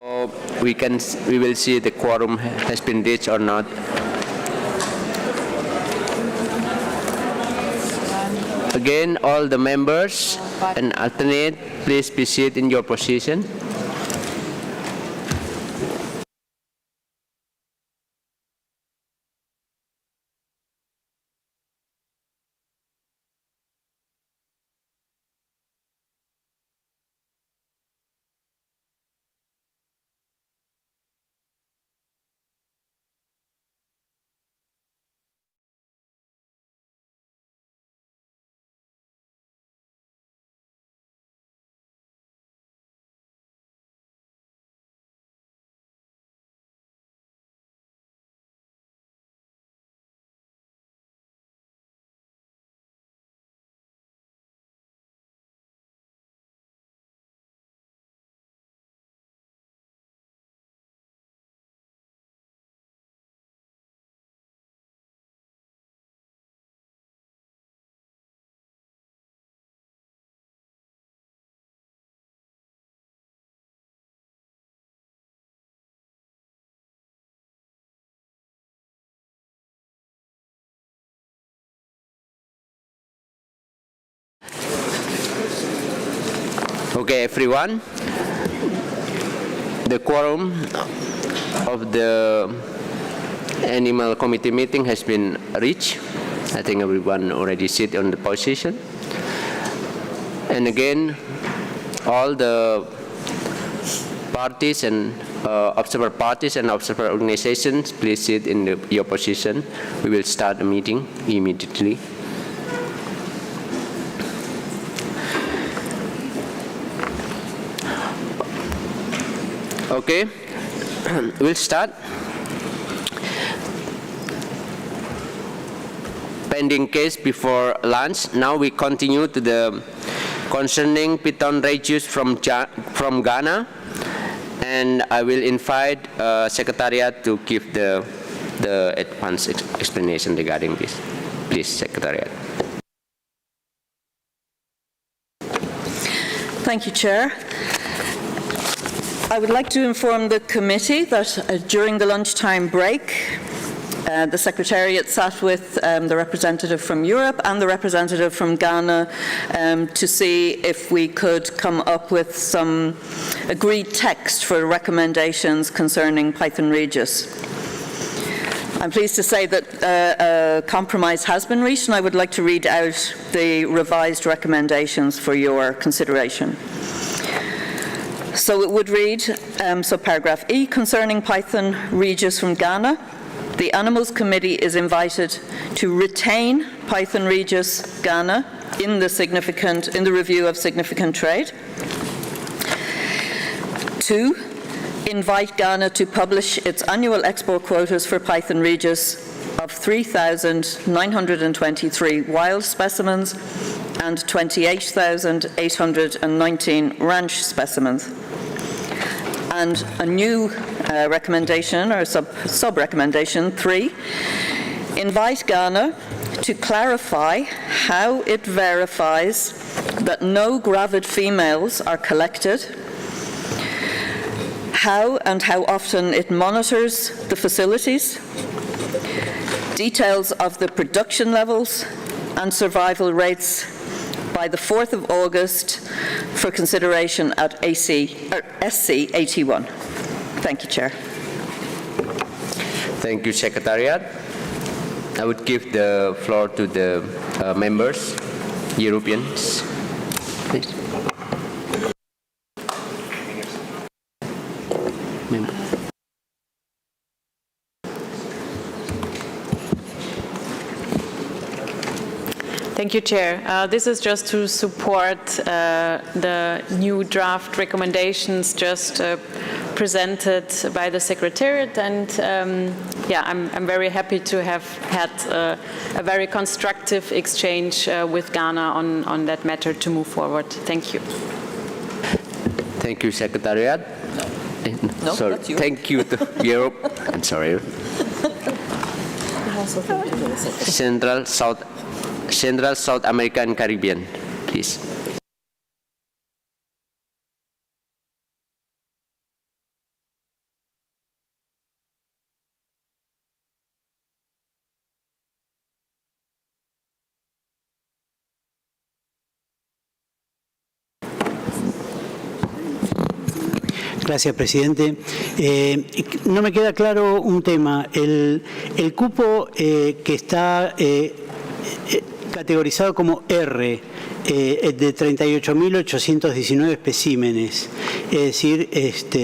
We will see the quorum has been reached or not. Again, all the members and alternate, please be seated in your position. Okay, everyone. The quorum of the Animal Committee meeting has been reached. I think everyone already sit on the position. And again, all the parties and observer parties and observer organizations, please sit in your position. We will start the meeting immediately. Okay, we'll start. Pending case before lunch. Now we continue to the concerning Python regius from Ghana, and I will invite Secretariat to give the advanced explanation regarding this. Please, Secretariat. Thank you, Chair. I would like to inform the committee that during the lunchtime break, the Secretariat sat with the representative from Europe and the representative from Ghana to see if we could come up with some agreed text for recommendations concerning Python regius. I'm pleased to say that a compromise has been reached, and I would like to read out the revised recommendations for your consideration. So it would read, so paragraph E, concerning Python regius from Ghana, the Animals Committee is invited to retain Python regius Ghana in the review of significant trade. 2, invite Ghana to publish its annual export quotas for Python regius of 3,923 wild specimens and 28,819 ranch specimens. And a new recommendation, or sub-recommendation 3, invite Ghana to clarify how it verifies that no gravid females are collected, how and how often it monitors the facilities, details of the production levels and survival rates by the 4th of August for consideration at SC 81. Thank you, Chair. Thank you, Secretariat. I would give the floor to the members, Europeans, please. Thank you, Chair. This is just to support the new draft recommendations just presented by the Secretariat, and yeah, I'm very happy to have had a very constructive exchange with Ghana on that matter to move forward. Thank you. Thank you, Secretariat. No, sorry. that's you. Thank you to Europe. I'm sorry. Central, South America, and Caribbean, please. Gracias, presidente. No me queda claro un tema. El cupo que está categorizado como R, de 38.819 especímenes, es decir,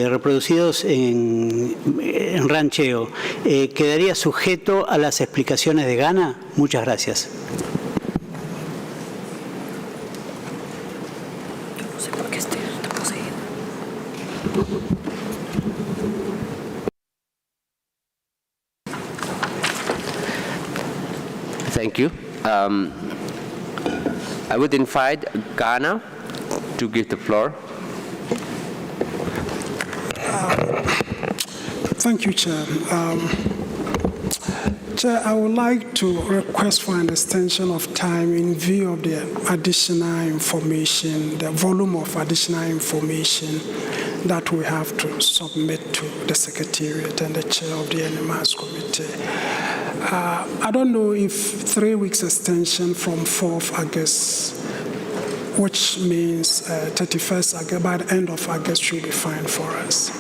reproducidos en rancheo, ¿quedaría sujeto a las explicaciones de Ghana? Muchas gracias. Thank you. I would invite Ghana to give the floor. Thank you, Chair. Chair, I would like to request for an extension of time in view of the additional information, the volume of additional information that we have to submit to the Secretariat and the Chair of the Animals Committee. I don't know if 3 weeks extension from 4th August, which means 31st August, by the end of August should be fine for us.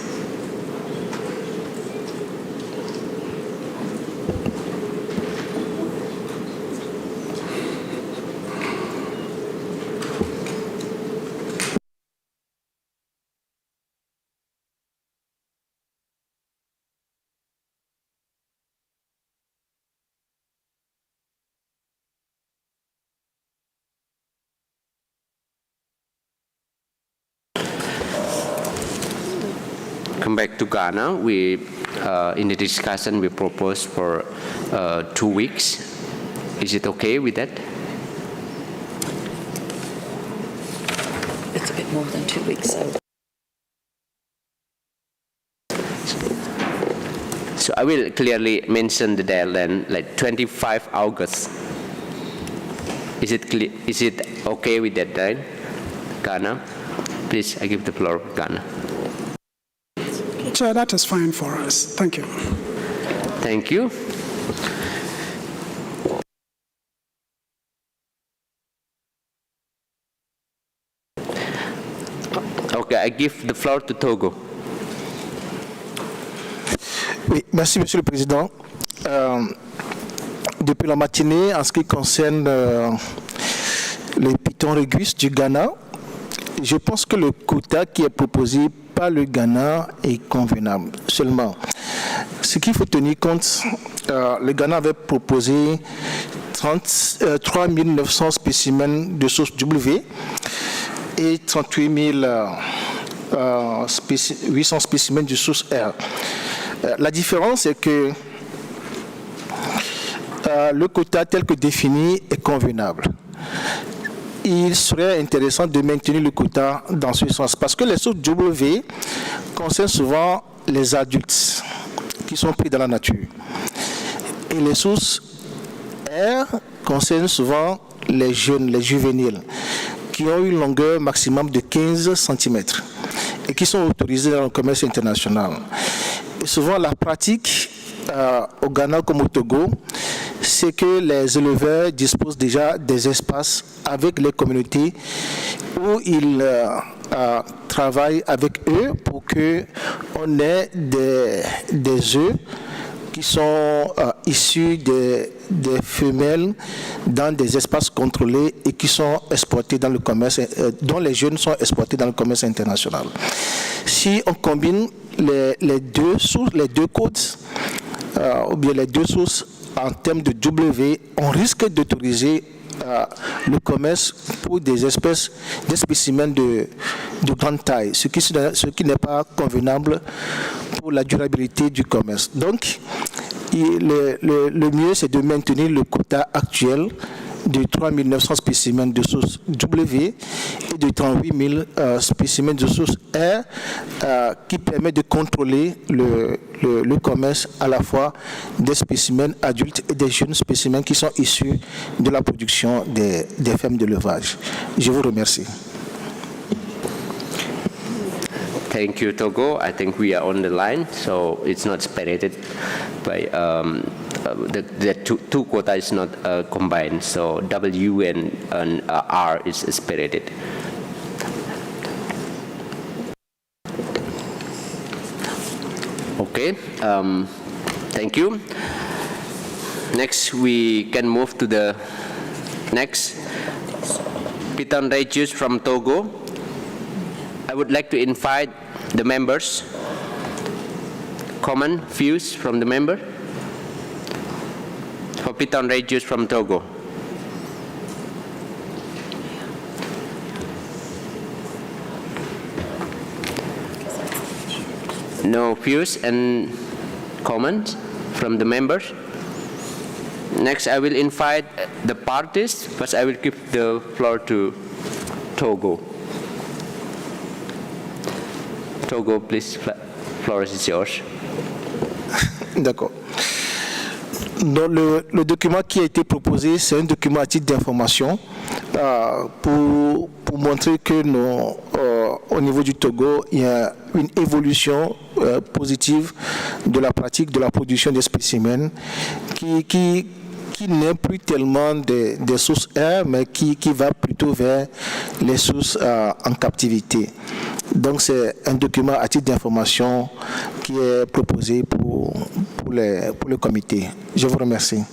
Come back to Ghana. We, in the discussion, we proposed for 2 weeks. Is it okay with that? It's a bit more than 2 weeks, so. So I will clearly mention the deadline, like 25 August. Is it okay with that deadline, Ghana? Please, I give the floor to Ghana. Chair, that is fine for us. Thank you. Thank you. Okay, I give the floor to Togo. Oui, merci Monsieur le Président. Depuis la matinée, en ce qui concerne les pitons régus du Ghana, je pense que le quota qui est proposé par le Ghana est convenable. Seulement, ce qu'il faut tenir compte, le Ghana avait proposé 3 900 spécimens de source W et 38 800 spécimens de source R. La différence est que le quota tel que défini est convenable. Il serait intéressant de maintenir le quota dans ce sens parce que les sources W concernent souvent les adultes qui sont pris dans la nature et les sources R concernent souvent les jeunes, les juvéniles qui ont une longueur maximum de 15 cm et qui sont autorisés dans le commerce international. Et souvent la pratique au Ghana comme au Togo, c'est que les éleveurs disposent déjà des espaces avec les communautés où ils travaillent avec eux pour qu'on ait des œufs qui sont issus des femelles dans des espaces contrôlés et qui sont exportés dans le commerce, dont les jeunes sont exportés dans le commerce international. Si on combine les deux codes, ou bien les deux sources en termes de W, on risque d'autoriser le commerce pour des espèces, des spécimens de grande taille, ce qui n'est pas convenable pour la durabilité du commerce. Donc, le mieux, c'est de maintenir le quota actuel de 3 900 spécimens de source W et de 38 000 spécimens de source R qui permet de contrôler le commerce à la fois des spécimens adultes et des jeunes spécimens qui sont issus de la production des fermes d'élevage. Je vous remercie. Thank you, Togo. I think we are on the line, so it's not separated by the two quota is not combined. So W and R is separated. Okay, thank you. Next, we can move to the next. Piton Regius from Togo. I would like to invite the members. Common views from the member. For Piton Regius from Togo. No views and comments from the members. Next, I will invite the parties, but I will give the floor to Togo. Togo, please, floor is yours. D'accord. Donc, le document qui a été proposé, c'est un document à titre d'information pour montrer que au niveau du Togo, il y a une évolution positive de la pratique de la production des spécimens qui n'est plus tellement des sources air, mais qui va plutôt vers les sources en captivité. Donc c'est un document à titre d'information qui est proposé pour le comité. Je vous remercie.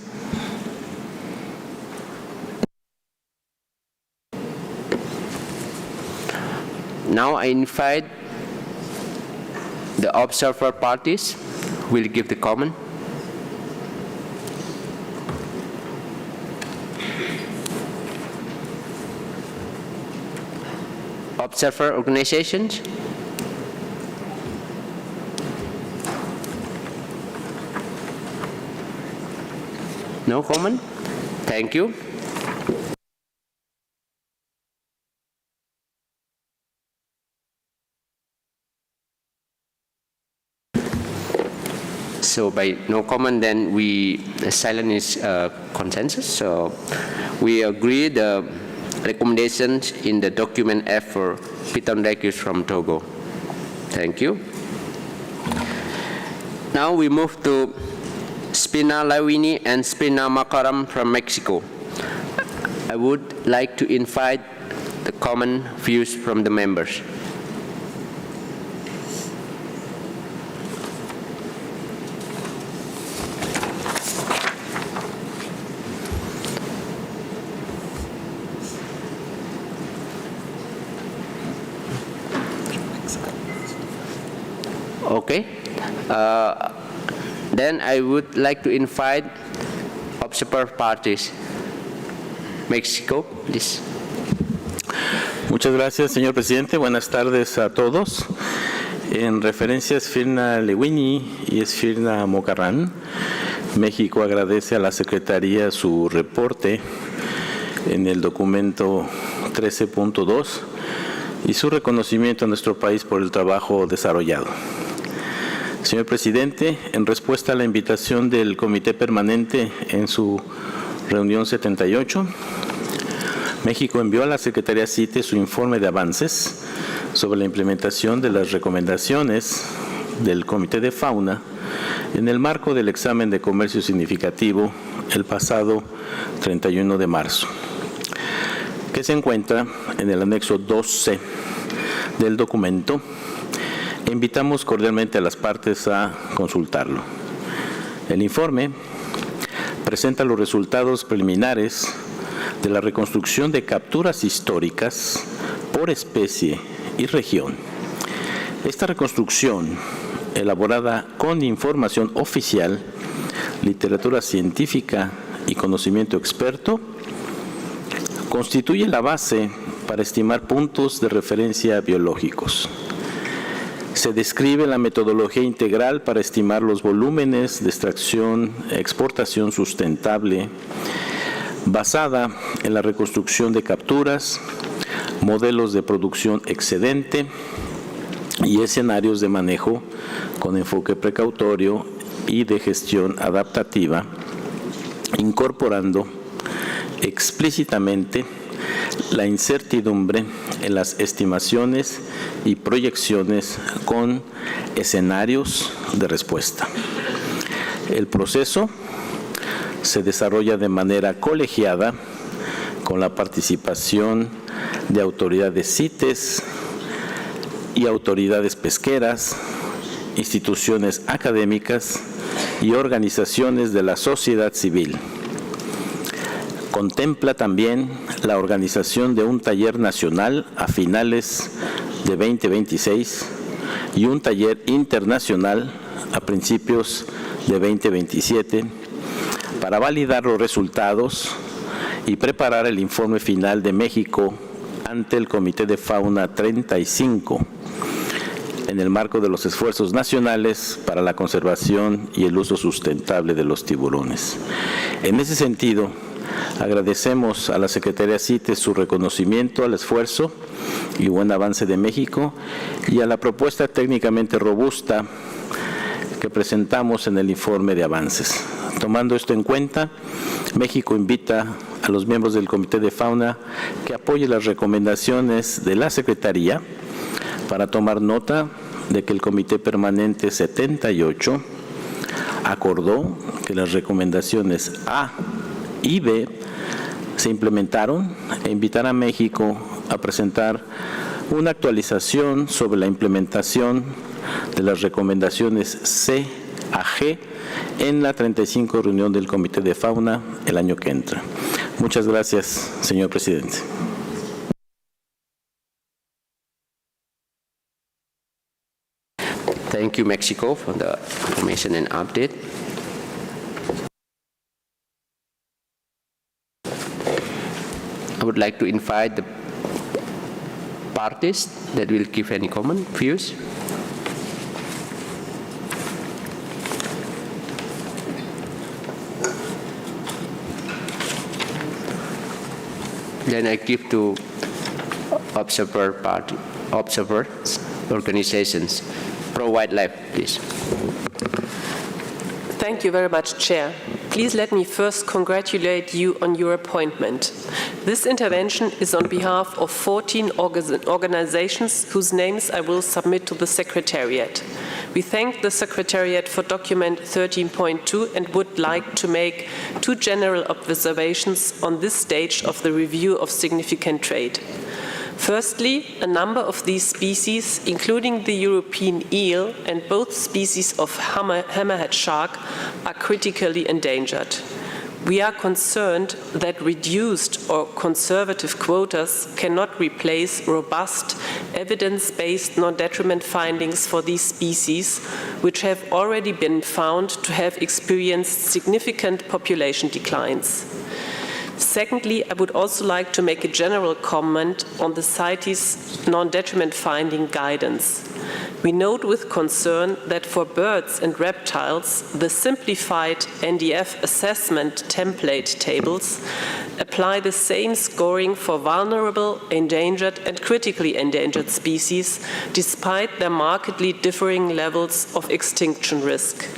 Now I invite the observer parties who will give the comment. Observer organizations. No comment? Thank you. So by no comment, then silence is consensus. So we agree the recommendations in the document F for Piton Regius from Togo. Thank you. Now we move to Spina lawini and Spina macaram from Mexico. I would like to invite the common views from the members. Okay. Then I would like to invite observer parties. Mexico, please. Muchas gracias, señor presidente. Buenas tardes a todos. En referencia a Sphyrna lewini y Sphyrna mocarrán, México agradece a la Secretaría su reporte en el documento 13.2 y su reconocimiento a nuestro país por el trabajo desarrollado. Señor presidente, en respuesta a la invitación del Comité Permanente en su reunión 78, México envió a la Secretaría CITES su informe de avances sobre la implementación de las recomendaciones del Comité de Fauna en el marco del examen de comercio significativo el pasado 31 de marzo, que se encuentra en el anexo 2C del documento. Invitamos cordialmente a las partes a consultarlo. El informe presenta los resultados preliminares de la reconstrucción de capturas históricas por especie y región. Esta reconstrucción, elaborada con información oficial, literatura científica y conocimiento experto, constituye la base para estimar puntos de referencia biológicos. Se describe la metodología integral para estimar los volúmenes de extracción e exportación sustentable basada en la reconstrucción de capturas, modelos de producción excedente y escenarios de manejo con enfoque precautorio y de gestión adaptativa, incorporando explícitamente la incertidumbre en las estimaciones y proyecciones con escenarios de respuesta. El proceso se desarrolla de manera colegiada con la participación de autoridades CITES y autoridades pesqueras instituciones académicas y organizaciones de la sociedad civil. Contempla también la organización de un taller nacional a finales de 2026 y un taller internacional a principios de 2027 para validar los resultados y preparar el informe final de México ante el Comité de Fauna 35 en el marco de los esfuerzos nacionales para la conservación y el uso sustentable de los tiburones. En ese sentido, agradecemos a la Secretaría CITES su reconocimiento al esfuerzo y buen avance de México y a la propuesta técnicamente robusta que presentamos en el informe de avances. Tomando esto en cuenta, México invita a los miembros del Comité de Fauna que apoyen las recomendaciones de la Secretaría para tomar nota de que el Comité Permanente 78 acordó que las recomendaciones A y B se implementaron e invitar a México a presentar una actualización sobre la implementación de las recomendaciones C a G en la 35 reunión del Comité de Fauna el año que entra. Muchas gracias, señor presidente. Thank you, Mexico, for the information and update. I would like to invite the parties that will give any comment, views. Then I give to observers, organizations. Pro-wildlife, please. Thank you very much, Chair. Please let me first congratulate you on your appointment. This intervention is on behalf of 14 organizations whose names I will submit to the Secretariat. We thank the Secretariat for document 13.2 and would like to make two general observations on this stage of the review of significant trade. Firstly, a number of these species, including the European eel and both species of hammerhead shark, are critically endangered. We are concerned that reduced or conservative quotas cannot replace robust, evidence-based non-detriment findings for these species, which have already been found to have experienced significant population declines. Secondly, I would also like to make a general comment on the CITES non-detriment finding guidance. We note with concern that for birds and reptiles, the simplified NDF assessment template tables apply the same scoring for vulnerable, endangered, and critically endangered species, despite their markedly differing levels of extinction risk.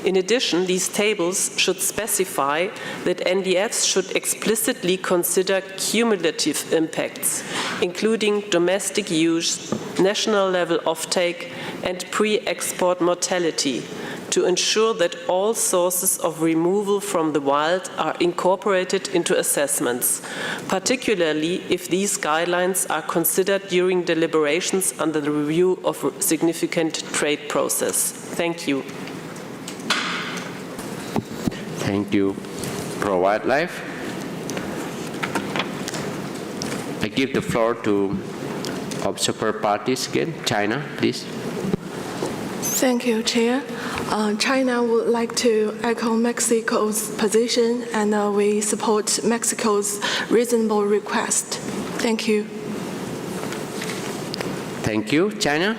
In addition, these tables should specify that NDFs should explicitly consider cumulative impacts, including domestic use, national level offtake, and pre-export mortality, to ensure that all sources of removal from the wild are incorporated into assessments, particularly if these guidelines are considered during deliberations under the review of significant trade process. Thank you. Thank you, Pro-Wildlife. I give the floor to observer parties again. China, please. Thank you, Chair. China would like to echo Mexico's position, and we support Mexico's reasonable request. Thank you. Thank you, China.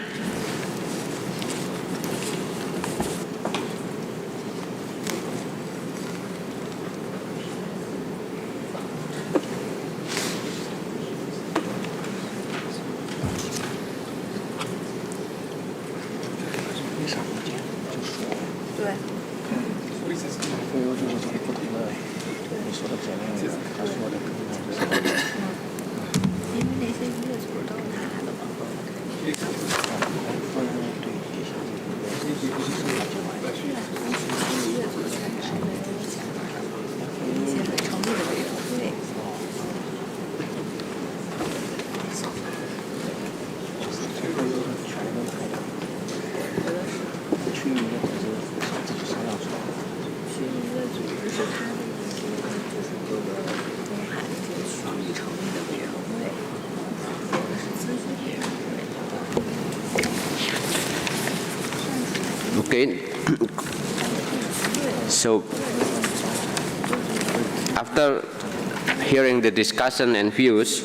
Okay. So after hearing the discussion and views,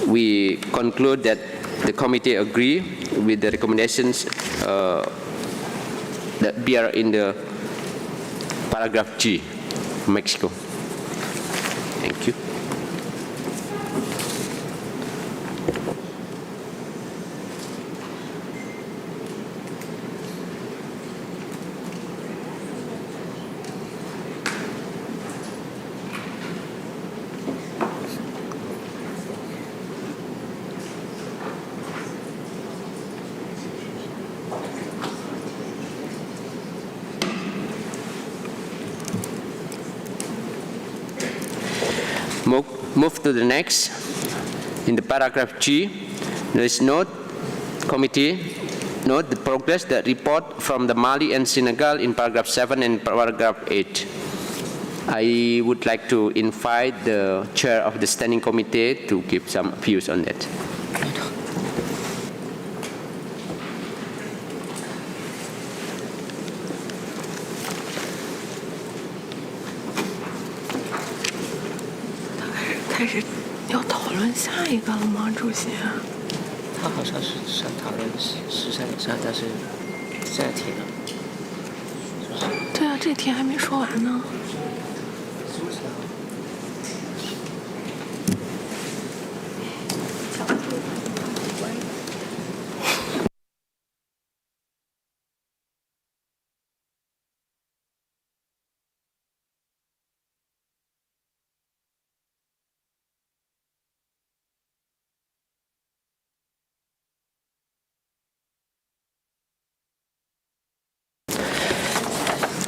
we conclude that the committee agree with the recommendations that bear in the paragraph G, Mexico. Thank you. Move to the next. In the paragraph G, there is note the progress, the report from the Mali and Senegal in paragraph 7 and paragraph 8. I would like to invite the chair of the standing committee to give some views on that.开始要讨论下一个了吗，主席？他好像是想讨论13以上，但是现在停了。对啊，这题还没说完呢。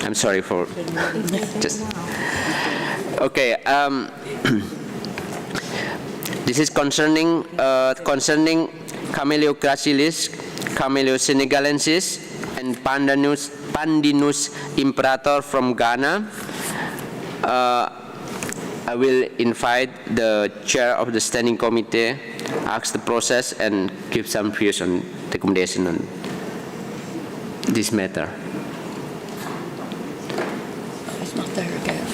I'm sorry for just. Okay. This is concerning Camellia gracilis, Camellia senegalensis, and Pandinus imperator from Ghana. I will invite the chair of the standing committee, ask the process, and give some views on the recommendation on this matter. It's not there again.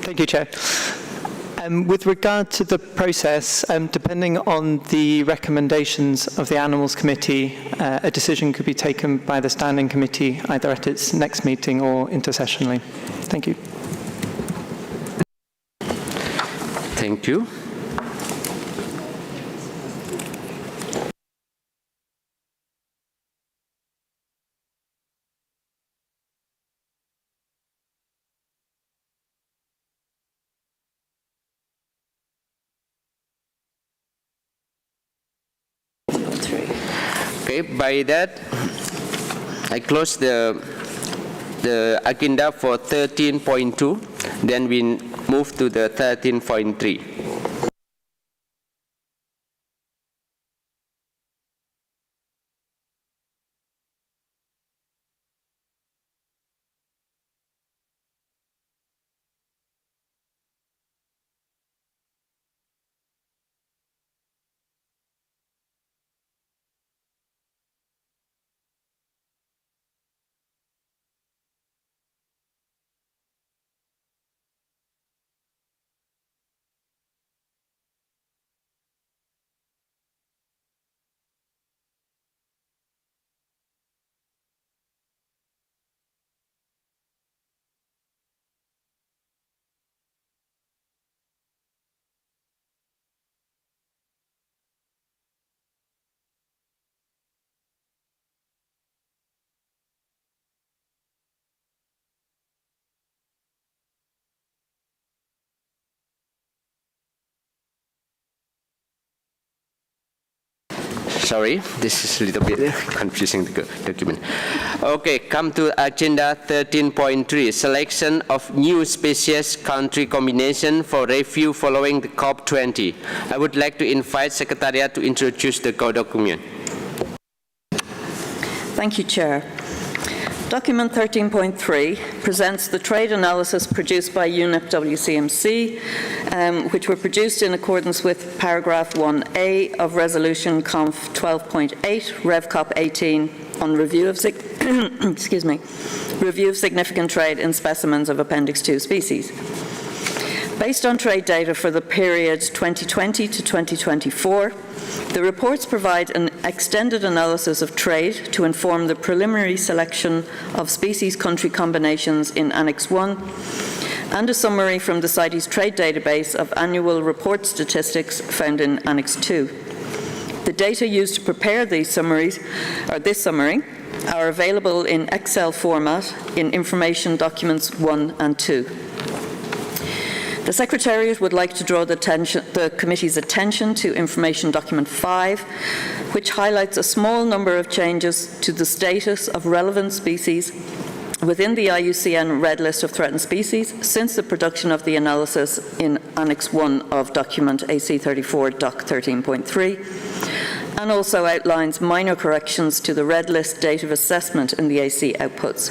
Thank you, Chair. With regard to the process, depending on the recommendations of the Animals Committee, a decision could be taken by the Standing Committee either at its next meeting or intersessionally. Thank you. Thank you. Okay, by that, I close the agenda for 13.2. Then we move to the 13.3. Sorry, this is a little bit confusing the document. Okay, come to agenda 13.3, selection of new species country combination for review following the COP20. I would like to invite Secretariat to introduce the document. Thank you, Chair. Document 13.3 presents the trade analysis produced by UNEP WCMC, which were produced in accordance with paragraph 1A of Resolution Conf 12.8, RevCop 18, on review of review of significant trade in specimens of Appendix 2 species. Based on trade data for the period 2020 to 2024, the reports provide an extended analysis of trade to inform the preliminary selection of species country combinations in Annex 1 and a summary from the CITES trade database of annual report statistics found in Annex 2. The data used to prepare these summaries, or this summary, are available in Excel format in Information Documents 1 and 2. The Secretariat would like to draw the Committee's attention to Information Document 5, which highlights a small number of changes to the status of relevant species within the IUCN Red List of Threatened Species since the production of the analysis in Annex 1 of Document AC34 Doc 13.3, and also outlines minor corrections to the Red List date of assessment in the AC outputs.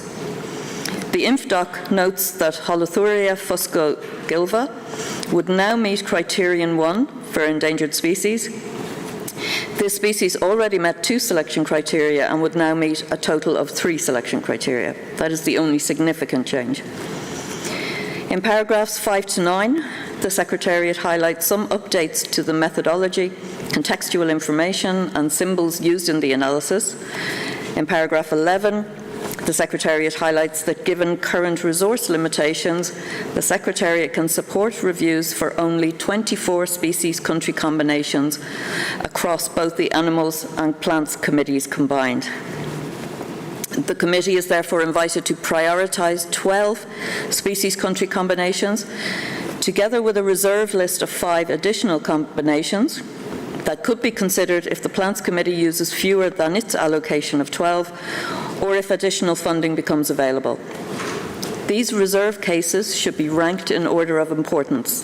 The INFDOC notes that Holothuria fuscogilva would now meet Criterion 1 for endangered species. This species already met 2 selection criteria and would now meet a total of 3 selection criteria. That is the only significant change. In paragraphs 5 to 9, the Secretariat highlights some updates to the methodology, contextual information, and symbols used in the analysis. In paragraph 11, the Secretariat highlights that given current resource limitations, the Secretariat can support reviews for only 24 species country combinations across both the Animals and Plants Committees combined. The Committee is therefore invited to prioritise 12 species country combinations, together with a reserve list of 5 additional combinations that could be considered if the Plants Committee uses fewer than its allocation of 12, or if additional funding becomes available. These reserve cases should be ranked in order of importance.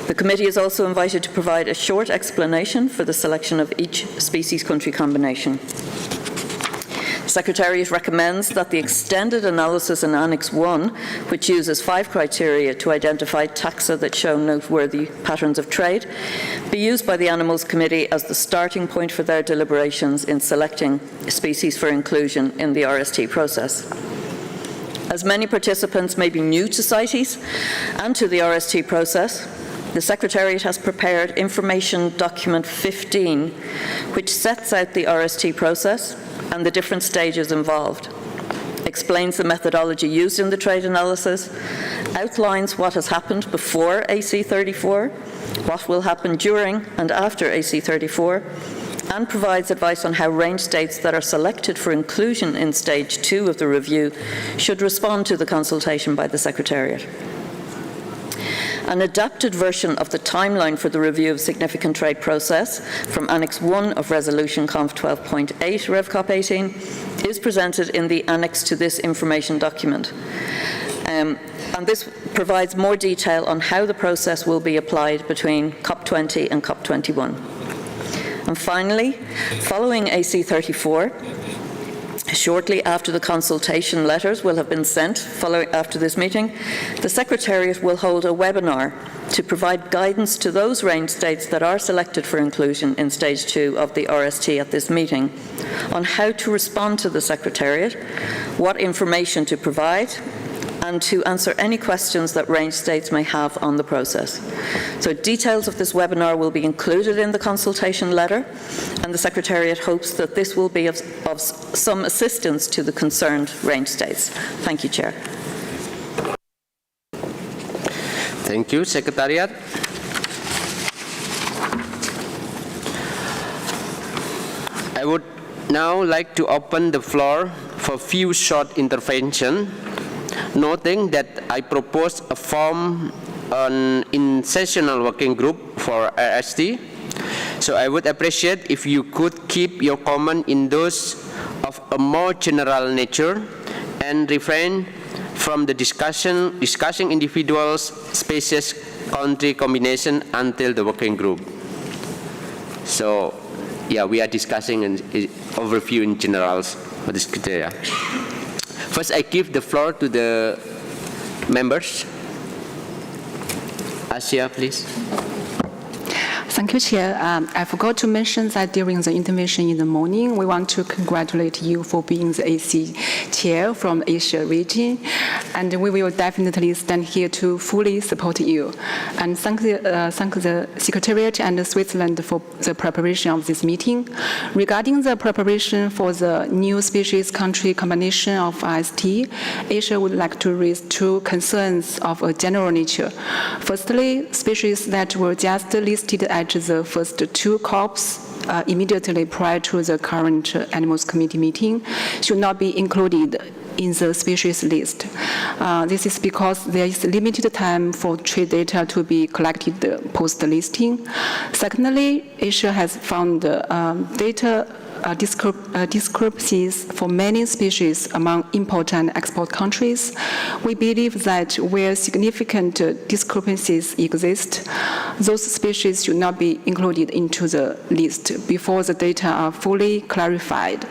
The Committee is also invited to provide a short explanation for the selection of each species country combination. The Secretariat recommends that the extended analysis in Annex 1, which uses 5 criteria to identify taxa that show noteworthy patterns of trade, be used by the Animals Committee as the starting point for their deliberations in selecting species for inclusion in the RST process. As many participants may be new to CITES and to the RST process, the Secretariat has prepared Information Document 15, which sets out the RST process and the different stages involved, explains the methodology used in the trade analysis, outlines what has happened before AC34, what will happen during and after AC34, and provides advice on how range states that are selected for inclusion in Stage 2 of the review should respond to the consultation by the Secretariat. An adapted version of the timeline for the review of significant trade process from Annex 1 of Resolution Conf 12.8 RevCop 18 is presented in the annex to this information document. And this provides more detail on how the process will be applied between COP20 and COP21. And finally, following AC34, shortly after the consultation letters will have been sent after this meeting, the Secretariat will hold a webinar to provide guidance to those range states that are selected for inclusion in Stage 2 of the RST at this meeting on how to respond to the Secretariat, what information to provide, and to answer any questions that range states may have on the process. So details of this webinar will be included in the consultation letter, and the Secretariat hopes that this will be of some assistance to the concerned range states. Thank you, Chair. Thank you, Secretariat. I would now like to open the floor for a few short interventions, noting that I propose a form in sessional working group for RST. So I would appreciate if you could keep your comment in those of a more general nature and refrain from the discussing individuals, species, country combination until the working group. So yeah, we are discussing an overview in general for this criteria. First, I give the floor to the members. Asia, please. Thank you, Chair. I forgot to mention that during the intervention in the morning, we want to congratulate you for being the AC Chair from Asia region, and we will definitely stand here to fully support you. And thank the Secretariat and Switzerland for the preparation of this meeting. Regarding the preparation for the new species country combination of IST, Asia would like to raise two concerns of a general nature. Firstly, species that were just listed at the first two COPs immediately prior to the current Animals Committee meeting should not be included in the species list. This is because there is limited time for trade data to be collected post-listing. Secondly, Asia has found data discrepancies for many species among import and export countries. We believe that where significant discrepancies exist, those species should not be included into the list before the data are fully clarified.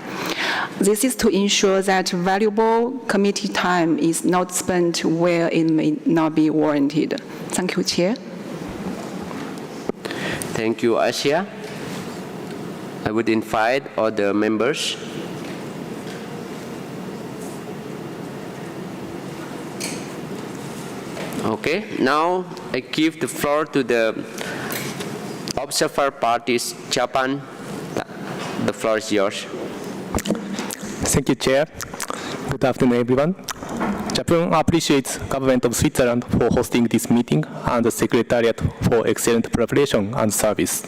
This is to ensure that valuable committee time is not spent where it may not be warranted. Thank you, Chair. Thank you, Asia. I would invite all the members. Okay, now I give the floor to the observer parties. Japan, the floor is yours. Thank you, Chair. Good afternoon, everyone. Japan appreciates Government of Switzerland for hosting this meeting and the Secretariat for excellent preparation and service.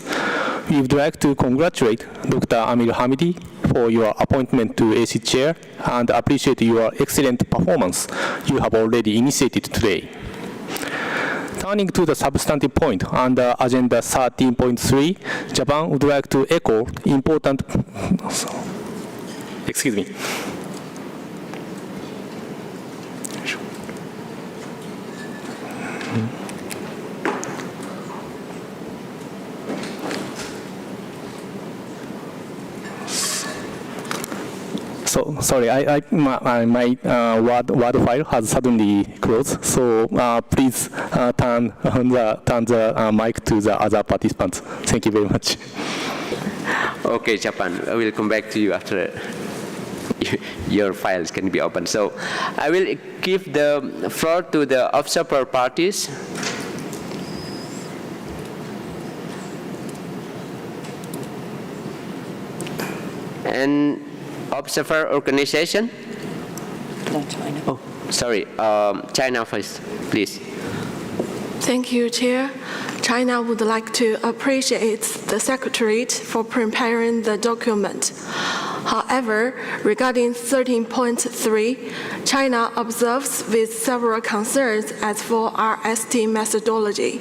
We would like to congratulate Dr. Amir Hamidi for your appointment to AC Chair and appreciate your excellent performance you have already initiated today. Turning to the substantive point under Agenda 13.3, Japan would like to echo important... Excuse me. So sorry, my word file has suddenly closed. So please turn the mic to the other participants. Thank you very much. Okay, Japan, I will come back to you after your files can be opened. So I will give the floor to the observer parties. And observer organization? No, China. Oh, sorry. China first, please. Thank you, Chair. China would like to appreciate the Secretariat for preparing the document. However, regarding 13.3, China observes with several concerns as for RST methodology.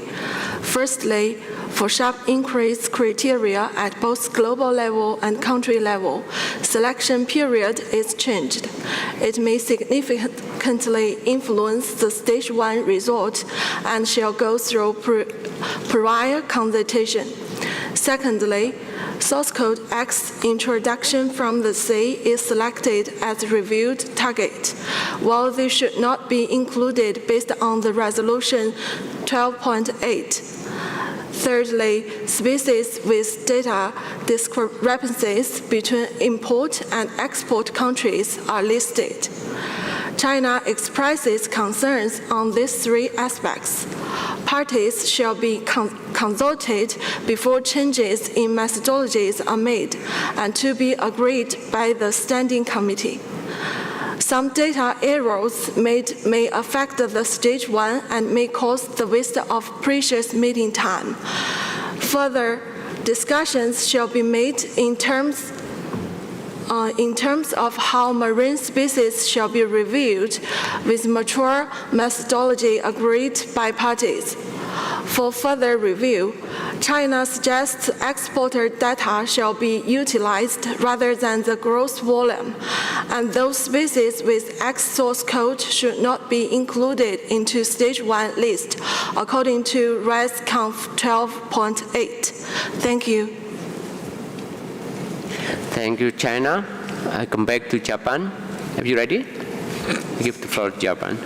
Firstly, for sharp increase criteria at both global level and country level, selection period is changed. It may significantly influence the stage 1 result and shall go through prior consultation. Secondly, source code X introduction from the sea is selected as reviewed target, while they should not be included based on the resolution 12.8. Thirdly, species with data discrepancies between import and export countries are listed. China expresses concerns on these three aspects. Parties shall be consulted before changes in methodologies are made and to be agreed by the Standing Committee. Some data errors may affect the stage 1 and may cause the waste of precious meeting time. Further discussions shall be made in terms of how marine species shall be reviewed with mature methodology agreed by parties. For further review, China suggests exporter data shall be utilized rather than the gross volume, and those species with X source code should not be included into stage 1 list, according to Res Conf 12.8. Thank you. Thank you, China. I come back to Japan. Are you ready? I give the floor to Japan.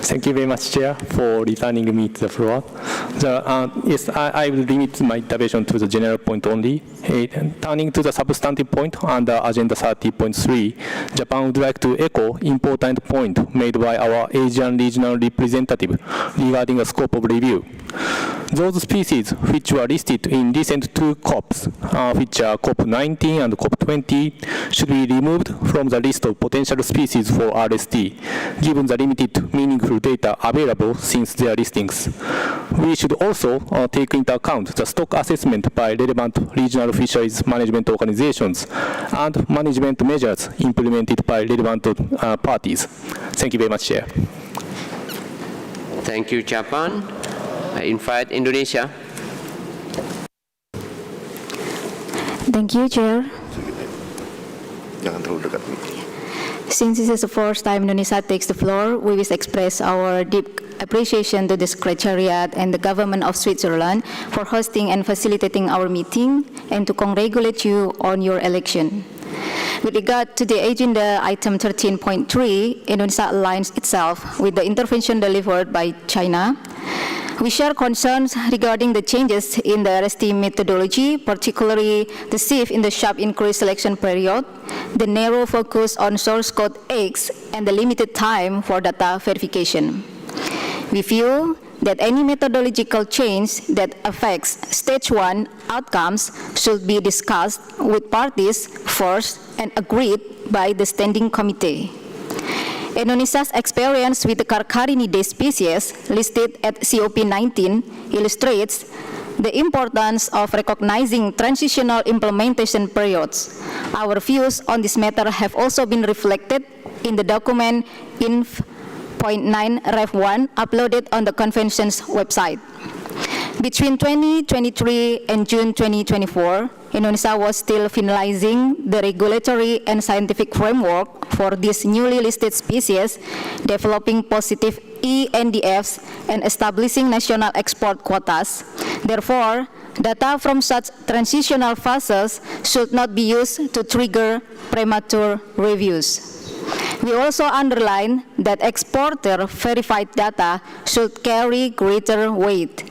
Thank you very much, Chair, for returning me to the floor. Yes, I will limit my intervention to the general point only. Turning to the substantive point under Agenda 30.3, Japan would like to echo important point made by our Asian regional representative regarding the scope of review. Those species which were listed in recent two COPs, which are COP19 and COP20, should be removed from the list of potential species for RST, given the limited meaningful data available since their listings. We should also take into account the stock assessment by relevant regional fisheries management organizations and management measures implemented by relevant parties. Thank you very much, Chair. Thank you, Japan. I invite Indonesia. Thank you, Chair. Jangan terlalu dekat. Since this is the first time Indonesia takes the floor, we wish to express our deep appreciation to the Secretariat and the government of Switzerland for hosting and facilitating our meeting, and to congratulate you on your election. With regard to the agenda item 13.3, Indonesia aligns itself with the intervention delivered by China. We share concerns regarding the changes in the RST methodology, particularly the shift in the sharp increase selection period, the narrow focus on source code X, and the limited time for data verification. We feel that any methodological change that affects stage 1 outcomes should be discussed with parties first and agreed by the standing committee. Indonesia's experience with the Carcharodinidae species listed at COP19 illustrates the importance of recognizing transitional implementation periods. Our views on this matter have also been reflected in the document Inf.9 Ref 1 uploaded on the Convention's website. Between 2023 and June 2024, Indonesia was still finalizing the regulatory and scientific framework for these newly listed species, developing positive ENDFs, and establishing national export quotas. Therefore, data from such transitional phases should not be used to trigger premature reviews. We also underline that exporter-verified data should carry greater weight.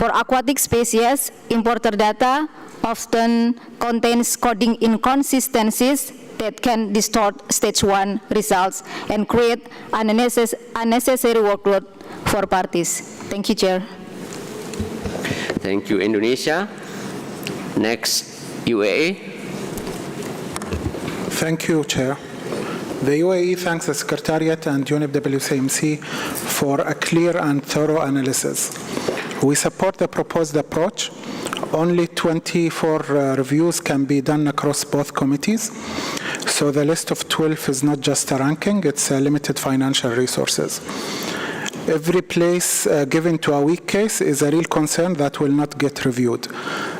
For aquatic species, importer data often contains coding inconsistencies that can distort stage 1 results and create unnecessary workload for parties. Thank you, Chair. Thank you, Indonesia. Next, UAE. Thank you, Chair. The UAE thanks the Secretariat and UNEP WCMC for a clear and thorough analysis. We support the proposed approach. Only 24 reviews can be done across both committees. So the list of 12 is not just a ranking, it's a limited financial resources. Every place given to a weak case is a real concern that will not get reviewed.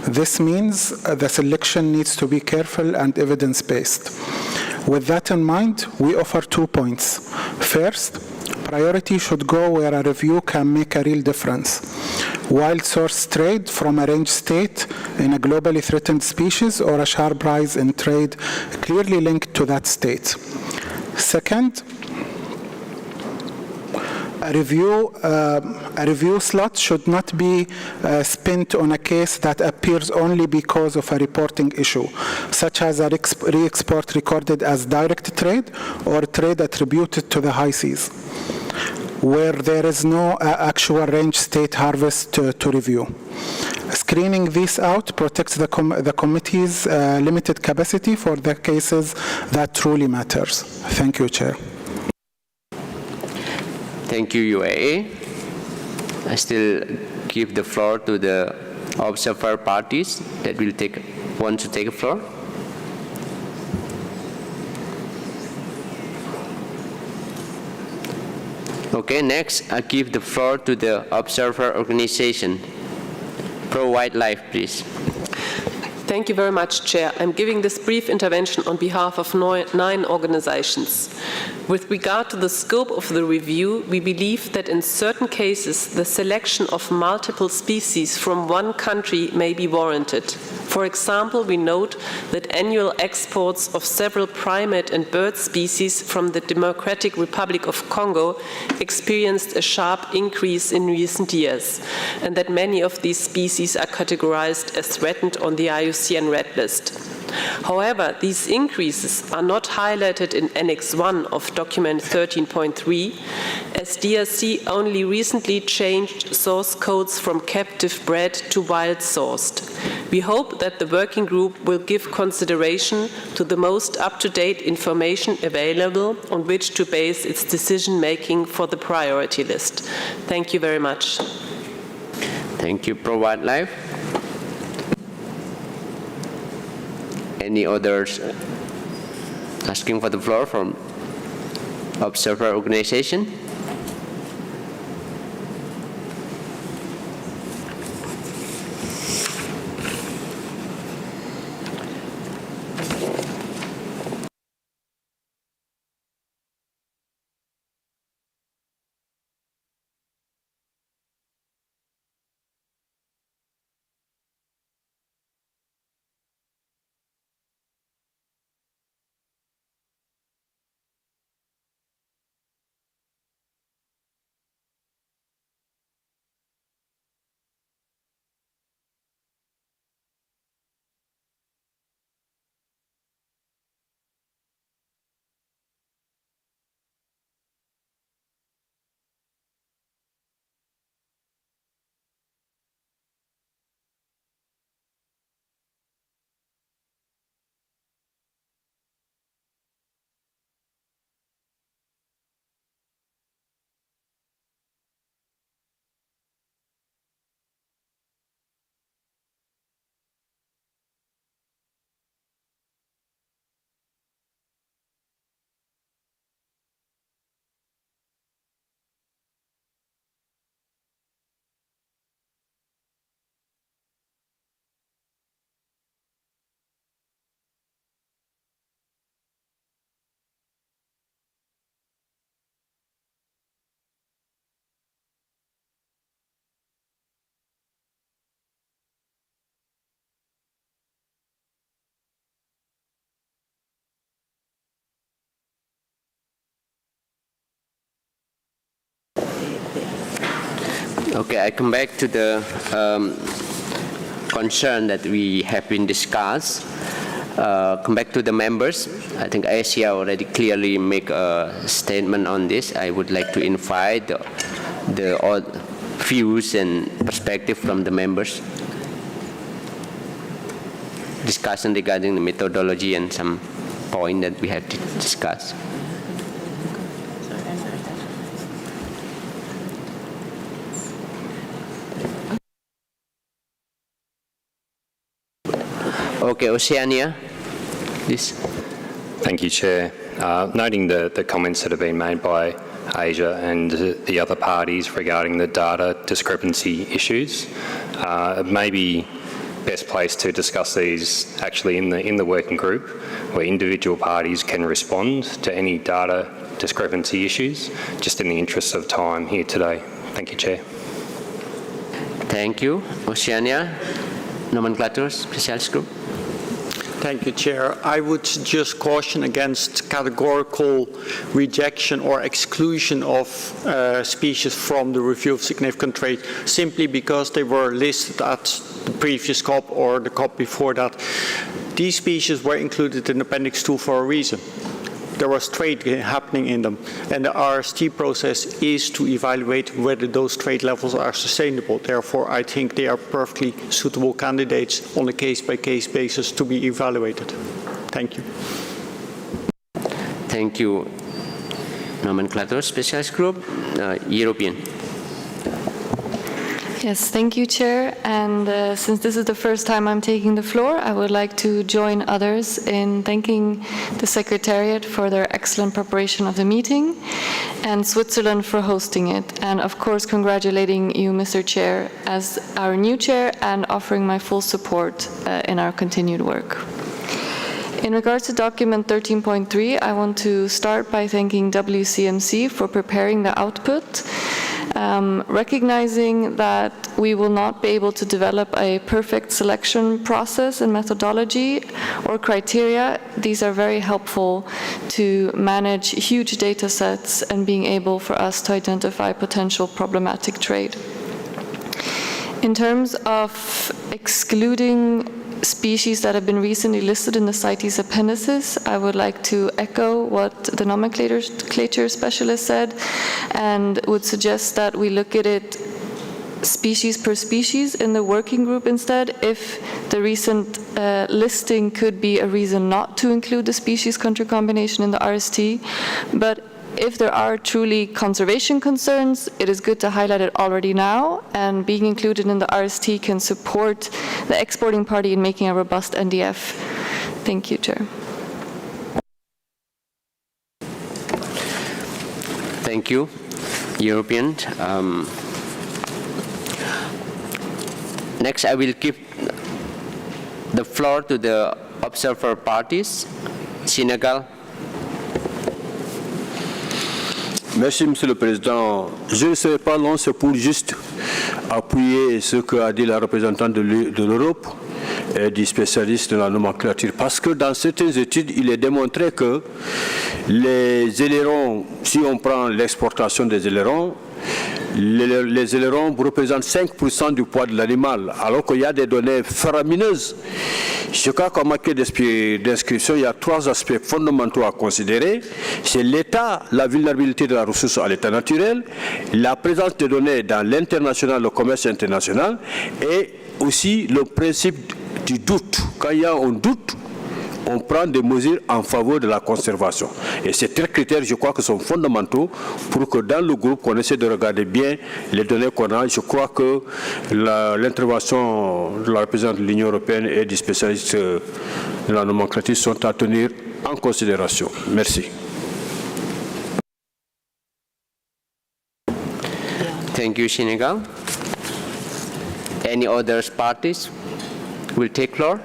This means the selection needs to be careful and evidence-based. With that in mind, we offer 2 points. First, priority should go where a review can make a real difference. Wild source trade from a range state in a globally threatened species, or a sharp rise in trade clearly linked to that state. Second, a review slot should not be spent on a case that appears only because of a reporting issue, such as a re-export recorded as direct trade or trade attributed to the high seas, where there is no actual range state harvest to review. Screening this out protects the committee's limited capacity for the cases that truly matters. Thank you, Chair. Thank you, UAE. I still give the floor to the observer parties that will want to take the floor. Okay, next I give the floor to the observer organization. Pro Wildlife, please. Thank you very much, Chair. I'm giving this brief intervention on behalf of 9 organizations. With regard to the scope of the review, we believe that in certain cases, the selection of multiple species from one country may be warranted. For example, we note that annual exports of several primate and bird species from the Democratic Republic of Congo experienced a sharp increase in recent years, and that many of these species are categorized as threatened on the IUCN Red List. However, these increases are not highlighted in Annex 1 of document 13.3, as DRC only recently changed source codes from captive bred to wild sourced. We hope that the working group will give consideration to the most up-to-date information available on which to base its decision-making for the priority list. Thank you very much. Thank you, Pro-Wildlife. Any others asking for the floor from observer organization? Okay, I come back to the concern that we have been discussed. Come back to the members. I think Asia already clearly make a statement on this. I would like to invite the views and perspective from the members. Discussion regarding the methodology and some point that we have to discuss. Okay, Oceania, please. Thank you, Chair. Noting the comments that have been made by Asia and the other parties regarding the data discrepancy issues, it may be best placed to discuss these actually in the working group, where individual parties can respond to any data discrepancy issues, just in the interest of time here today. Thank you, Chair. Thank you. Oceania, Nomenclature Specialist Group. Thank you, Chair. I would just caution against categorical rejection or exclusion of species from the review of significant trait simply because they were listed at the previous COP or the COP before that. These species were included in Appendix 2 for a reason. There was trade happening in them, and the RST process is to evaluate whether those trade levels are sustainable. Therefore, I think they are perfectly suitable candidates on a case-by-case basis to be evaluated. Thank you. Thank you. Nomenclature Specialist Group, European. Yes, thank you, Chair. And since this is the first time I'm taking the floor, I would like to join others in thanking the Secretariat for their excellent preparation of the meeting and Switzerland for hosting it. And of course, congratulating you, Mr. Chair, as our new chair and offering my full support in our continued work. In regards to document 13.3, I want to start by thanking WCMC for preparing the output. Recognizing that we will not be able to develop a perfect selection process and methodology or criteria, these are very helpful to manage huge data sets and being able for us to identify potential problematic trade. In terms of excluding species that have been recently listed in the CITES appendices, I would like to echo what the nomenclature specialist said and would suggest that we look at it species per species in the working group instead, if the recent listing could be a reason not to include the species country combination in the RST. But if there are truly conservation concerns, it is good to highlight it already now, and being included in the RST can support the exporting party in making a robust NDF. Thank you, Chair. Thank you, European. Next, I will give the floor to the observer parties. Senegal. Merci, Monsieur le Président. Je ne serai pas long, c'est pour juste appuyer ce qu'a dit la représentante de l'Europe et du spécialiste de la nomenclature. Parce que dans certaines études, il est démontré que les ailerons, si on prend l'exportation des ailerons, les ailerons représentent 5% du poids de l'animal, alors qu'il y a des données faramineuses. Je crois qu'en matière d'inscription, il y a 3 aspects fondamentaux à considérer. C'est l'état, la vulnérabilité de la ressource à l'état naturel, la présence de données dans l'international, le commerce international, et aussi le principe du doute. Quand il y a un doute, on prend des mesures en faveur de la conservation. Et ces 3 critères, je crois, que sont fondamentaux pour que dans le groupe, on essaie de regarder bien les données qu'on a. Je crois que l'intervention de la représentante de l'Union européenne et du spécialiste de la nomenclature sont à tenir en considération. Merci. Thank you, Senegal. Any other parties will take floor?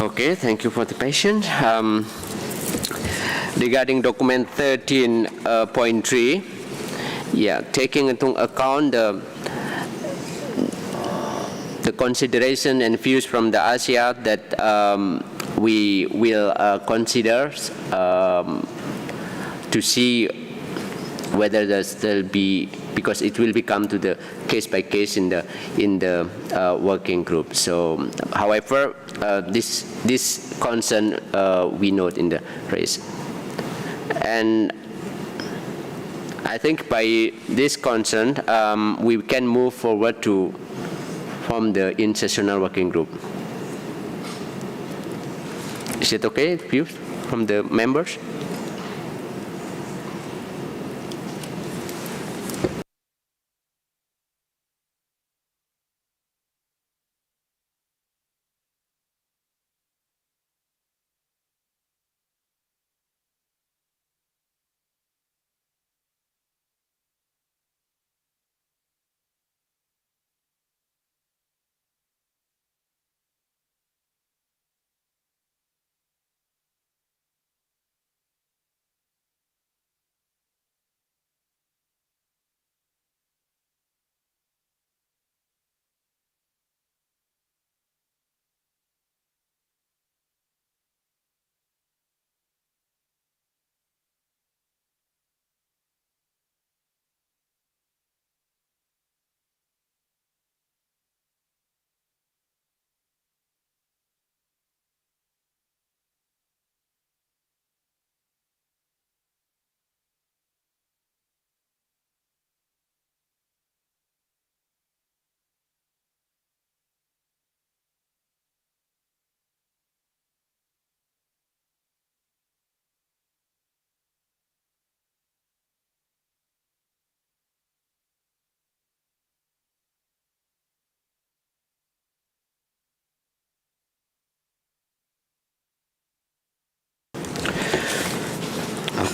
Okay, thank you for the patience. Regarding document 13.3, taking into account the consideration and views from the ASEAN that we will consider to see whether there'll be, because it will become to the case by case in the working group. So, however, this concern we note in the raise, and I think by this concern we can move forward to form the in-sessional working group. Is it okay, views from the members?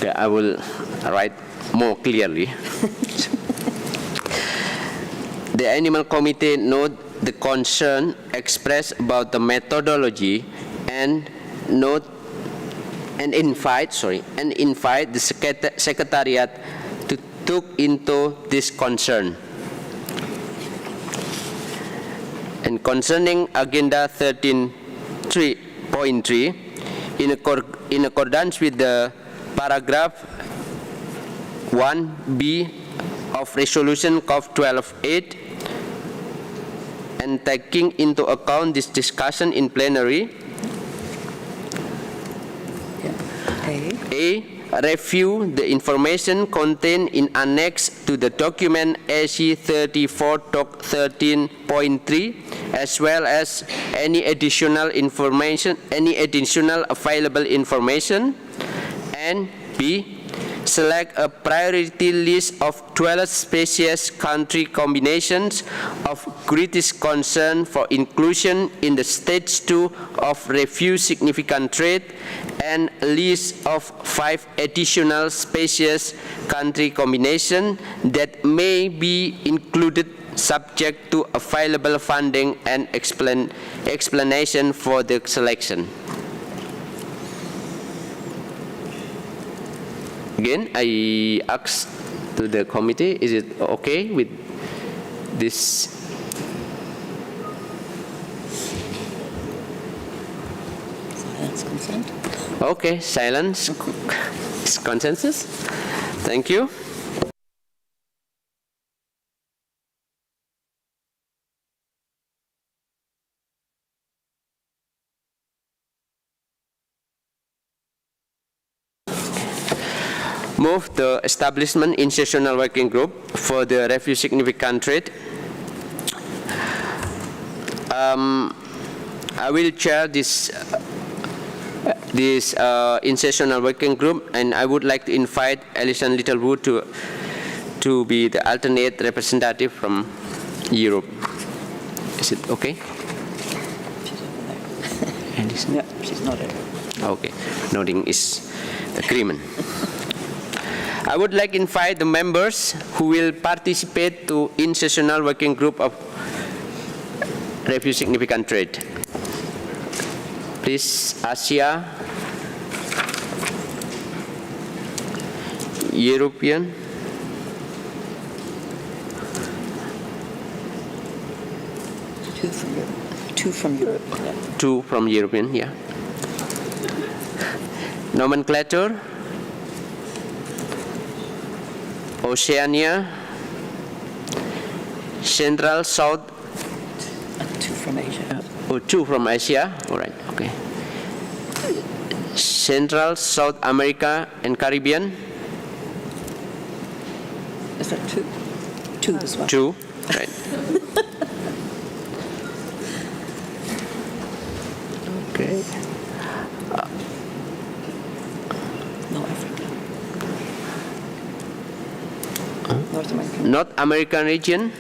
Okay, I will write more clearly. The Animal Committee note the concern expressed about the methodology and invite the Secretariat to look into this concern. And concerning Agenda 13.3, in accordance with the paragraph 1B of Resolution COF 12.8, and taking into account this discussion in plenary, A. Review the information contained in Annex to the document AC 34.13.3, as well as any additional information, any additional available information, and B. Select a priority list of 12 species country combinations of greatest concern for inclusion in the Stage 2 of Review Significant Trade, and a list of 5 additional species country combinations that may be included subject to available funding and explanation for the selection. Again, I ask to the committee, is it okay with this? Silence consent. Okay, silence is consensus. Thank you. Move the establishment in sessional working group for the review significant trade. I will chair this in-sessional working group, and I would like to invite Alison Littlewood to be the alternate representative from Europe. Is it okay? Alison? Yeah, she's not there. Okay, nodding is agreement. I would like to invite the members who will participate to in-sessional working group of review significant trade. Please, Asia, European, Two from Europe. Yeah. two from European, yeah. Nomenclature, Oceania, Central, South. Two from Asia. Oh, two from Asia. All right. Okay. Central, South America, and Caribbean. Is that two? Two as well. Two. Right. Okay. No, Africa. North America. North American region.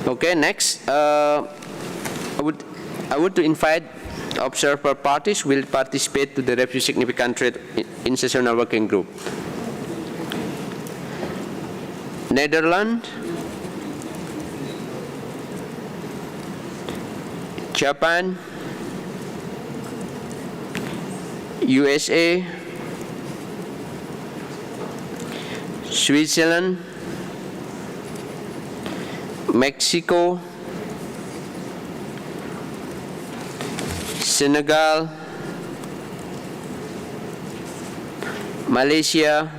Okay, next, I would to invite observer parties will participate to the review significant trade in sessional working group. Netherlands, Japan, USA, Switzerland, Mexico, Senegal, Malaysia,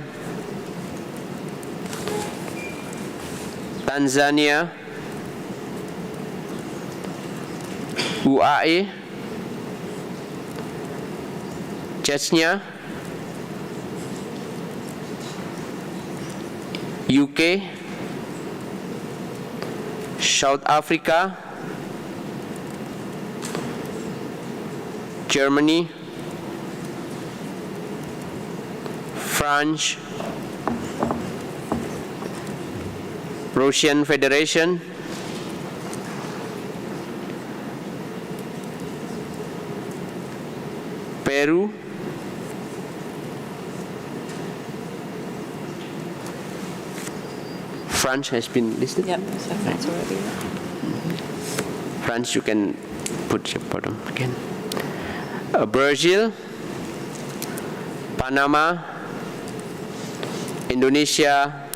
Tanzania, UAE, Chechnya, UK, South Africa, Germany, France, Russian Federation, Peru, France has been listed? Yeah, so France already. France, you can put your bottom again. Brazil, Panama, Indonesia,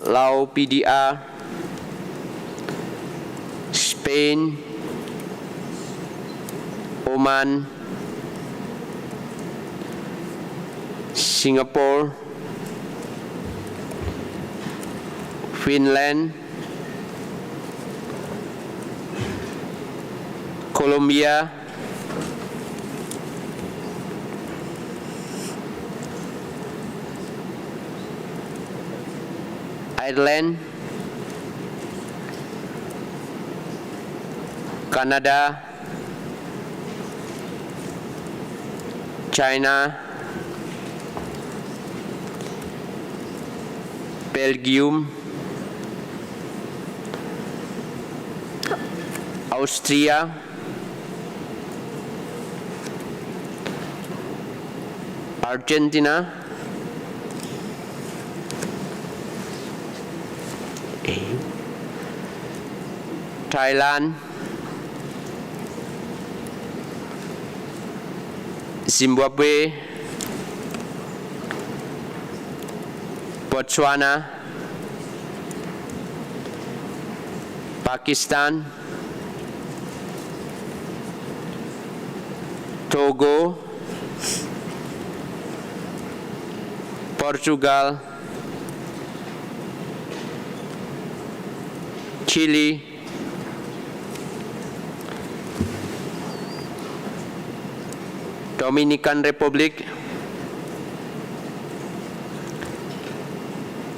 Laos PDR, Spain, Oman, Singapore, Finland, Colombia, Ireland, Canada, China, Belgium, Austria, Argentina, Thailand, Zimbabwe, Botswana, Pakistan, Togo, Portugal, Chile, Dominican Republic,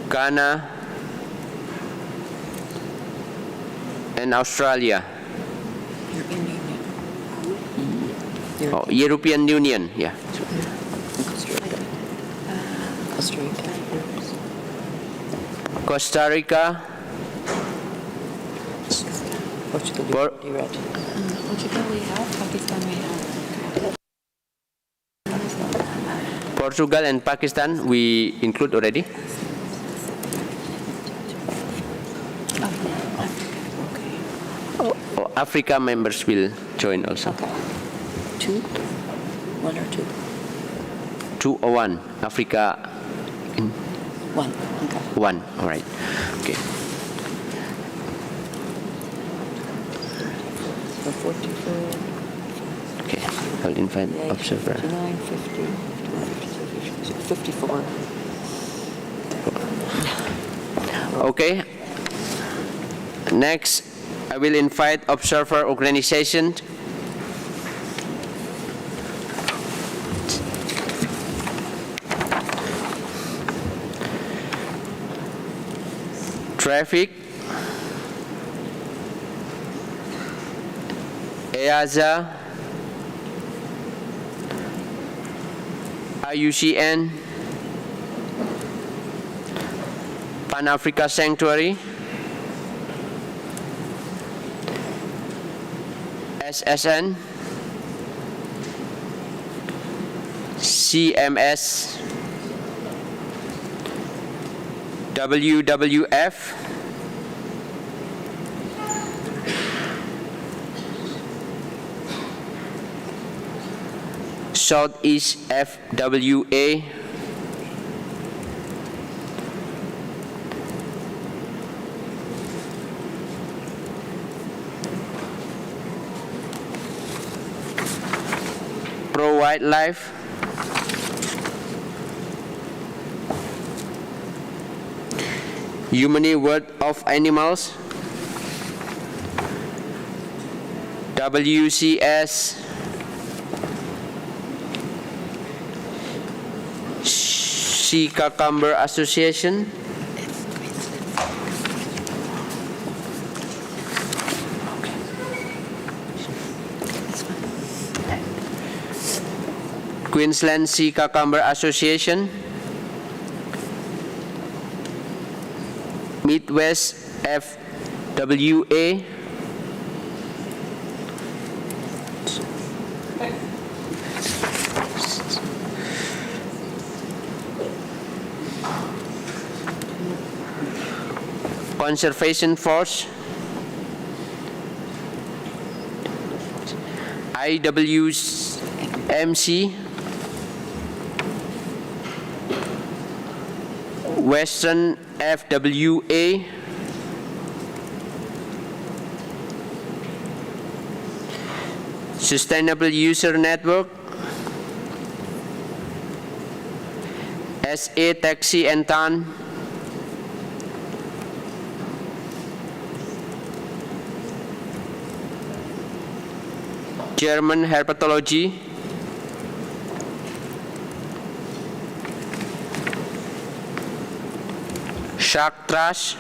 Ghana, and Australia. European Union, yeah. Costa Rica, Portugal we read. Portugal we have, Pakistan we have. Portugal and Pakistan we include already. all Africa members will join also. Okay. 2? 1 or 2? 2 or 1? Africa in 1. Okay. 1, all right. Okay. So 44. Okay, I'll invite observer. 59, 50, 54. Okay. Next, I will invite observer organization. Traffic, EASA, IUCN, Pan-Africa Sanctuary, SSN, CMS, WWF, Southeast FWA, Pro Wildlife, Humane World of Animals, WCS, Sea Cucumber Association, Queensland Sea Cucumber Association, Midwest FWA, Conservation Force, IWMC, Western FWA, Sustainable User Network, SA Taxi and TAN, German Herpetology, Shark Trash,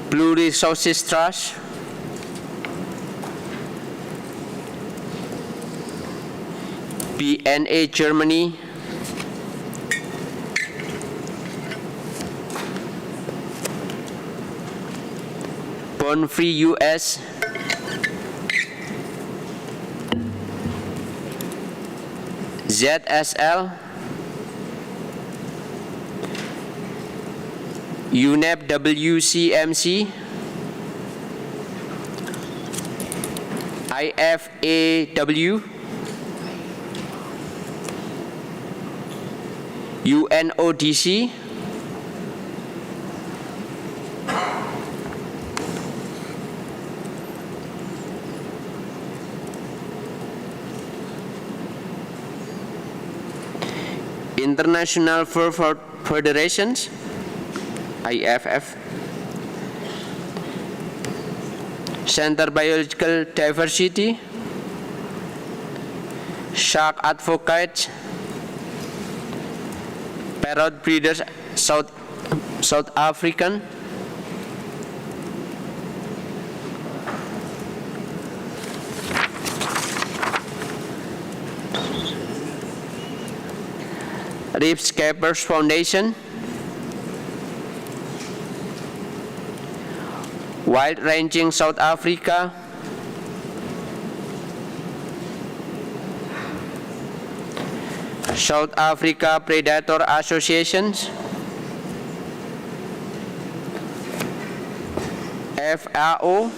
Blue Resources Trust, BNA Germany, Born Free US, ZSL, UNEP WCMC, IFAW, UNODC, International Fur Federations, IFF, Center Biological Diversity, Shark Advocates, Parrot Breeders South African, Reef Scapers Foundation, Wild Ranging South Africa, South Africa Predator Associations, FAO,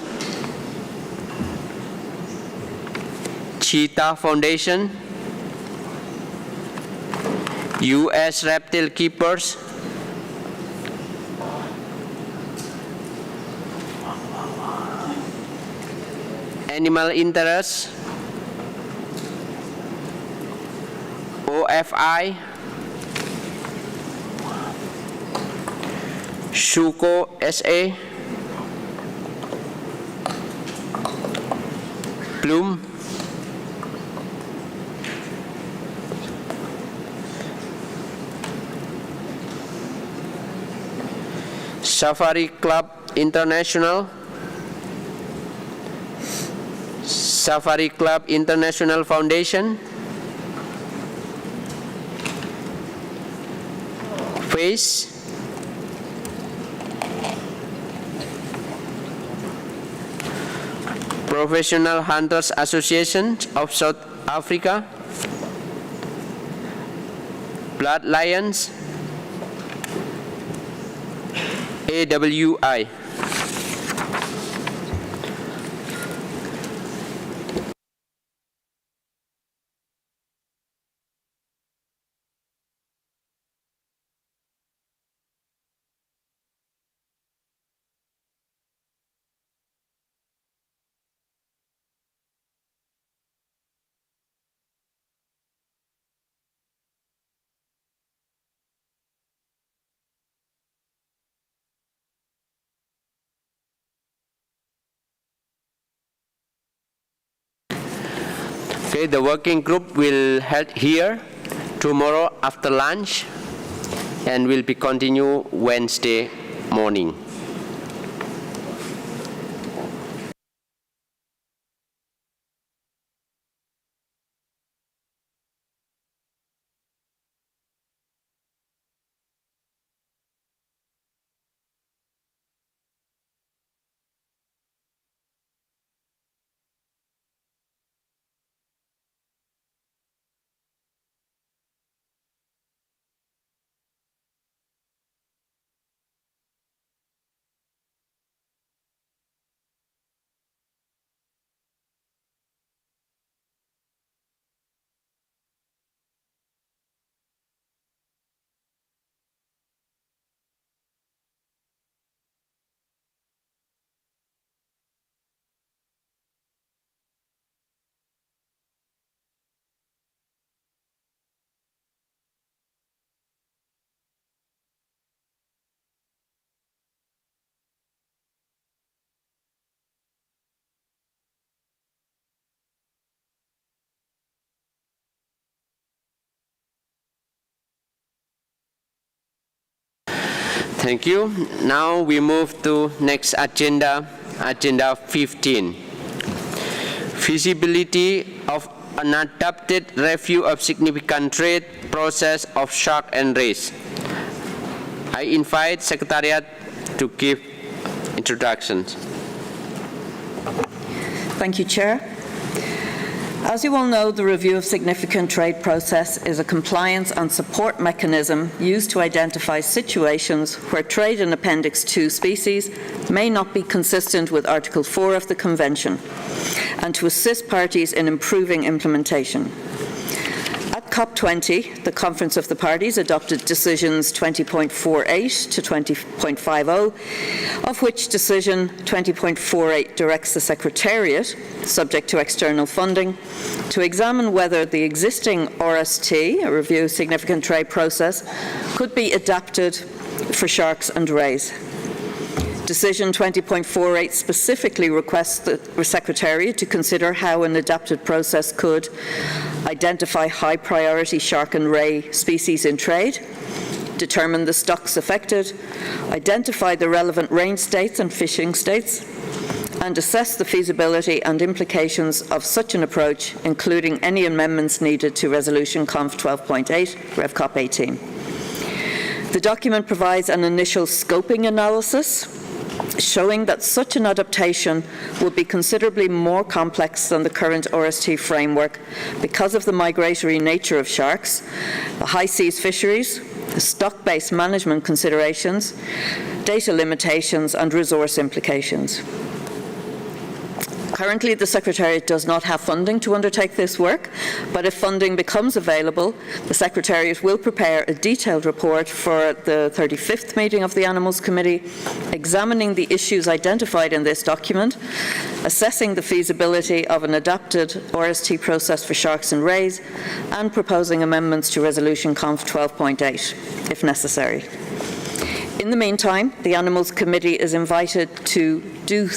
Cheetah Foundation, U.S. Reptile Keepers, Animal Interests, OFI, Shuko SA, Bloom, Safari Club International, Safari Club International Foundation, FACE, Professional Hunters Association of South Africa, Blood Lions, AWI. Okay, the working group will held here tomorrow after lunch and will be continue Wednesday morning. Thank you. Now we move to next agenda, agenda 15. Feasibility of an adapted review of significant trade process of shark and rays. I invite Secretariat to give introductions. Thank you, Chair. As you all know, the review of significant trade process is a compliance and support mechanism used to identify situations where trade in Appendix 2 species may not be consistent with Article 4 of the Convention, and to assist parties in improving implementation. At COP20, the Conference of the Parties adopted decisions 20.48 to 20.50, of which decision 20.48 directs the Secretariat, subject to external funding, to examine whether the existing RST, a review of significant trade process, could be adapted for sharks and rays. Decision 20.48 specifically requests the Secretariat to consider how an adapted process could identify high-priority shark and ray species in trade, determine the stocks affected, identify the relevant range states and fishing states, and assess the feasibility and implications of such an approach, including any amendments needed to Resolution Conf 12.8, Rev Cop 18. The document provides an initial scoping analysis showing that such an adaptation would be considerably more complex than the current RST framework because of the migratory nature of sharks, the high seas fisheries, the stock-based management considerations, data limitations, and resource implications. Currently, the Secretariat does not have funding to undertake this work, but if funding becomes available, the Secretariat will prepare a detailed report for the 35th meeting of the Animals Committee, examining the issues identified in this document, assessing the feasibility of an adapted RST process for sharks and rays, and proposing amendments to Resolution Conf 12.8, if necessary. In the meantime, the Animals Committee is invited to do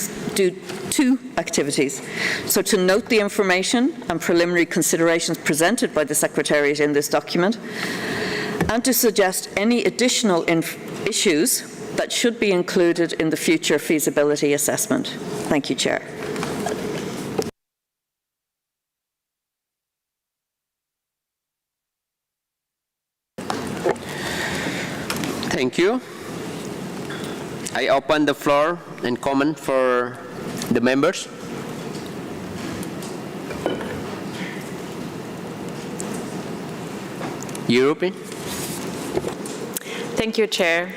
two activities. So to note the information and preliminary considerations presented by the Secretariat in this document, and to suggest any additional issues that should be included in the future feasibility assessment. Thank you, Chair. Thank you. I open the floor and comment for the members. European. Thank you, Chair.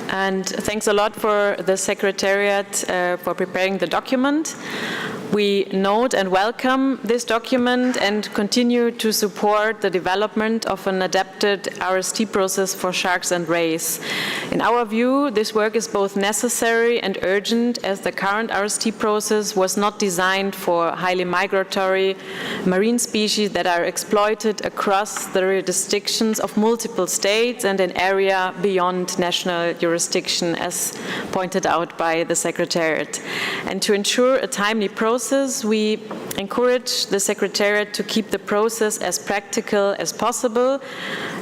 And thanks a lot for the Secretariat for preparing the document. We note and welcome this document and continue to support the development of an adapted RST process for sharks and rays. In our view, this work is both necessary and urgent, as the current RST process was not designed for highly migratory marine species that are exploited across the jurisdictions of multiple states and an area beyond national jurisdiction, as pointed out by the Secretariat. And to ensure a timely process, we encourage the Secretariat to keep the process as practical as possible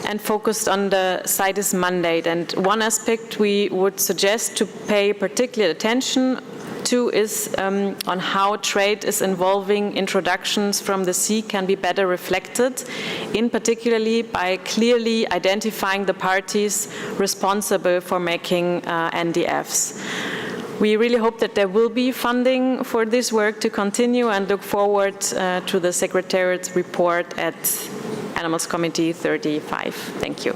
and focused on the CITES mandate. And one aspect we would suggest to pay particular attention to is on how trade is involving introductions from the sea can be better reflected, in particularly by clearly identifying the parties responsible for making NDFs. We really hope that there will be funding for this work to continue and look forward to the Secretariat's report at Animals Committee 35. Thank you.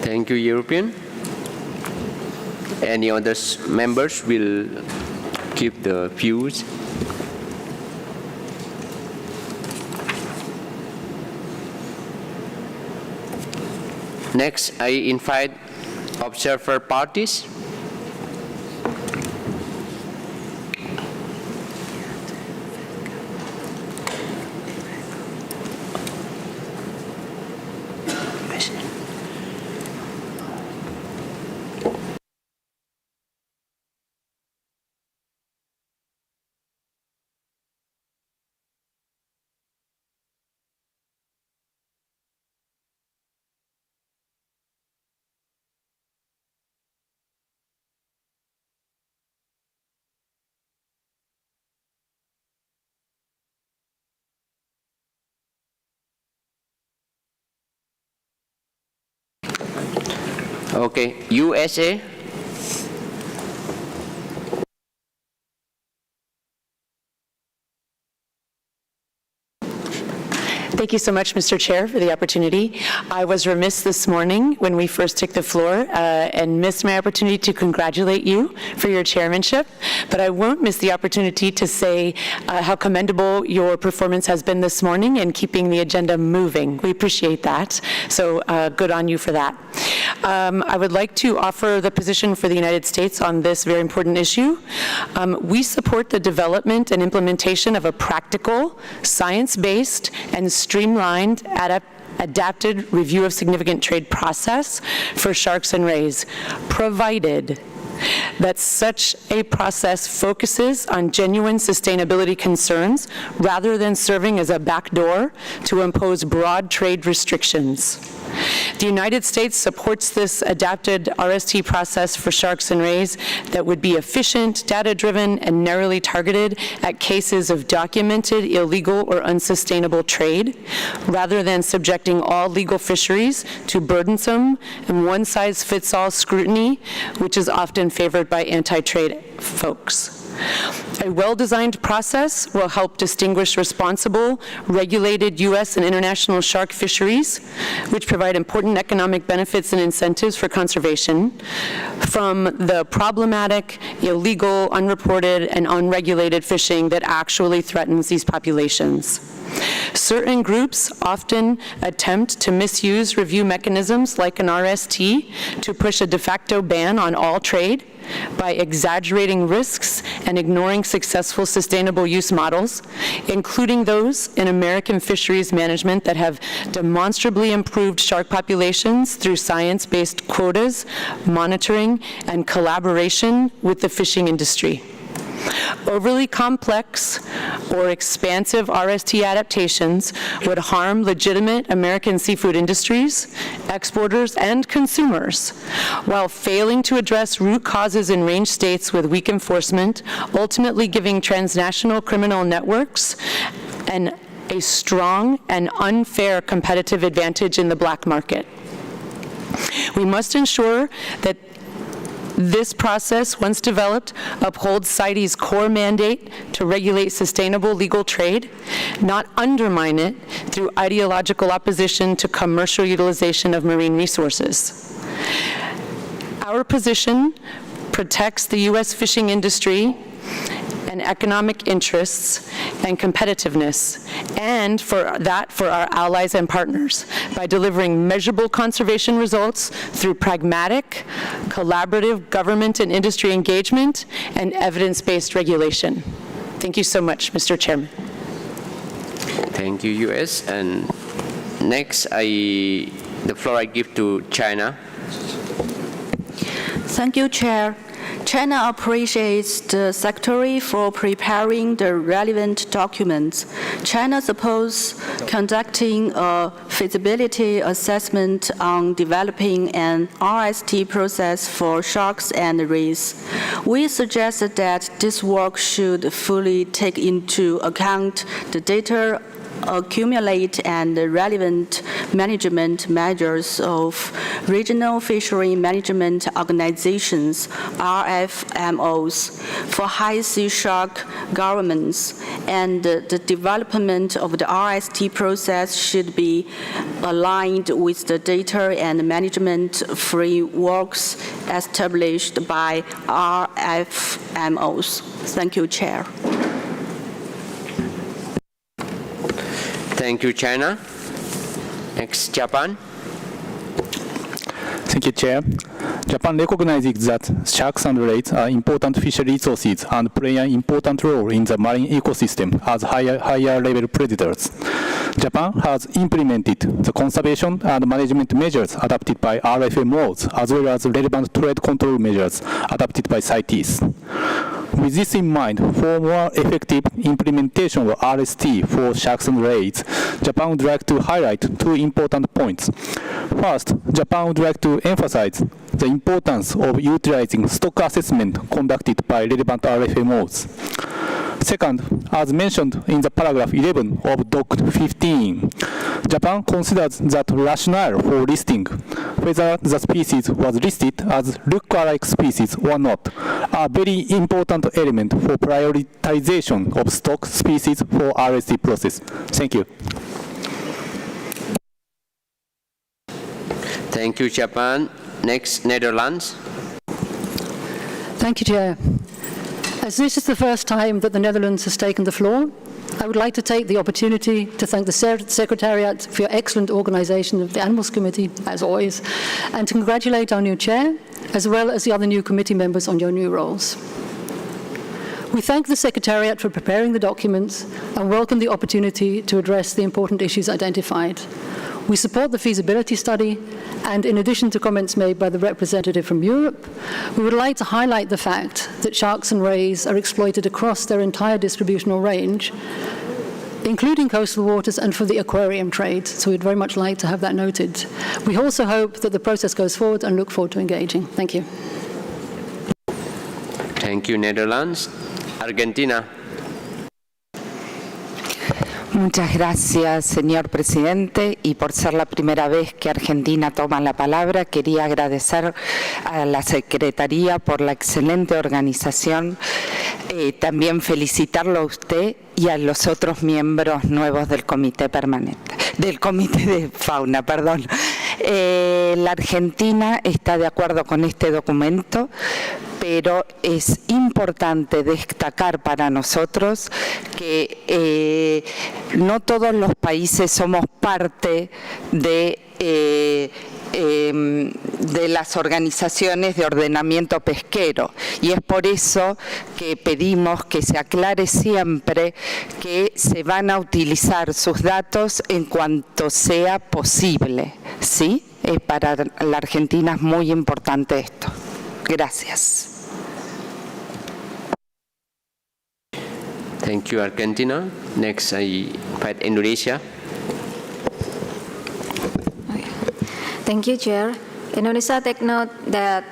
Thank you, European. Any other members will keep the views? Next, I invite observer parties. Okay, USA. Thank you so much, Mr. Chair, for the opportunity. I was remiss this morning when we first took the floor and missed my opportunity to congratulate you for your chairmanship, but I won't miss the opportunity to say how commendable your performance has been this morning in keeping the agenda moving. We appreciate that, so good on you for that. I would like to offer the position for the United States on this very important issue. We support the development and implementation of a practical, science-based, and streamlined adapted review of significant trade process for sharks and rays, provided that such a process focuses on genuine sustainability concerns rather than serving as a backdoor to impose broad trade restrictions. The United States supports this adapted RST process for sharks and rays that would be efficient, data-driven, and narrowly targeted at cases of documented illegal or unsustainable trade, rather than subjecting all legal fisheries to burdensome and one-size-fits-all scrutiny, which is often favored by anti-trade folks. A well-designed process will help distinguish responsible, regulated U.S. and international shark fisheries, which provide important economic benefits and incentives for conservation, from the problematic, illegal, unreported, and unregulated fishing that actually threatens these populations. Certain groups often attempt to misuse review mechanisms like an RST to push a de facto ban on all trade by exaggerating risks and ignoring successful sustainable use models, including those in American fisheries management that have demonstrably improved shark populations through science-based quotas, monitoring, and collaboration with the fishing industry. Overly complex or expansive RST adaptations would harm legitimate American seafood industries, exporters, and consumers, while failing to address root causes in range states with weak enforcement, ultimately giving transnational criminal networks a strong and unfair competitive advantage in the black market. We must ensure that this process, once developed, upholds CITES' core mandate to regulate sustainable legal trade, not undermine it through ideological opposition to commercial utilization of marine resources. Our position protects the U.S. fishing industry and economic interests and competitiveness, and for our allies and partners by delivering measurable conservation results through pragmatic, collaborative government and industry engagement and evidence-based regulation. Thank you so much, Mr. Chairman. Thank you, U.S. And next, the floor I give to China. Thank you, Chair. China appreciates the Secretary for preparing the relevant documents. China supports conducting a feasibility assessment on developing an RST process for sharks and rays. We suggest that this work should fully take into account the data accumulate and relevant management measures of regional fishery management organizations, RFMOs, for high sea shark governments, and the development of the RST process should be aligned with the data and management frameworks established by RFMOs. Thank you, Chair. Thank you, China. Next, Japan. Thank you, Chair. Japan recognizes that sharks and rays are important fishery resources and play an important role in the marine ecosystem as higher level predators. Japan has implemented the conservation and management measures adopted by RFMOs, as well as relevant trade control measures adopted by CITES. With this in mind, for more effective implementation of RST for sharks and rays, Japan would like to highlight two important points. First, Japan would like to emphasize the importance of utilizing stock assessment conducted by relevant RFMOs. Second, as mentioned in the paragraph 11 of Doc 15, Japan considers that rationale for listing, whether the species was listed as look-alike species or not, are very important element for prioritization of stock species for RST process. Thank you. Thank you, Japan. Next, Netherlands. Thank you, Chair. As this is the first time that the Netherlands has taken the floor, I would like to take the opportunity to thank the Secretariat for your excellent organisation of the Animals Committee, as always, and to congratulate our new chair, as well as the other new committee members on your new roles. We thank the Secretariat for preparing the documents and welcome the opportunity to address the important issues identified. We support the feasibility study, and in addition to comments made by the representative from Europe, we would like to highlight the fact that sharks and rays are exploited across their entire distributional range, including coastal waters and for the aquarium trade. So we'd very much like to have that noted. We also hope that the process goes forward and look forward to engaging. Thank you. Thank you, Netherlands. Argentina. Muchas gracias, señor presidente, y por ser la primera vez que Argentina toma la palabra, quería agradecer a la Secretaría por la excelente organización, también felicitarlo a usted y a los otros miembros nuevos del Comité Permanente, del Comité de Fauna, perdón. La Argentina está de acuerdo con este documento, pero es importante destacar para nosotros que no todos los países somos parte de las organizaciones de ordenamiento pesquero, y es por eso que pedimos que se aclare siempre que se van a utilizar sus datos en cuanto sea posible, ¿sí? Para la Argentina es muy importante esto. Gracias. Thank you, Argentina. Next, I invite Indonesia. Thank you, Chair. Indonesia take note that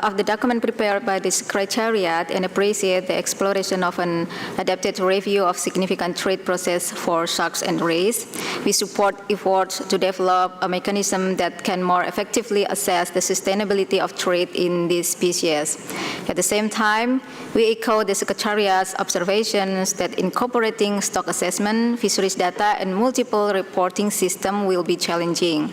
of the document prepared by the Secretariat and appreciate the exploration of an adapted review of significant trade process for sharks and rays. We support efforts to develop a mechanism that can more effectively assess the sustainability of trade in these species. At the same time, we echo the Secretariat's observations that incorporating stock assessment, fisheries data, and multiple reporting systems will be challenging.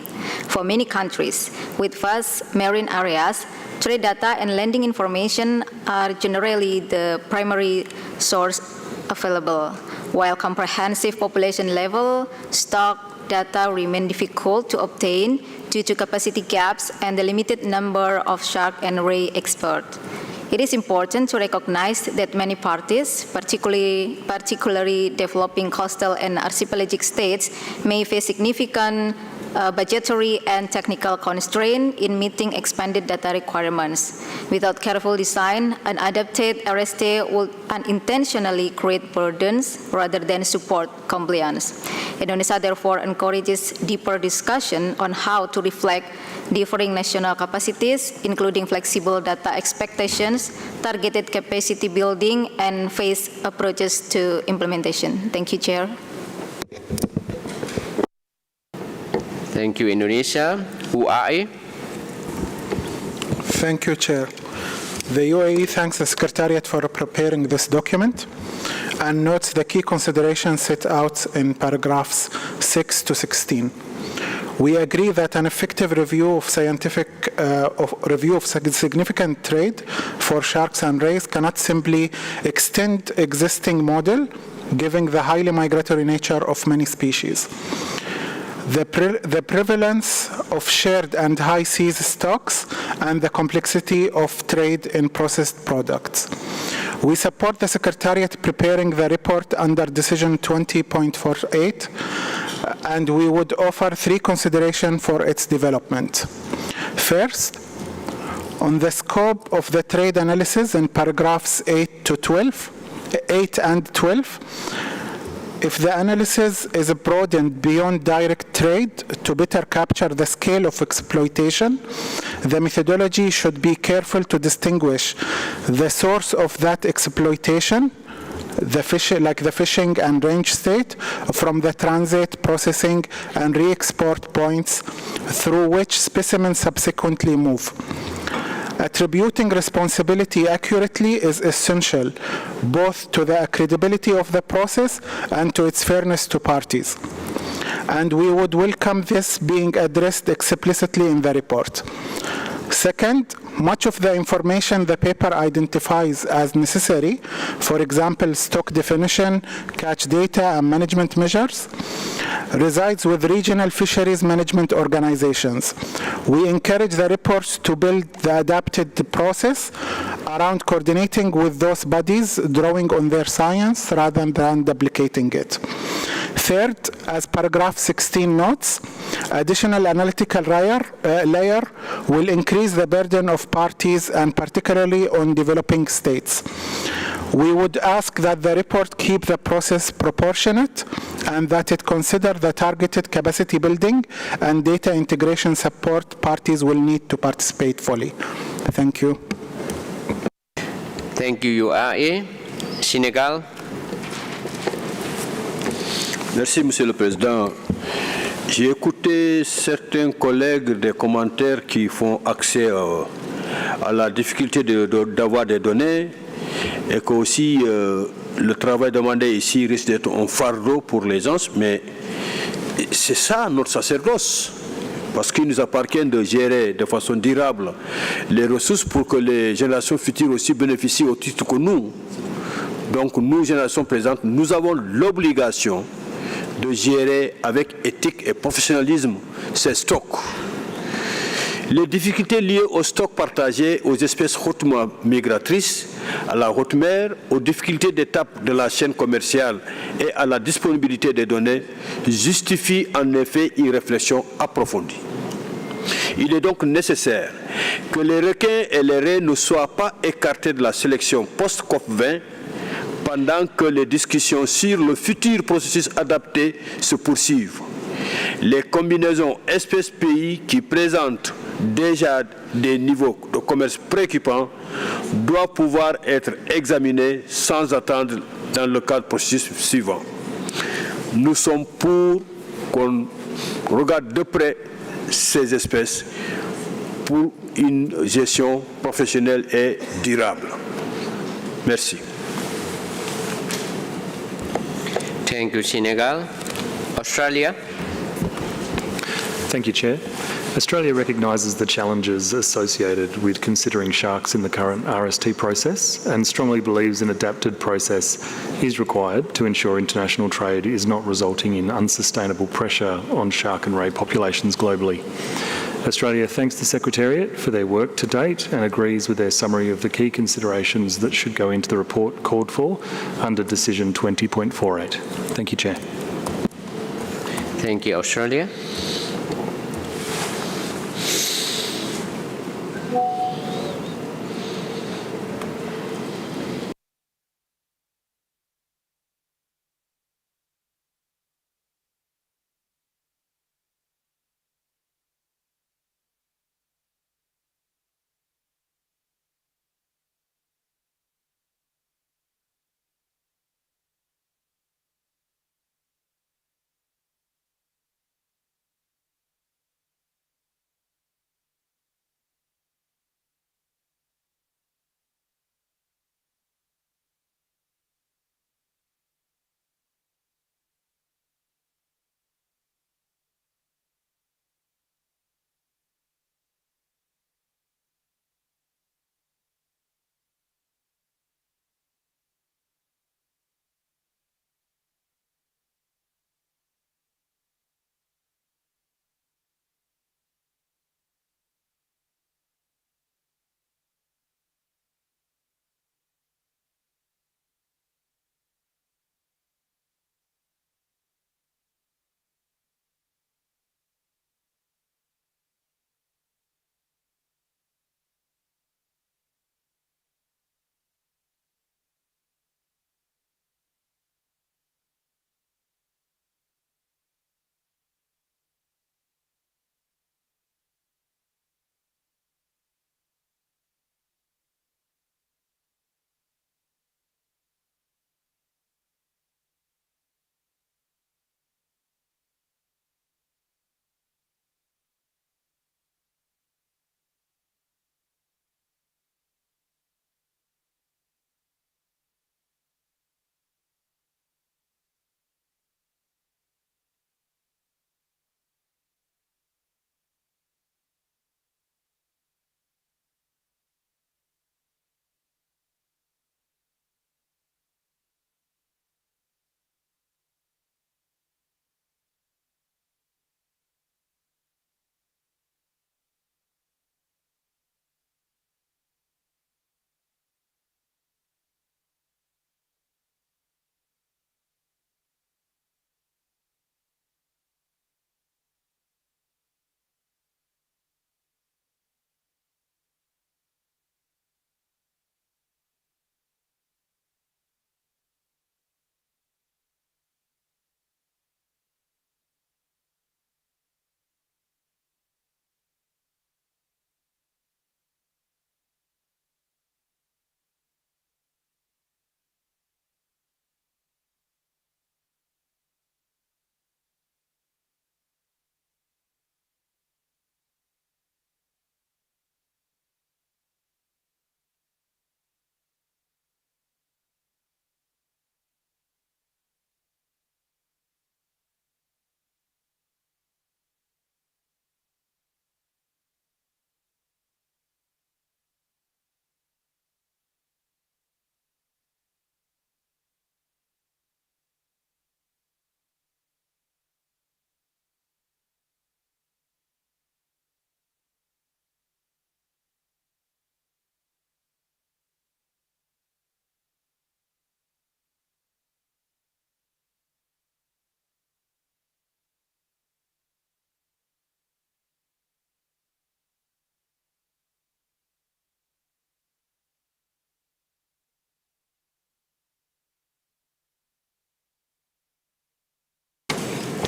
For many countries with vast marine areas, trade data and landing information are generally the primary source available, while comprehensive population level stock data remain difficult to obtain due to capacity gaps and the limited number of shark and ray experts. It is important to recognize that many parties, particularly developing coastal and archipelagic states, may face significant budgetary and technical constraint in meeting expanded data requirements. Without careful design, an adapted RST will unintentionally create burdens rather than support compliance. Indonesia therefore encourages deeper discussion on how to reflect differing national capacities, including flexible data expectations, targeted capacity building, and phased approaches to implementation. Thank you, Chair. Thank you, Indonesia. UAE. Thank you, Chair. The UAE thanks the Secretariat for preparing this document and notes the key considerations set out in paragraphs 6 to 16. We agree that an effective review of significant trade for sharks and rays cannot simply extend existing model, given the highly migratory nature of many species. The prevalence of shared and high seas stocks and the complexity of trade in processed products. We support the Secretariat preparing the report under Decision 20.48, and we would offer 3 considerations for its development. First, on the scope of the trade analysis in paragraphs 8 and 12, if the analysis is broadened beyond direct trade to better capture the scale of exploitation, the methodology should be careful to distinguish the source of that exploitation, like the fishing and range state, from the transit, processing, and re-export points through which specimens subsequently move. Attributing responsibility accurately is essential, both to the credibility of the process and to its fairness to parties. And we would welcome this being addressed explicitly in the report. Second, much of the information the paper identifies as necessary, for example, stock definition, catch data, and management measures, resides with regional fisheries management organizations. We encourage the reports to build the adapted process around coordinating with those bodies, drawing on their science rather than duplicating it. Third, as paragraph 16 notes, additional analytical layer will increase the burden of parties and particularly on developing states. We would ask that the report keep the process proportionate and that it consider the targeted capacity building and data integration support parties will need to participate fully. Thank you. Thank you, UAE. Sénégal. Merci, Monsieur le Président. J'ai écouté certains collègues des commentaires qui font accès à la difficulté d'avoir des données et que aussi le travail demandé ici risque d'être un fardeau pour les gens, mais c'est ça notre sacerdoce, parce qu'il nous appartient de gérer de façon durable les ressources pour que les générations futures aussi bénéficient au titre que nous. Donc nous, générations présentes, nous avons l'obligation de gérer avec éthique et professionnalisme ces stocks. Les difficultés liées aux stocks partagés aux espèces hautement migratrices, à la haute mer, aux difficultés d'étape de la chaîne commerciale et à la disponibilité des données justifient en effet une réflexion approfondie. Il est donc nécessaire que les requins et les raies ne soient pas écartés de la sélection post-COP20 pendant que les discussions sur le futur processus adapté se poursuivent. Les combinaisons espèces-pays qui présentent déjà des niveaux de commerce préoccupants doivent pouvoir être examinées sans attendre dans le cadre du processus suivant. Nous sommes pour qu'on regarde de près ces espèces pour une gestion professionnelle et durable. Merci. Thank you, Senegal. Australia. Thank you, Chair. Australia recognises the challenges associated with considering sharks in the current RST process and strongly believes an adapted process is required to ensure international trade is not resulting in unsustainable pressure on shark and ray populations globally. Australia thanks the Secretariat for their work to date and agrees with their summary of the key considerations that should go into the report called for under Decision 20.48. Thank you, Chair. Thank you, Australia.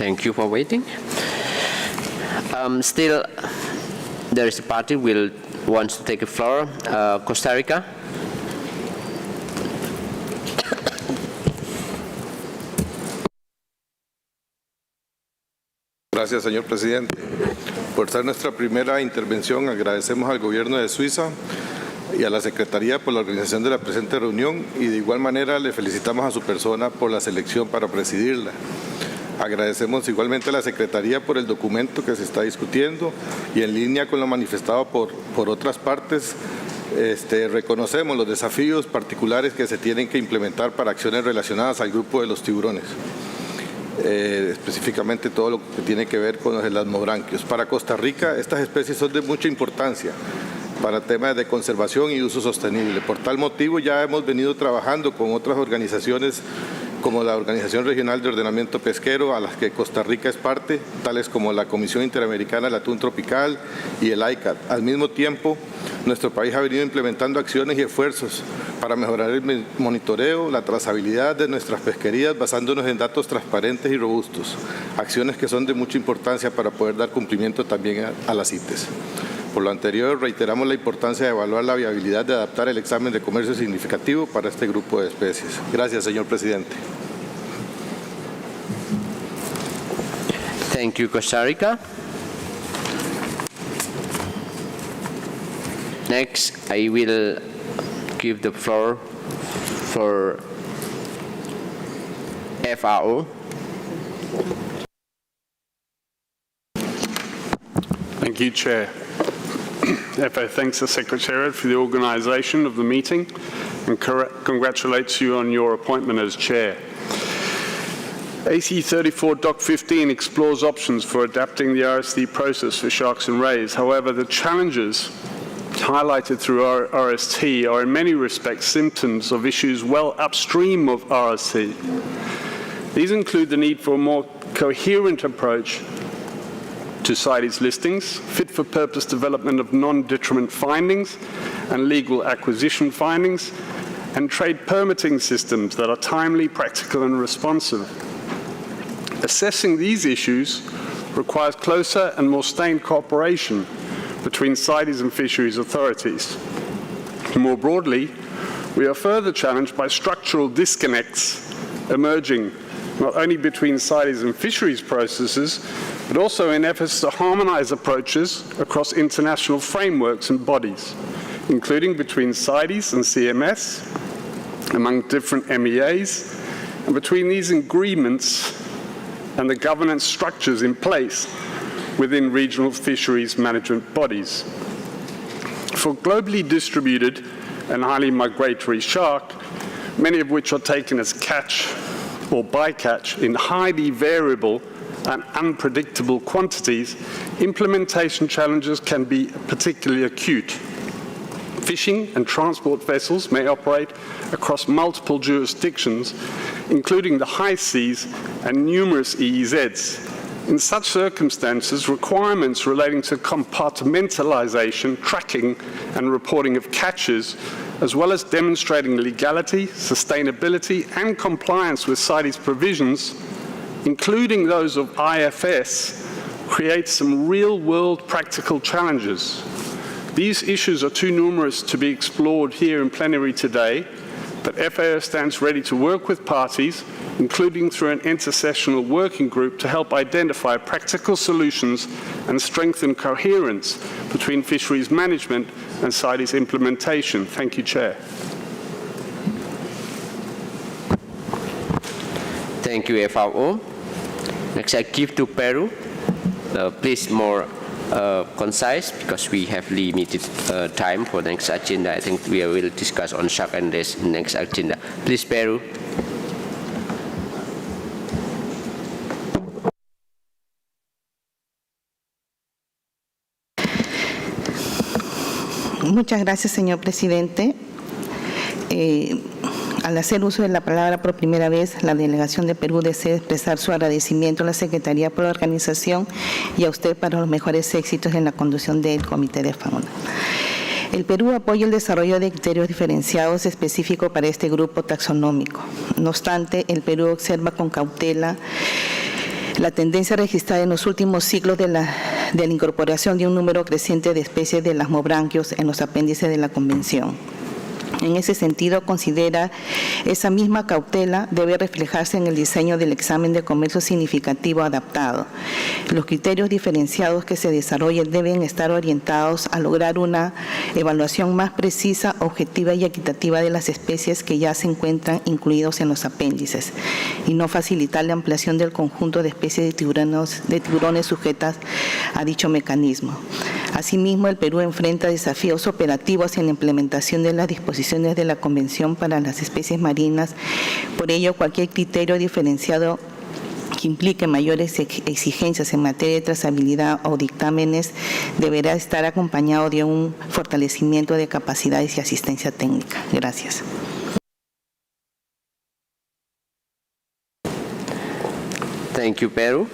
Thank you for waiting. Still, there is a party will wants to take the floor. Costa Rica. Gracias, señor presidente. Por ser nuestra primera intervención, agradecemos al gobierno de Suiza y a la Secretaría por la organización de la presente reunión y de igual manera le felicitamos a su persona por la selección para presidirla. Agradecemos igualmente a la Secretaría por el documento que se está discutiendo y en línea con lo manifestado por otras partes, reconocemos los desafíos particulares que se tienen que implementar para acciones relacionadas al grupo de los tiburones. Específicamente todo lo que tiene que ver con los elasmobranquios. Para Costa Rica, estas especies son de mucha importancia para temas de conservación y uso sostenible. Por tal motivo, ya hemos venido trabajando con otras organizaciones como la Organización Regional de Ordenamiento Pesquero, a las que Costa Rica es parte, tales como la Comisión Interamericana del Atún Tropical y el ICAT. Al mismo tiempo, nuestro país ha venido implementando acciones y esfuerzos para mejorar el monitoreo, la trazabilidad de nuestras pesquerías, basándonos en datos transparentes y robustos, acciones que son de mucha importancia para poder dar cumplimiento también a las CITES. Por lo anterior, reiteramos la importancia de evaluar la viabilidad de adaptar el examen de comercio significativo para este grupo de especies. Gracias, señor presidente. Thank you, Costa Rica. Next, I will give the floor for FAO. Thank you, Chair. FAO thanks the Secretariat for the organisation of the meeting and congratulates you on your appointment as Chair. AC 34 Doc 15 explores options for adapting the RSD process for sharks and rays. However, the challenges highlighted through our RST are in many respects symptoms of issues well upstream of RST. These include the need for a more coherent approach to CITES listings, fit-for-purpose development of non-detriment findings and legal acquisition findings, and trade permitting systems that are timely, practical, and responsive. Assessing these issues requires closer and more sustained cooperation between CITES and fisheries authorities. More broadly, we are further challenged by structural disconnects emerging not only between CITES and fisheries processes, but also in efforts to harmonize approaches across international frameworks and bodies, including between CITES and CMS, among different MEAs, and between these agreements and the governance structures in place within regional fisheries management bodies. For globally distributed and highly migratory shark, many of which are taken as catch or bycatch in highly variable and unpredictable quantities, implementation challenges can be particularly acute. Fishing and transport vessels may operate across multiple jurisdictions, including the high seas and numerous EEZs. In such circumstances, requirements relating to compartmentalization, tracking, and reporting of catches, as well as demonstrating legality, sustainability, and compliance with CITES provisions, including those of IFS, create some real-world practical challenges. These issues are too numerous to be explored here in plenary today, but FAO stands ready to work with parties, including through an intersessional working group, to help identify practical solutions and strengthen coherence between fisheries management and CITES implementation. Thank you, Chair. Thank you, FAO. Next, I give to Peru. Please more concise, because we have limited time for the next agenda. I think we will discuss on shark and rays in the next agenda. Please, Peru. Muchas gracias, señor presidente. Al hacer uso de la palabra por primera vez, la delegación de Perú desea expresar su agradecimiento a la Secretaría por la organización y a usted para los mejores éxitos en la conducción del Comité de Fauna. El Perú apoya el desarrollo de criterios diferenciados específicos para este grupo taxonómico. No obstante, el Perú observa con cautela la tendencia registrada en los últimos siglos de la incorporación de un número creciente de especies de lasmobranquios en los apéndices de la Convención. En ese sentido, considera esa misma cautela debe reflejarse en el diseño del examen de comercio significativo adaptado. Los criterios diferenciados que se desarrollen deben estar orientados a lograr una evaluación más precisa, objetiva y equitativa de las especies que ya se encuentran incluidos en los apéndices y no facilitar la ampliación del conjunto de especies de tiburones sujetas a dicho mecanismo. Asimismo, el Perú enfrenta desafíos operativos en la implementación de las disposiciones de la Convención para las especies marinas. Por ello, cualquier criterio diferenciado que implique mayores exigencias en materia de trazabilidad o dictámenes deberá estar acompañado de un fortalecimiento de capacidades y asistencia técnica. Gracias. Thank you, Peru.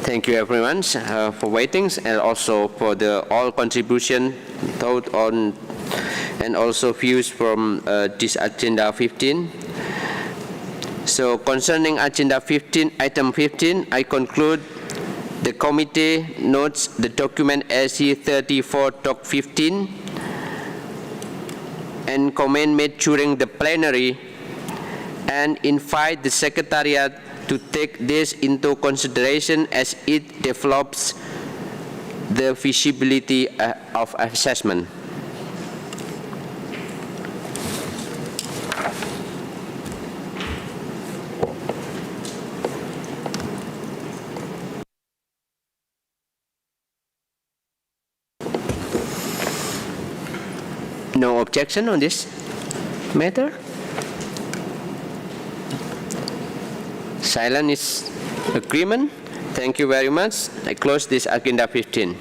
Thank you everyone for waiting and also for the all contribution, thought on, and also views from this agenda 15. So concerning agenda 15, item 15, I conclude the committee notes the document SC 34-15 and comment made during the plenary and invite the Secretariat to take this into consideration as it develops the feasibility of assessment. No objection on this matter? Silent is agreement. Thank you very much. I close this agenda 15.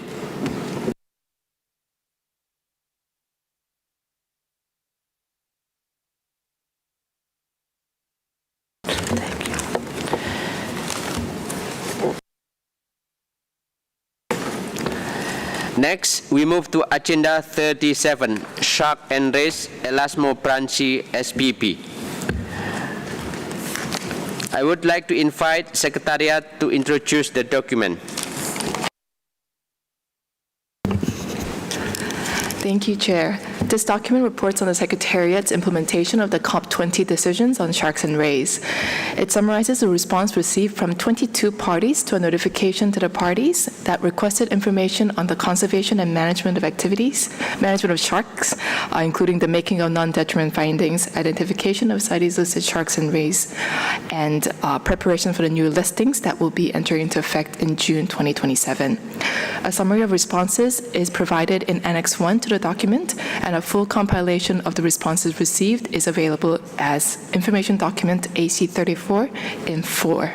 Next, we move to agenda 37, Shark and Rays Elasmobranchi SPP. I would like to invite Secretariat to introduce the document. Thank you, Chair. This document reports on the Secretariat's implementation of the COP20 decisions on sharks and rays. It summarizes the response received from 22 parties to a notification to the parties that requested information on the conservation and management of sharks, including the making of non-detriment findings, identification of CITES listed sharks and rays, and preparation for the new listings that will be entering into effect in June 2027. A summary of responses is provided in Annex 1 to the document, and a full compilation of the responses received is available as information document AC34 in 4.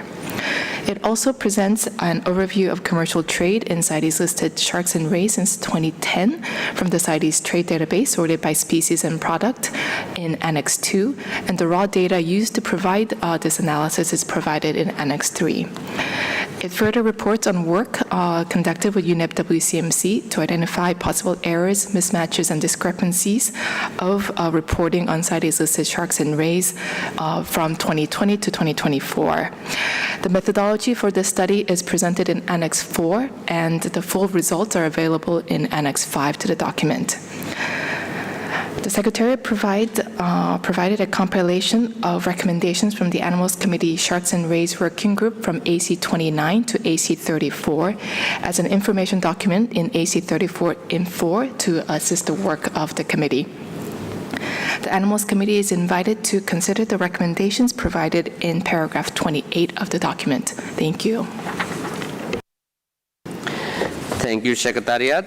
It also presents an overview of commercial trade in CITES-listed sharks and rays since 2010 from the CITES trade database sorted by species and product in Annex 2, and the raw data used to provide this analysis is provided in Annex 3. It further reports on work conducted with UNEP WCMC to identify possible errors, mismatches, and discrepancies of reporting on CITES-listed sharks and rays from 2020 to 2024. The methodology for this study is presented in Annex 4, and the full results are available in Annex 5 to the document. The Secretariat provided a compilation of recommendations from the Animals Committee Sharks and Rays Working Group from AC 29 to AC 34 as an information document in AC 34 in 4 to assist the work of the committee. The Animals Committee is invited to consider the recommendations provided in paragraph 28 of the document. Thank you. Thank you, Secretariat.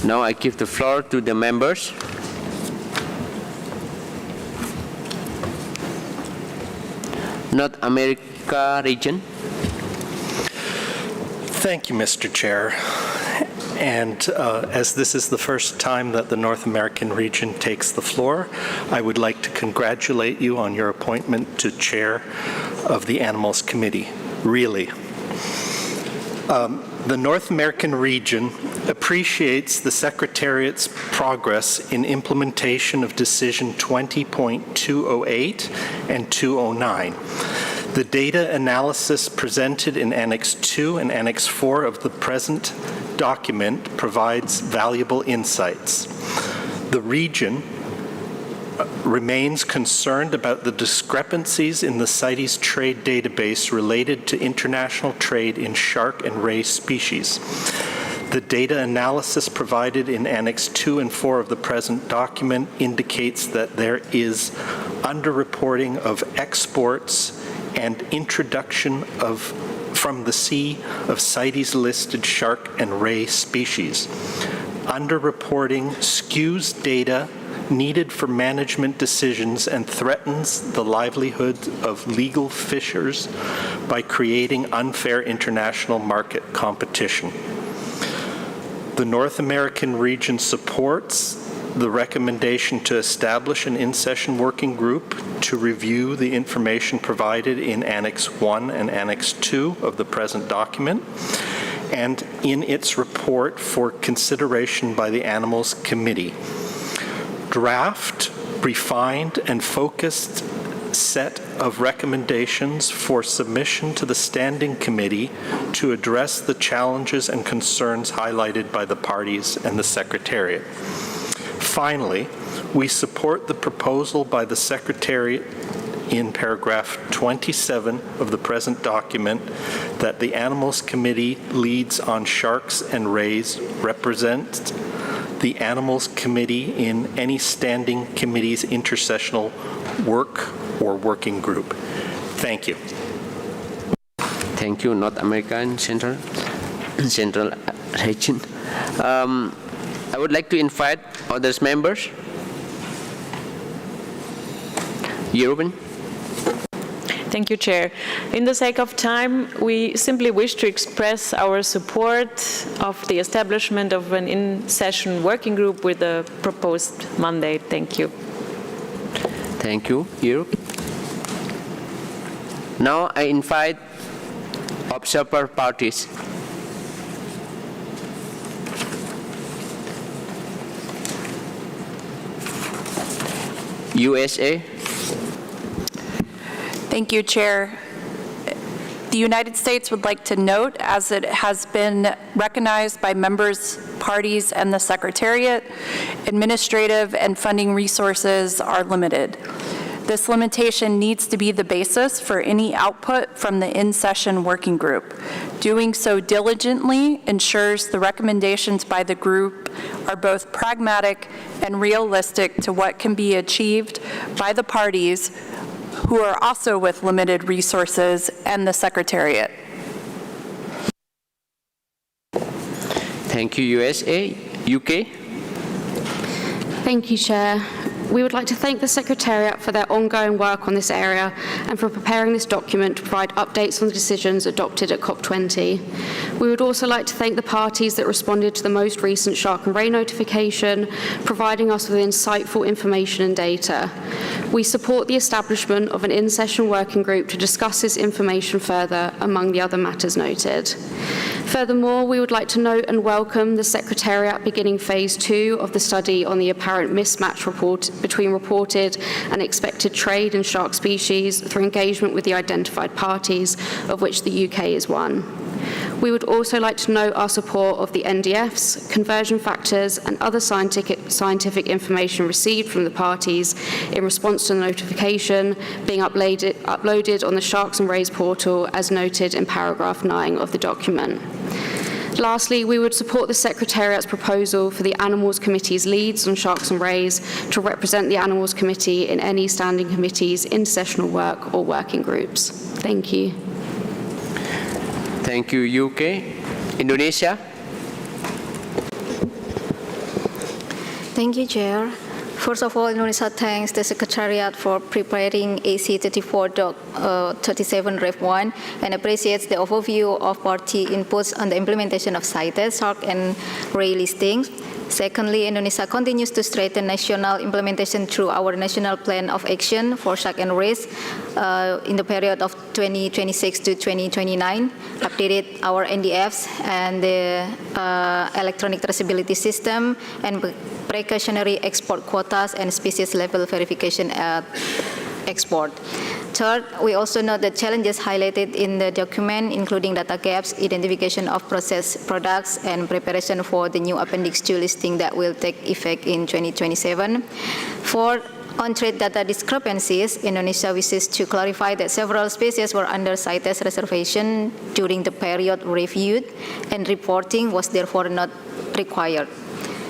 Now I give the floor to the members. North America region. Thank you, Mr. Chair. And as this is the first time that the North American region takes the floor, I would like to congratulate you on your appointment to chair of the Animals Committee. Really. The North American region appreciates the Secretariat's progress in implementation of Decision 20.208 and 209. The data analysis presented in Annex 2 and Annex 4 of the present document provides valuable insights. The region remains concerned about the discrepancies in the CITES trade database related to international trade in shark and ray species. The data analysis provided in Annex 2 and 4 of the present document indicates that there is underreporting of exports and introduction from the sea of CITES-listed shark and ray species. Underreporting skews data needed for management decisions and threatens the livelihood of legal fishers by creating unfair international market competition. The North American region supports the recommendation to establish an in-session working group to review the information provided in Annex 1 and Annex 2 of the present document, and in its report for consideration by the Animals Committee. Draft, refined, and focused set of recommendations for submission to the Standing Committee to address the challenges and concerns highlighted by the parties and the Secretariat. Finally, we support the proposal by the Secretariat in paragraph 27 of the present document that the Animals Committee leads on sharks and rays represent the Animals Committee in any standing committee's intersessional work or working group. Thank you. Thank you, North American Central Region. I would like to invite other members. European. Thank you, Chair. In the sake of time, we simply wish to express our support of the establishment of an in-session working group with a proposed mandate. Thank you. Thank you, Europe. Now I invite observer parties. USA. Thank you, Chair. The United States would like to note, as it has been recognized by members, parties, and the Secretariat, administrative and funding resources are limited. This limitation needs to be the basis for any output from the in-session working group. Doing so diligently ensures the recommendations by the group are both pragmatic and realistic to what can be achieved by the parties who are also with limited resources and the Secretariat. Thank you, USA. UK. Thank you, Chair. We would like to thank the Secretariat for their ongoing work on this area and for preparing this document to provide updates on the decisions adopted at COP20. We would also like to thank the parties that responded to the most recent shark and ray notification, providing us with insightful information and data. We support the establishment of an in-session working group to discuss this information further, among the other matters noted. Furthermore, we would like to note and welcome the Secretariat beginning Phase 2 of the study on the apparent mismatch report between reported and expected trade in shark species through engagement with the identified parties, of which the UK is one. We would also like to note our support of the NDFs, conversion factors, and other scientific information received from the parties in response to the notification being uploaded on the Sharks and Rays portal as noted in paragraph 9 of the document. Lastly, we would support the Secretariat's proposal for the Animals Committee's leads on sharks and rays to represent the Animals Committee in any standing committees, in-sessional work or working groups. Thank you. Thank you, UK. Indonesia. Thank you, Chair. First of all, Indonesia thanks the Secretariat for preparing AC 34.37 Ref 1 and appreciates the overview of party inputs on the implementation of CITES, shark and ray listings. Secondly, Indonesia continues to strengthen national implementation through our National Plan of Action for Shark and Rays in the period of 2026 to 2029, updated our NDFs and the electronic traceability system, and precautionary export quotas and species level verification at export. Third, we also note the challenges highlighted in the document, including data gaps, identification of processed products, and preparation for the new Appendix 2 listing that will take effect in 2027. Fourth, on trade data discrepancies, Indonesia wishes to clarify that several species were under CITES reservation during the period reviewed, and reporting was therefore not required.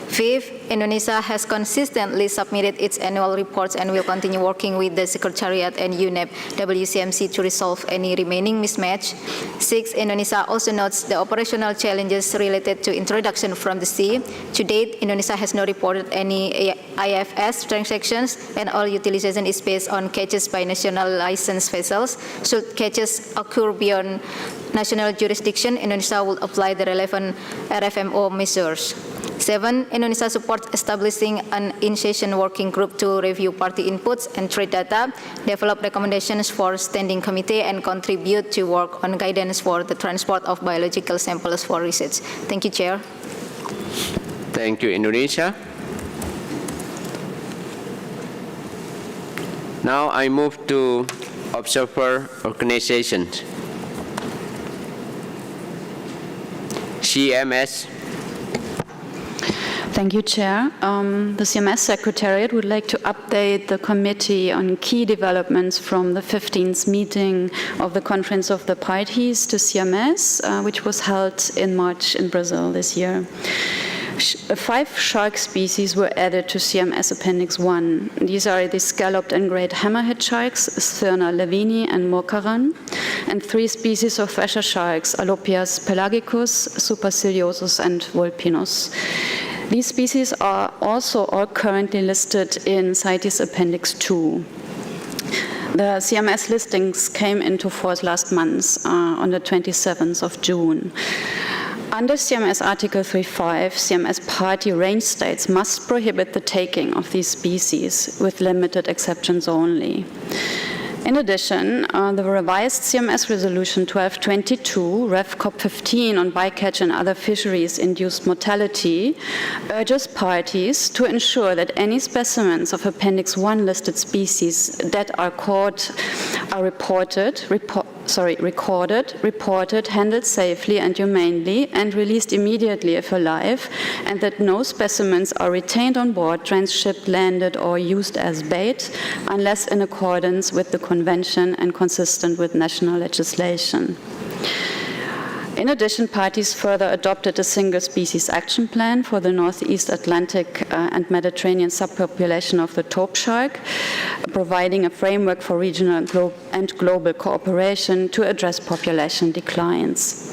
Fifth, Indonesia has consistently submitted its annual reports and will continue working with the Secretariat and UNEP WCMC to resolve any remaining mismatch. Sixth, Indonesia also notes the operational challenges related to introduction from the sea. To date, Indonesia has not reported any IFS transactions, and all utilization is based on catches by national licensed vessels. Should catches occur beyond national jurisdiction, Indonesia will apply the relevant RFMO measures. 7, Indonesia supports establishing an in-session working group to review party inputs and trade data, develop recommendations for standing committee, and contribute to work on guidance for the transport of biological samples for research. Thank you, Chair. Thank you, Indonesia. Now I move to observer organizations. CMS. Thank you, Chair. The CMS Secretariat would like to update the committee on key developments from the 15th meeting of the Conference of the Parties to CMS, which was held in March in Brazil this year. 5 shark species were added to CMS Appendix 1. These are the scalloped and great hammerhead sharks, Sthyrna levini and Mocaran, and 3 species of thresher sharks, Alopias pelagicus, Superciliosus, and Vulpinus. These species are also all currently listed in CITES Appendix 2. The CMS listings came into force last month on the 27th of June. Under CMS Article 3.5, CMS party range states must prohibit the taking of these species, with limited exceptions only. In addition, the revised CMS Resolution 1222, Ref COP 15 on bycatch and other fisheries-induced mortality, urges parties to ensure that any specimens of Appendix 1 listed species that are caught are recorded, handled safely and humanely, and released immediately if alive, and that no specimens are retained on board, transshipped, landed, or used as bait, unless in accordance with the Convention and consistent with national legislation. In addition, parties further adopted a single-species action plan for the Northeast Atlantic and Mediterranean subpopulation of the taupe shark, providing a framework for regional and global cooperation to address population declines.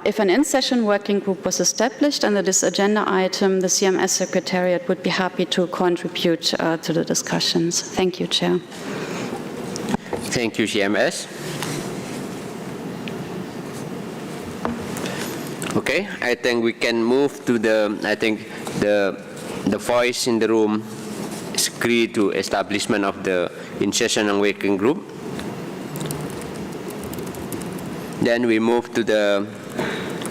If an in-session working group was established under this agenda item, the CMS Secretariat would be happy to contribute to the discussions. Thank you, Chair. Thank you, CMS. Okay, I think we can move to the voice in the room is agreed to establishment of the in-session working group. Then we move to the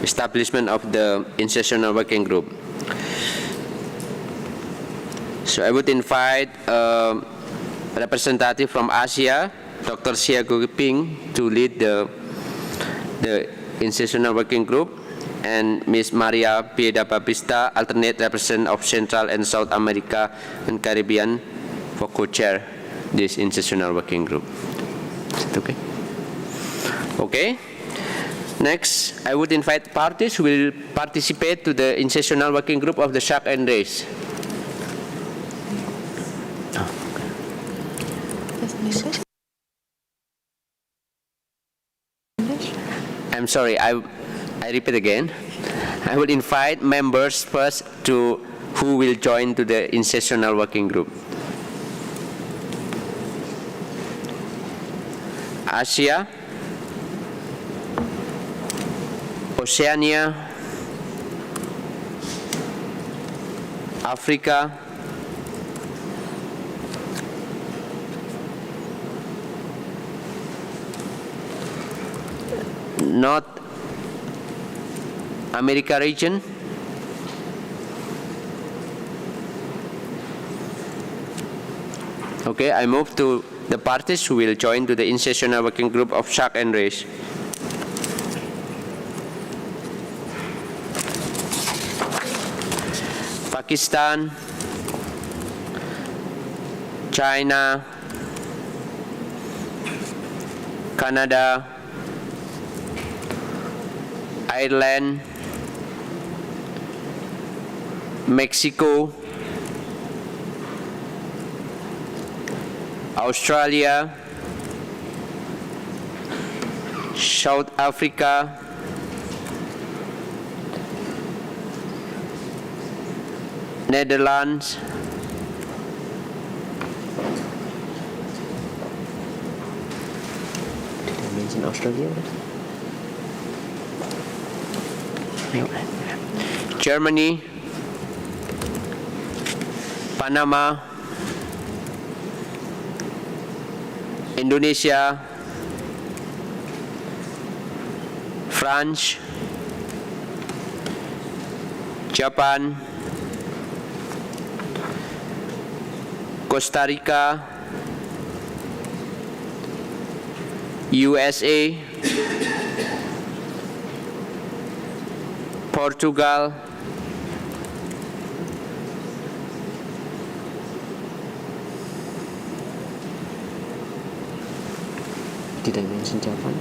establishment of the in-session working group. So I would invite a representative from Asia, Dr. Xia Guoping, to lead the in-session working group, and Ms. Maria Piedra Baptista, alternate representative of Central and South America and Caribbean, for co-chair this in-session working group. Is it okay? Okay. Next, I would invite parties who will participate to the in-session working group of the Shark and Rays. I'm sorry, I repeat again. I would invite members first to who will join to the in-sessional working group. Asia, Oceania, Africa, North America region, okay, I move to the parties who will join to the in-sessional working group of shark and rays. Pakistan, China, Canada, Ireland, Mexico, Australia, South Africa, Netherlands, did I mention Australia? Germany, Panama, Indonesia, France, Japan, Costa Rica, USA, Portugal, did I mention Japan?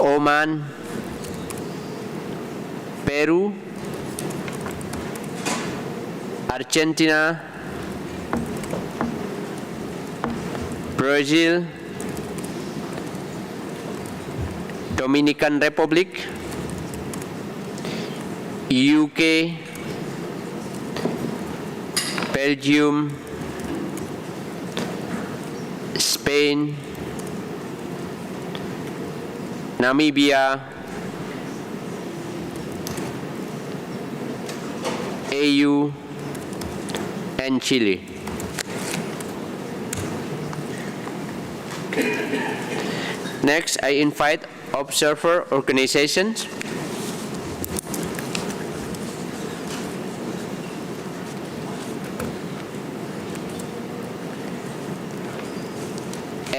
Oman, Peru, Argentina, Brazil, Dominican Republic, UK, Belgium, Spain, Namibia, AU, and Chile. Next, I invite observer organizations.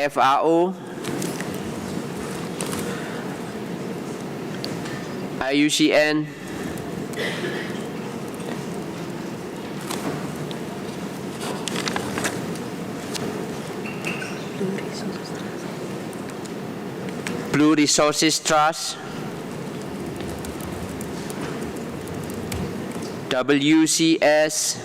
FAO, IUCN, Blue Resources Trust, WCS,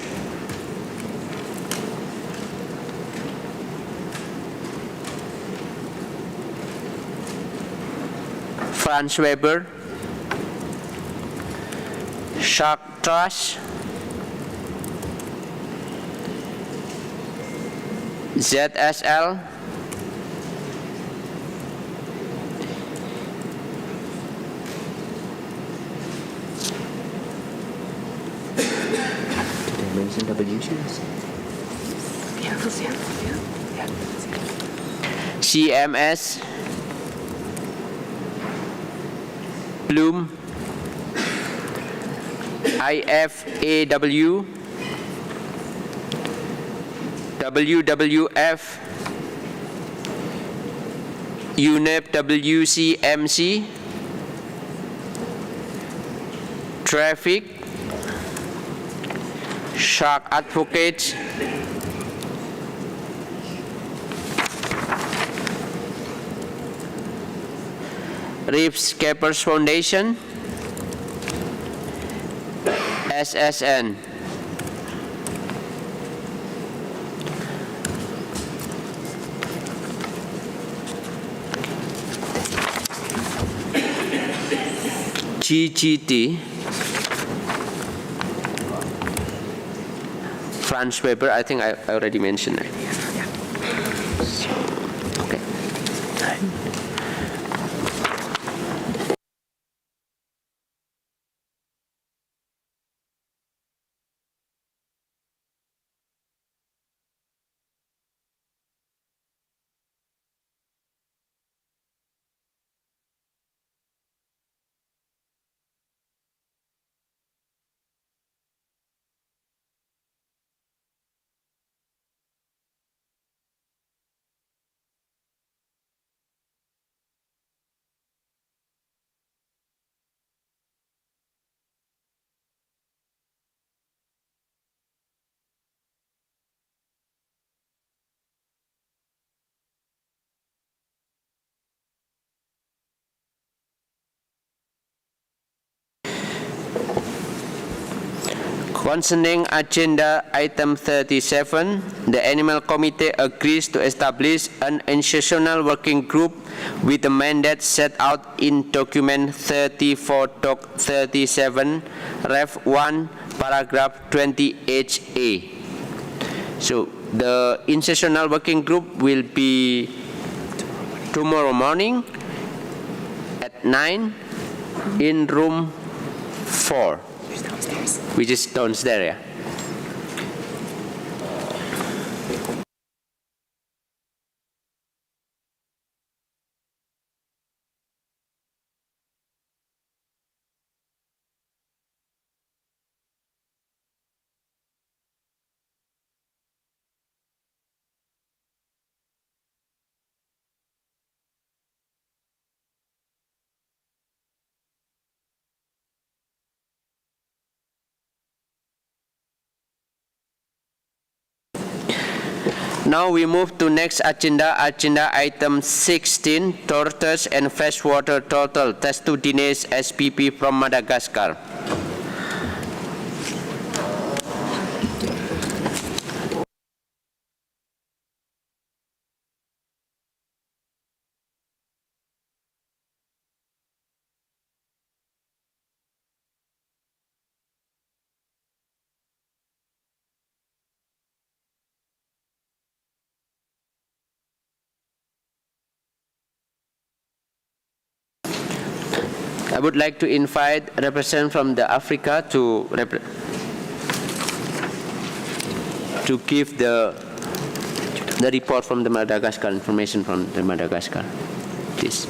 Franz Weber, Shark Trust, ZSL, did I mention WCS? CMS, Bloom, IFAW, WWF, UNEP WCMC, Traffic, Shark Advocates, Reef Scapers Foundation, SSN. GGT, French paper, I think I already mentioned it. Okay. Concerning agenda item 37, the Animal Committee agrees to establish an institutional working group with the mandate set out in document 34-37, Ref 1, paragraph 20HA. So the institutional working group will be tomorrow morning at 9 in room 4. Which is downstairs, yeah. Now we move to next agenda item 16, tortoise and freshwater turtle Testudines SPP from Madagascar. I would like to invite a representative from the Africa to give the report from the Madagascar, information from the Madagascar. Please.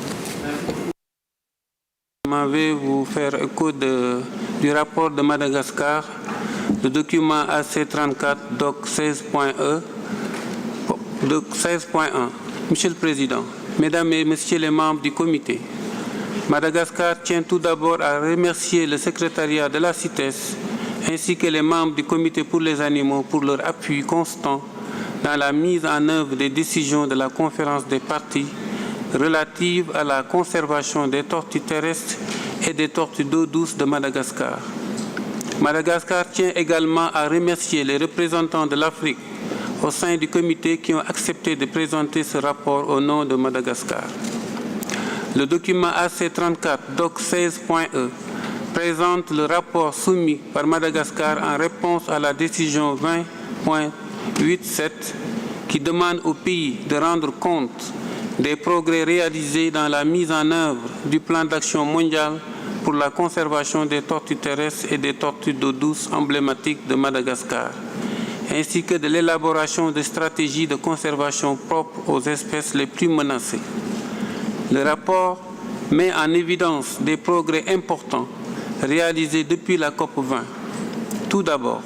Je vais vous faire écho du rapport de Madagascar, le document AC34 doc 16.1. Monsieur le Président, Mesdames et Messieurs les membres du comité, Madagascar tient tout d'abord à remercier le secrétariat de la CITES ainsi que les membres du comité pour les animaux pour leur appui constant dans la mise en œuvre des décisions de la conférence des parties relatives à la conservation des tortues terrestres et des tortues d'eau douce de Madagascar. Madagascar tient également à remercier les représentants de l'Afrique au sein du comité qui ont accepté de présenter ce rapport au nom de Madagascar. Le document AC34 DOC 16.E présente le rapport soumis par Madagascar en réponse à la décision 20.87 qui demande au pays de rendre compte des progrès réalisés dans la mise en œuvre du plan d'action mondial pour la conservation des tortues terrestres et des tortues d'eau douce emblématiques de Madagascar, ainsi que de l'élaboration de stratégies de conservation propres aux espèces les plus menacées. Le rapport met en évidence des progrès importants réalisés depuis la COP20. Tout d'abord,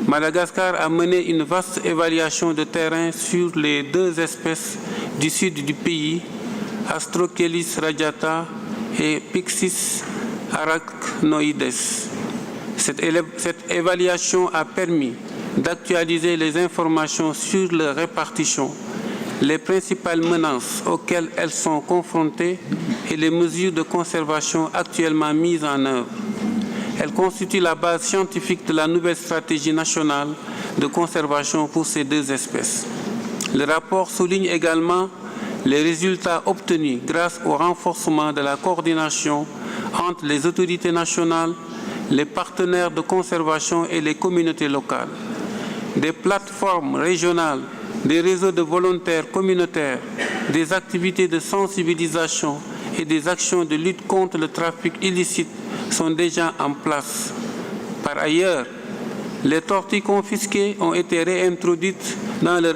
Madagascar a mené une vaste évaluation de terrain sur les 2 espèces du sud du pays, Astrochelys radiata et Pyxis arachnoides. Cette évaluation a permis d'actualiser les informations sur leur répartition, les principales menaces auxquelles elles sont confrontées et les mesures de conservation actuellement mises en œuvre. Elle constitue la base scientifique de la nouvelle stratégie nationale de conservation pour ces 2 espèces. Le rapport souligne également les résultats obtenus grâce au renforcement de la coordination entre les autorités nationales, les partenaires de conservation et les communautés locales. Des plateformes régionales, des réseaux de volontaires communautaires, des activités de sensibilisation et des actions de lutte contre le trafic illicite sont déjà en place. Par ailleurs, les tortues confisquées ont été réintroduites dans leur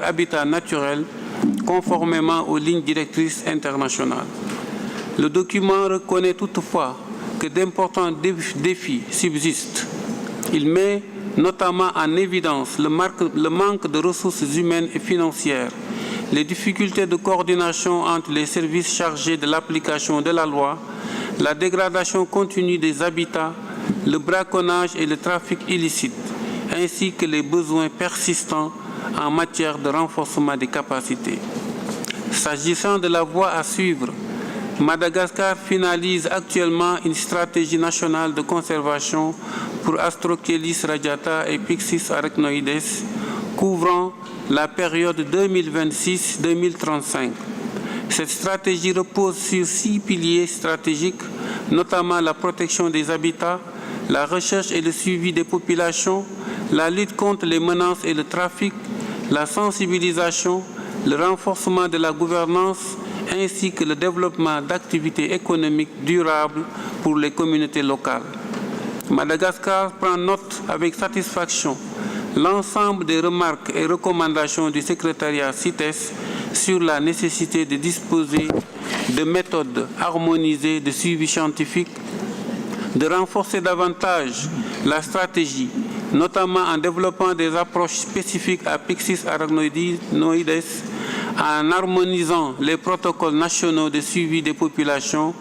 habitat naturel, conformément aux lignes directrices internationales. Le document reconnaît toutefois que d'importants défis subsistent. Il met notamment en évidence le manque de ressources humaines et financières, les difficultés de coordination entre les services chargés de l'application de la loi, la dégradation continue des habitats, le braconnage et le trafic illicite, ainsi que les besoins persistants en matière de renforcement des capacités. S'agissant de la voie à suivre, Madagascar finalise actuellement une stratégie nationale de conservation pour Astrochelys radiata et Pyxis arachnoides, couvrant la période 2026-2035. Cette stratégie repose sur 6 piliers stratégiques, notamment la protection des habitats, la recherche et le suivi des populations, la lutte contre les menaces et le trafic, la sensibilisation, le renforcement de la gouvernance, ainsi que le développement d'activités économiques durables pour les communautés locales. Madagascar prend note avec satisfaction l'ensemble des remarques et recommandations du secrétariat CITES sur la nécessité de disposer de méthodes harmonisées de suivi scientifique, de renforcer davantage la stratégie, notamment en développant des approches spécifiques à Pyxis arachnoides, en harmonisant les protocoles nationaux de suivi des populations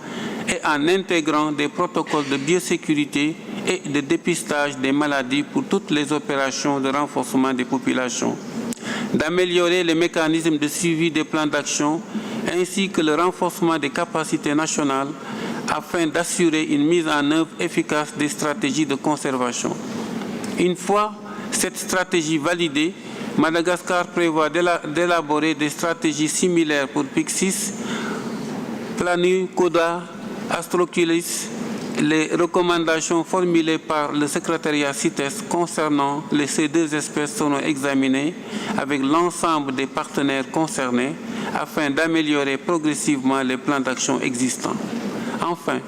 et en intégrant des protocoles de biosécurité et de dépistage des maladies pour toutes les opérations de renforcement des populations, d'améliorer les mécanismes de suivi des plans d'action ainsi que le renforcement des capacités nationales afin d'assurer une mise en œuvre efficace des stratégies de conservation. Une fois cette stratégie validée, Madagascar prévoit d'élaborer des stratégies similaires pour Pyxis, Planu, Koda, Astrochelys. Les recommandations formulées par le secrétariat CITES concernant ces deux espèces seront examinées avec l'ensemble des partenaires concernés afin d'améliorer progressivement les plans d'action existants. Enfin,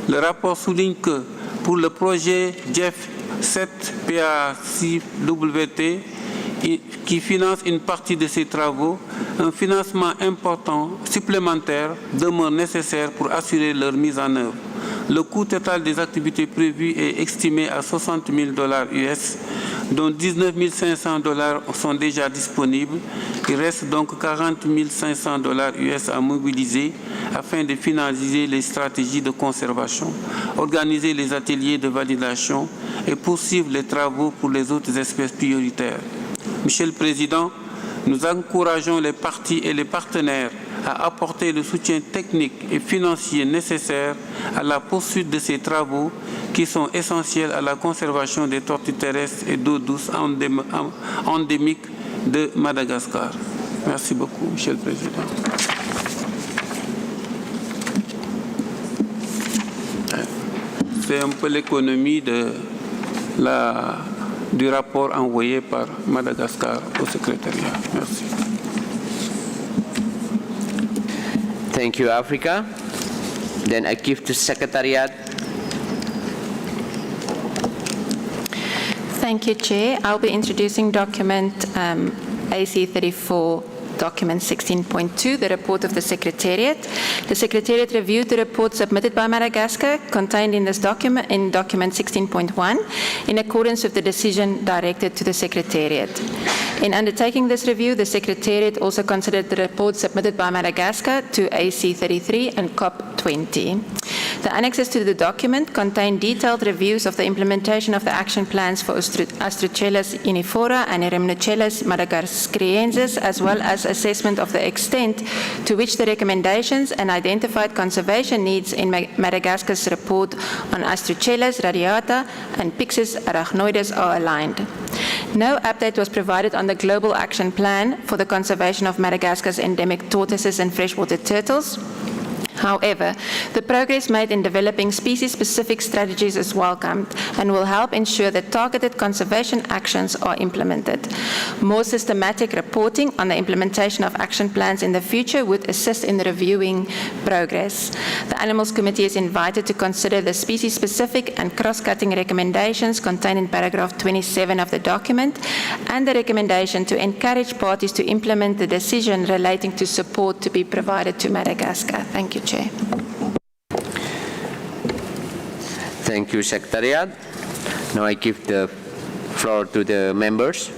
le rapport souligne que pour le projet JEF 7PA6WT, qui finance une partie de ces travaux, un financement important supplémentaire demeure nécessaire pour assurer leur mise en œuvre. Le coût total des activités prévues est estimé à $60 000 US, dont $19 500 sont déjà disponibles. Il reste donc $40 500 US à mobiliser afin de finaliser les stratégies de conservation, organiser les ateliers de validation et poursuivre les travaux pour les autres espèces prioritaires. Monsieur le Président, nous encourageons les parties et les partenaires à apporter le soutien technique et financier nécessaire à la poursuite de ces travaux qui sont essentiels à la conservation des tortues terrestres et d'eau douce endémiques de Madagascar. Merci beaucoup, Monsieur le Président. C'est un peu l'économie du rapport envoyé par Madagascar au secrétariat. Merci. Thank you, Africa. Then I give to Secretariat. Thank you, Chair. I'll be introducing document AC34, document 16.2, the report of the Secretariat. The Secretariat reviewed the report submitted by Madagascar contained in this document, in document 16.1, in accordance with the decision directed to the Secretariat. In undertaking this review, the Secretariat also considered the report submitted by Madagascar to AC33 and COP20. The annexes to the document contain detailed reviews of the implementation of the action plans for Astrochelys uniflora and Eremnochelys madagascariensis, as well as assessment of the extent to which the recommendations and identified conservation needs in Madagascar's report on Astrochelys radiata and Pyxis arachnoides are aligned. No update was provided on the Global Action Plan for the conservation of Madagascar's endemic tortoises and freshwater turtles. However, the progress made in developing species-specific strategies is welcomed and will help ensure that targeted conservation actions are implemented. More systematic reporting on the implementation of action plans in the future would assist in reviewing progress. The Animals Committee is invited to consider the species-specific and cross-cutting recommendations contained in paragraph 27 of the document and the recommendation to encourage parties to implement the decision relating to support to be provided to Madagascar. Thank you, Chair. Thank you, Secretariat. Now I give the floor to the members.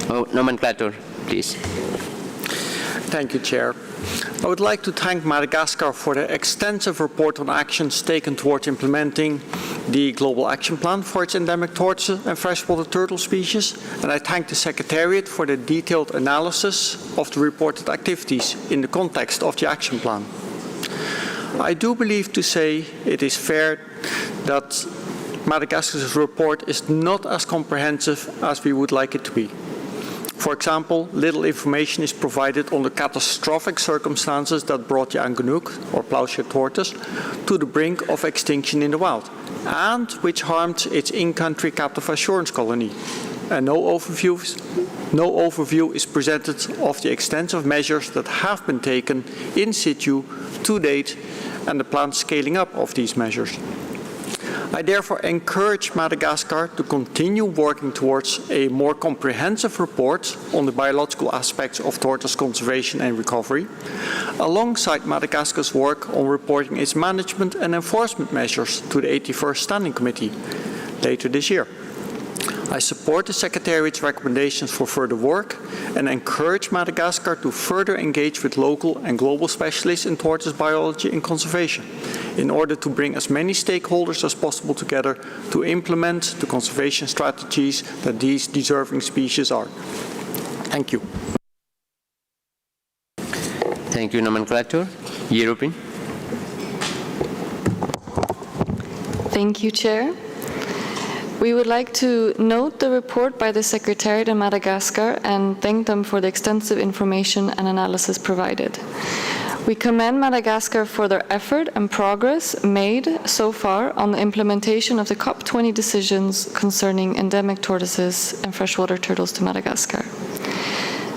Oh, nomenclator, please. Thank you, Chair. I would like to thank Madagascar for the extensive report on actions taken towards implementing the Global Action Plan for its endemic tortoise and freshwater turtle species, and I thank the Secretariat for the detailed analysis of the reported activities in the context of the Action Plan. I do believe to say it is fair that Madagascar's report is not as comprehensive as we would like it to be. For example, little information is provided on the catastrophic circumstances that brought the Anganook, or plowshare tortoise, to the brink of extinction in the wild, and which harmed its in-country captive assurance colony. And no overview is presented of the extensive measures that have been taken in situ to date and the planned scaling up of these measures. I therefore encourage Madagascar to continue working towards a more comprehensive report on the biological aspects of tortoise conservation and recovery, alongside Madagascar's work on reporting its management and enforcement measures to the 81st Standing Committee later this year. I support the Secretariat's recommendations for further work and encourage Madagascar to further engage with local and global specialists in tortoise biology and conservation in order to bring as many stakeholders as possible together to implement the conservation strategies that these deserving species are. Thank you. Thank you, Nomenclator. European. Thank you, Chair. We would like to note the report by the Secretariat in Madagascar and thank them for the extensive information and analysis provided. We commend Madagascar for their effort and progress made so far on the implementation of the COP20 decisions concerning endemic tortoises and freshwater turtles to Madagascar.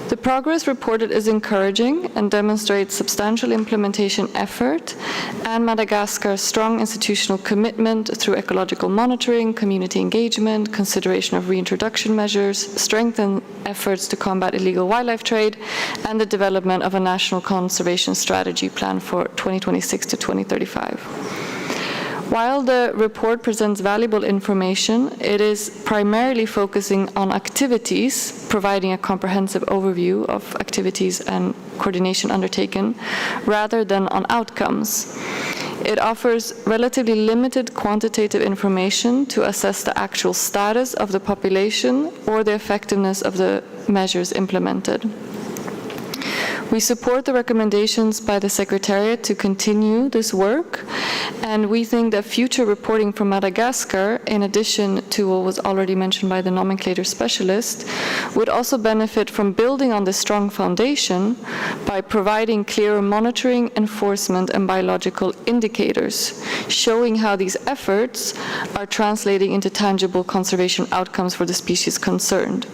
The progress reported is encouraging and demonstrates substantial implementation effort and Madagascar's strong institutional commitment through ecological monitoring, community engagement, consideration of reintroduction measures, strengthened efforts to combat illegal wildlife trade, and the development of a national conservation strategy plan for 2026 to 2035. While the report presents valuable information, it is primarily focusing on activities, providing a comprehensive overview of activities and coordination undertaken, rather than on outcomes. It offers relatively limited quantitative information to assess the actual status of the population or the effectiveness of the measures implemented. We support the recommendations by the Secretariat to continue this work, and we think that future reporting from Madagascar, in addition to what was already mentioned by the nomenclator specialist, would also benefit from building on this strong foundation by providing clearer monitoring, enforcement, and biological indicators, showing how these efforts are translating into tangible conservation outcomes for the species concerned.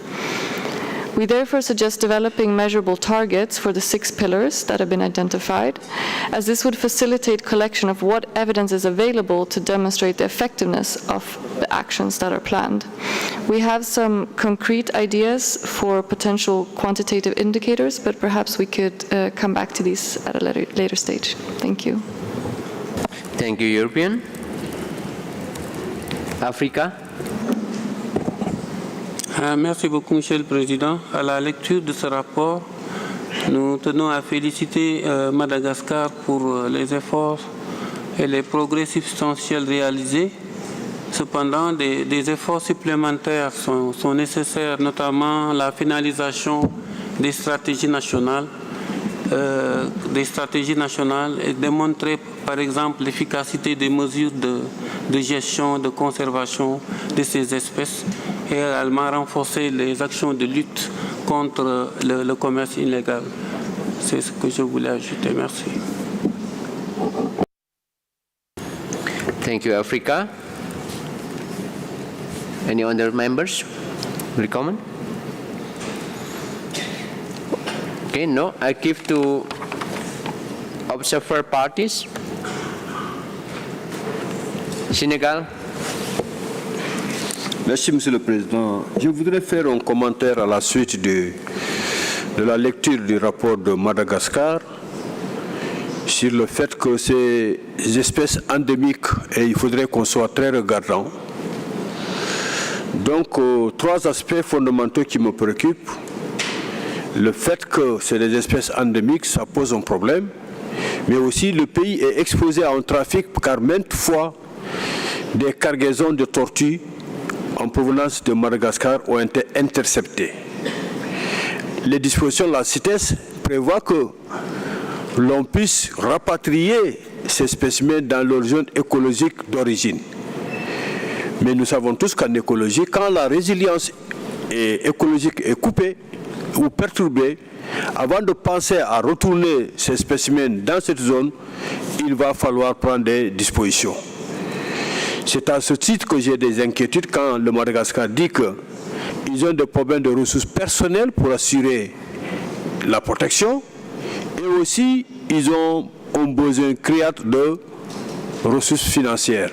We therefore suggest developing measurable targets for the 6 pillars that have been identified, as this would facilitate collection of what evidence is available to demonstrate the effectiveness of the actions that are planned. We have some concrete ideas for potential quantitative indicators, but perhaps we could come back to these at a later stage. Thank you. Thank you, European. Africa. Merci beaucoup, Monsieur le Président. À la lecture de ce rapport, nous tenons à féliciter Madagascar pour les efforts et les progrès substantiels réalisés. Cependant, des efforts supplémentaires sont nécessaires, notamment la finalisation des stratégies nationales et démontrer, par exemple, l'efficacité des mesures de gestion, de conservation de ces espèces et également renforcer les actions de lutte contre le commerce illégal. C'est ce que je voulais ajouter. Merci. Thank you, Africa. Any other members will comment? Okay, no. I give to observer parties. Sénégal. Merci, Monsieur le Président. Je voudrais faire un commentaire à la suite de la lecture du rapport de Madagascar sur le fait que ces espèces endémiques, et il faudrait qu'on soit très regardant. Donc, trois aspects fondamentaux qui me préoccupent. Le fait que c'est des espèces endémiques, ça pose un problème, mais aussi le pays est exposé à un trafic car maintes fois, des cargaisons de tortues en provenance de Madagascar ont été interceptées. Les dispositions de la CITES prévoient que l'on puisse rapatrier ces spécimens dans leur zone écologique d'origine. Mais nous savons tous qu'en écologie, quand la résilience écologique est coupée ou perturbée, avant de penser à retourner ces spécimens dans cette zone, il va falloir prendre des dispositions. C'est à ce titre que j'ai des inquiétudes quand le Madagascar dit qu'ils ont des problèmes de ressources personnelles pour assurer la protection et aussi ils ont un besoin criant de ressources financières.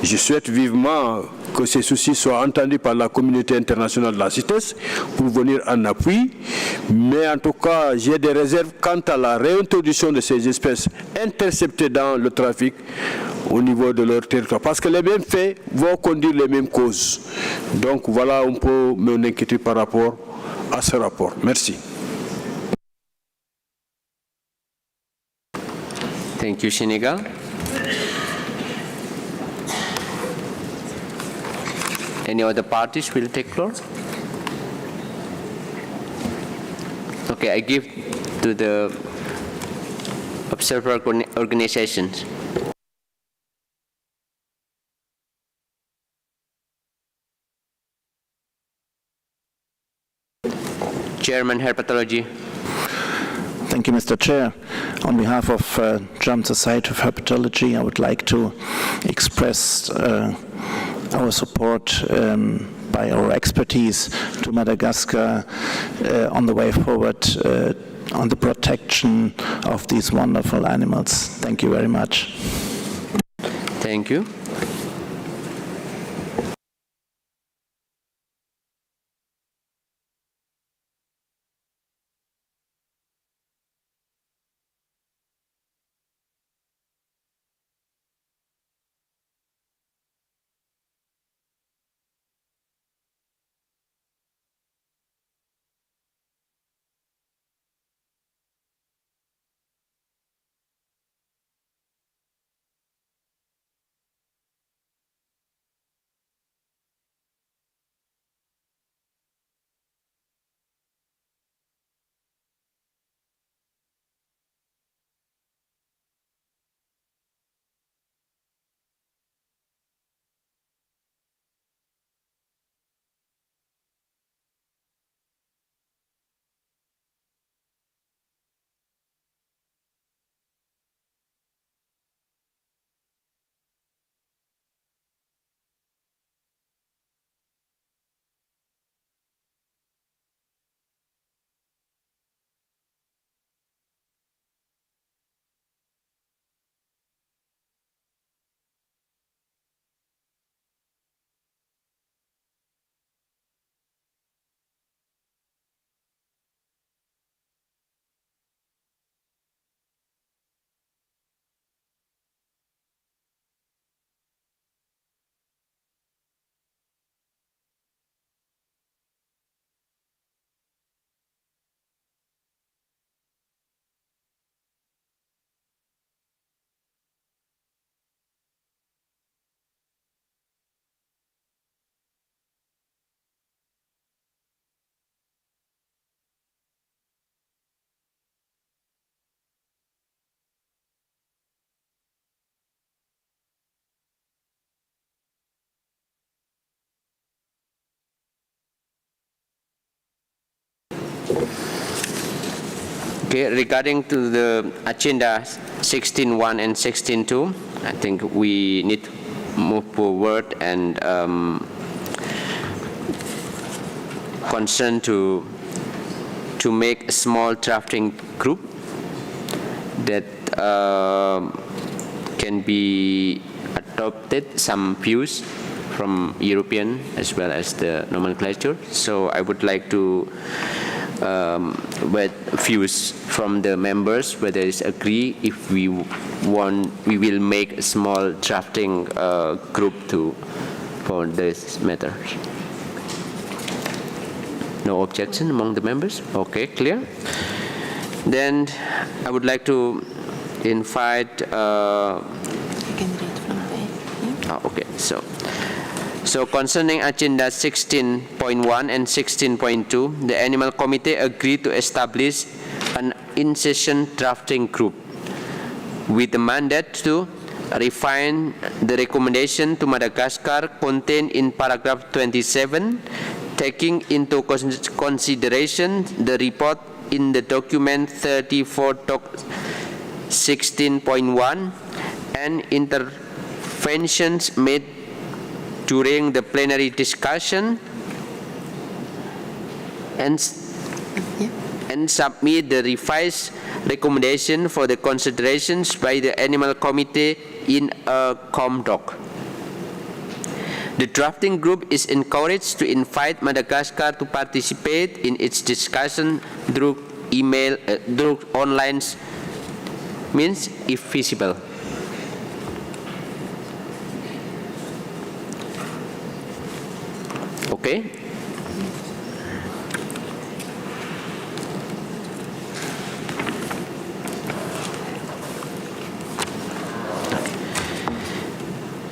Je souhaite vivement que ces soucis soient entendus par la communauté internationale de la CITES pour venir en appui, mais en tout cas j'ai des réserves quant à la réintroduction de ces espèces interceptées dans le trafic au niveau de leur territoire, parce que les mêmes faits vont conduire les mêmes causes. Donc voilà un peu mon inquiétude par rapport à ce rapport. Merci. Thank you, Sénégal. Any other parties will take floor? Okay, I give to the observer organizations. Chairman, Herpetology. Thank you, Mr. Chair. On behalf of German Society of Herpetology, I would like to express our support by our expertise to Madagascar on the way forward on the protection of these wonderful animals. Thank you very much. Thank you. Okay, regarding to the agenda 16.1 and 16.2, I think we need to move forward and concern to make a small drafting group that can be adopted some views from European as well as the nomenclature. So I would like to with views from the members whether it's agree if we will make a small drafting group for this matter. No objection among the members? Okay, clear. Then I would like to invite okay, so concerning agenda 16.1 and 16.2, the Animal Committee agreed to establish an in-session drafting group with the mandate to refine the recommendation to Madagascar contained in paragraph 27, taking into consideration the report in the document 34.16.1 and interventions made during the plenary discussion and submit the revised recommendation for the considerations by the Animal Committee in a ComDoc. The drafting group is encouraged to invite Madagascar to participate in its discussion through email, through online means if feasible. Okay.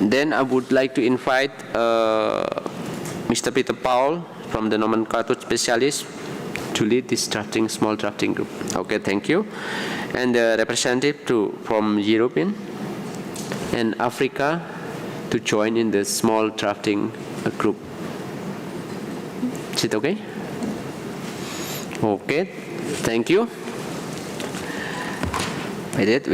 Then I would like to invite Mr. Peter Paul from the nomenclature specialist to lead this small drafting group. Okay, thank you. And the representative from European and Africa to join in the small drafting group. Is it okay? Okay, thank you. I did.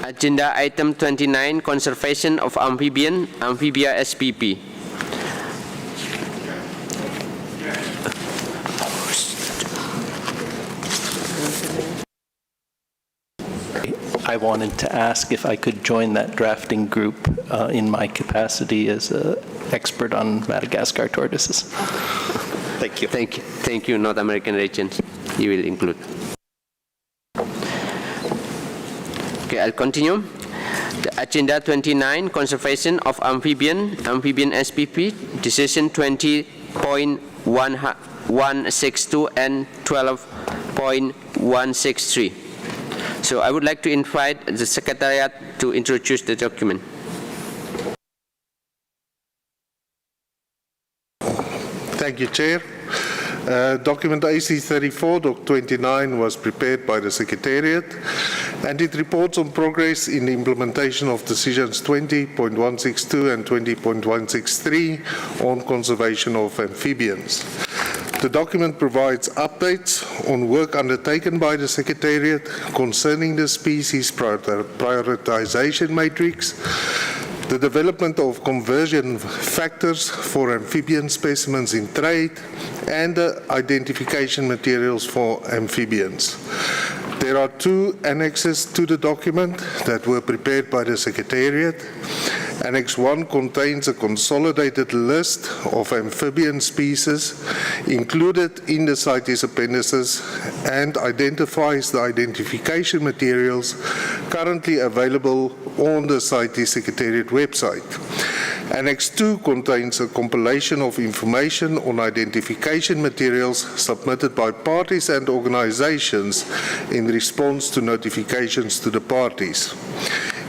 Agenda item 29, conservation of amphibia SPP. I wanted to ask if I could join that drafting group in my capacity as an expert on Madagascar tortoises. Thank you. Thank you, North American regions. You will include. Okay, I'll continue. The agenda 29, conservation of amphibian SPP, decision 20.162 and 12.163. So I would like to invite the Secretariat to introduce the document. Thank you, Chair. Document AC34.29 was prepared by the Secretariat, and it reports on progress in the implementation of decisions 20.162 and 20.163 on conservation of amphibians. The document provides updates on work undertaken by the Secretariat concerning the species prioritization matrix, the development of conversion factors for amphibian specimens in trade, and the identification materials for amphibians. There are 2 annexes to the document that were prepared by the Secretariat. Annex 1 contains a consolidated list of amphibian species included in the CITES appendices and identifies the identification materials currently available on the CITES Secretariat website. Annex 2 contains a compilation of information on identification materials submitted by parties and organizations in response to notifications to the parties.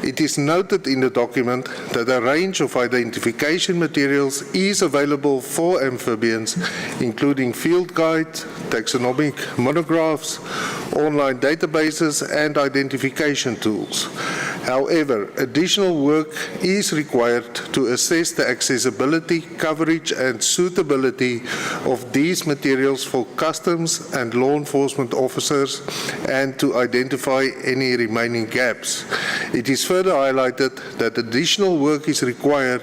It is noted in the document that a range of identification materials is available for amphibians, including field guides, taxonomic monographs, online databases, and identification tools. However, additional work is required to assess the accessibility, coverage, and suitability of these materials for customs and law enforcement officers and to identify any remaining gaps. It is further highlighted that additional work is required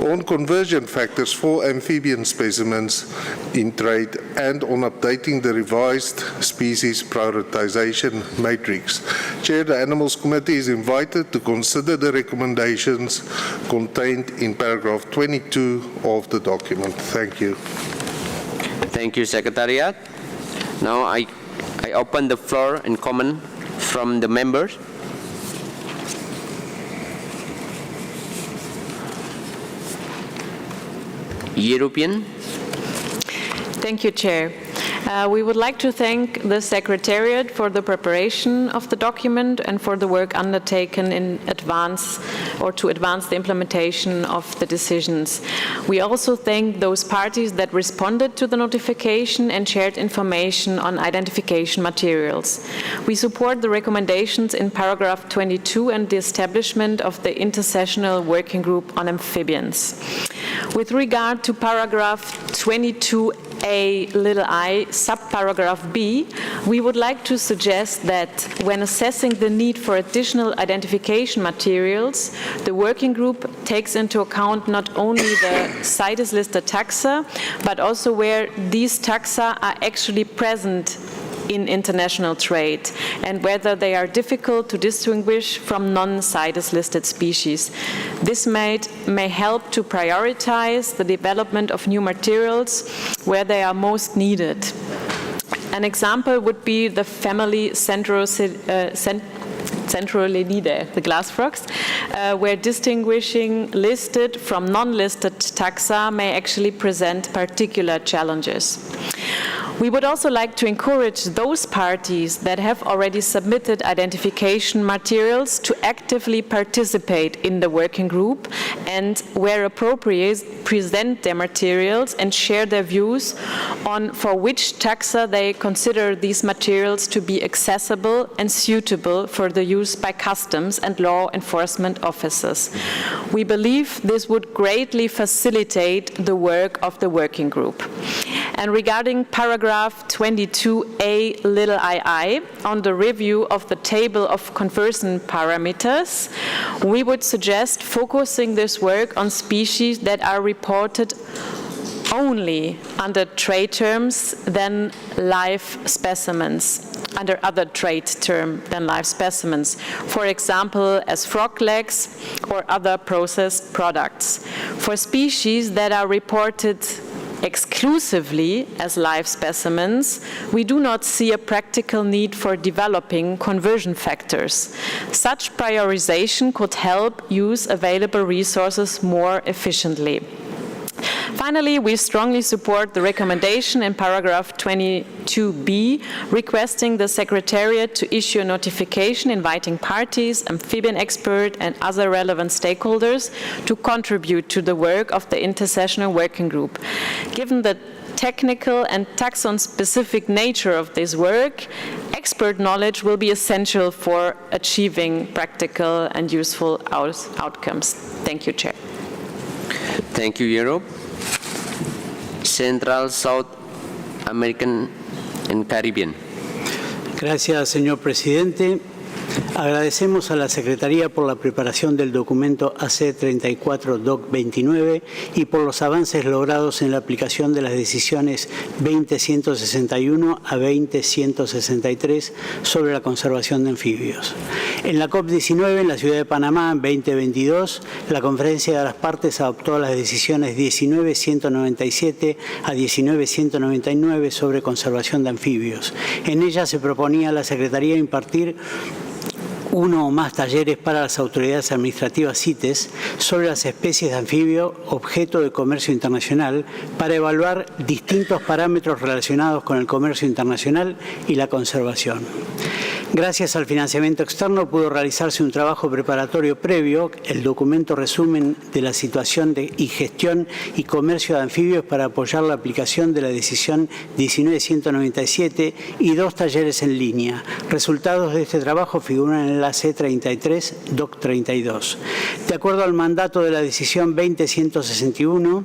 on conversion factors for amphibian specimens in trade and on updating the revised species prioritization matrix. Chair, the Animals Committee is invited to consider the recommendations contained in paragraph 22 of the document. Thank you. Thank you, Secretariat. Now I open the floor and comment from the members. European. Thank you, Chair. We would like to thank the Secretariat for the preparation of the document and for the work undertaken in advance or to advance the implementation of the decisions. We also thank those parties that responded to the notification and shared information on identification materials. We support the recommendations in paragraph 22 and the establishment of the intersessional working group on amphibians. With regard to paragraph 22a(i), subparagraph B, we would like to suggest that when assessing the need for additional identification materials, the working group takes into account not only the CITES listed taxa, but also where these taxa are actually present in international trade and whether they are difficult to distinguish from non-CITES listed species. This may help to prioritize the development of new materials where they are most needed. An example would be the family Centrolenidae, the glass frogs, where distinguishing listed from non-listed taxa may actually present particular challenges. We would also like to encourage those parties that have already submitted identification materials to actively participate in the working group and, where appropriate, present their materials and share their views on for which taxa they consider these materials to be accessible and suitable for the use by customs and law enforcement officers. We believe this would greatly facilitate the work of the working group. And regarding paragraph 22a(ii) on the review of the table of conversion parameters, we would suggest focusing this work on species that are reported only under trade terms than live specimens, under other trade term than live specimens, for example, as frog legs or other processed products. For species that are reported exclusively as live specimens, we do not see a practical need for developing conversion factors. Such prioritization could help use available resources more efficiently. Finally, we strongly support the recommendation in paragraph 22b requesting the Secretariat to issue a notification inviting parties, amphibian experts, and other relevant stakeholders to contribute to the work of the intersessional working group. Given the technical and taxon-specific nature of this work, expert knowledge will be essential for achieving practical and useful outcomes. Thank you, Chair. Thank you, Europe. Central, South American and Caribbean. Gracias, señor presidente. Agradecemos a la Secretaría por la preparación del documento AC34-DOC29 y por los avances logrados en la aplicación de las decisiones 20.161 a 20.163 sobre la conservación de anfibios. En la COP19 en la ciudad de Panamá, en 2022, la Conferencia de las Partes adoptó las decisiones 19.197 a 19.199 sobre conservación de anfibios. En ella se proponía a la Secretaría impartir uno o más talleres para las autoridades administrativas CITES sobre las especies de anfibio objeto de comercio internacional para evaluar distintos parámetros relacionados con el comercio internacional y la conservación. Gracias al financiamiento externo pudo realizarse un trabajo preparatorio previo, el documento resumen de la situación y gestión y comercio de anfibios para apoyar la aplicación de la decisión 19.197 y 2 talleres en línea. Resultados de este trabajo figuran en la C33, DOC 32. De acuerdo al mandato de la decisión 20.161,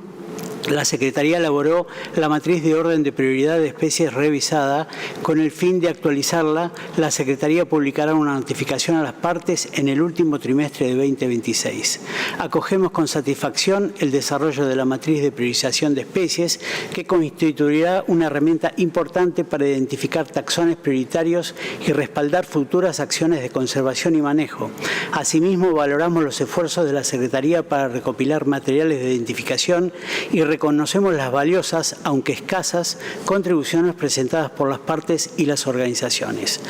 la Secretaría elaboró la matriz de orden de prioridad de especies revisada. Con el fin de actualizarla, la Secretaría publicará una notificación a las partes en el último trimestre de 2026. Acogemos con satisfacción el desarrollo de la matriz de priorización de especies, que constituirá una herramienta importante para identificar taxones prioritarios y respaldar futuras acciones de conservación y manejo. Asimismo, valoramos los esfuerzos de la Secretaría para recopilar materiales de identificación y reconocemos las valiosas, aunque escasas, contribuciones presentadas por las partes y las organizaciones.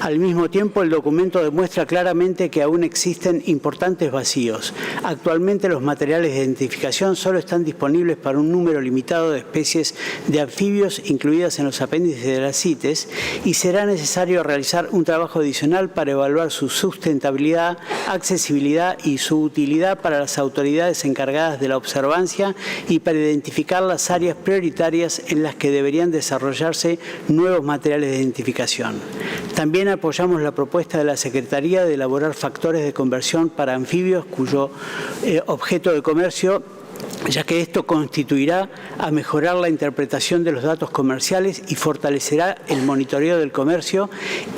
Al mismo tiempo, el documento demuestra claramente que aún existen importantes vacíos. Actualmente, los materiales de identificación solo están disponibles para un número limitado de especies de anfibios incluidas en los apéndices de las CITES y será necesario realizar un trabajo adicional para evaluar su sustentabilidad, accesibilidad y su utilidad para las autoridades encargadas de la observancia y para identificar las áreas prioritarias en las que deberían desarrollarse nuevos materiales de identificación. También apoyamos la propuesta de la Secretaría de elaborar factores de conversión para anfibios cuyo objeto de comercio, ya que esto constituirá a mejorar la interpretación de los datos comerciales y fortalecerá el monitoreo del comercio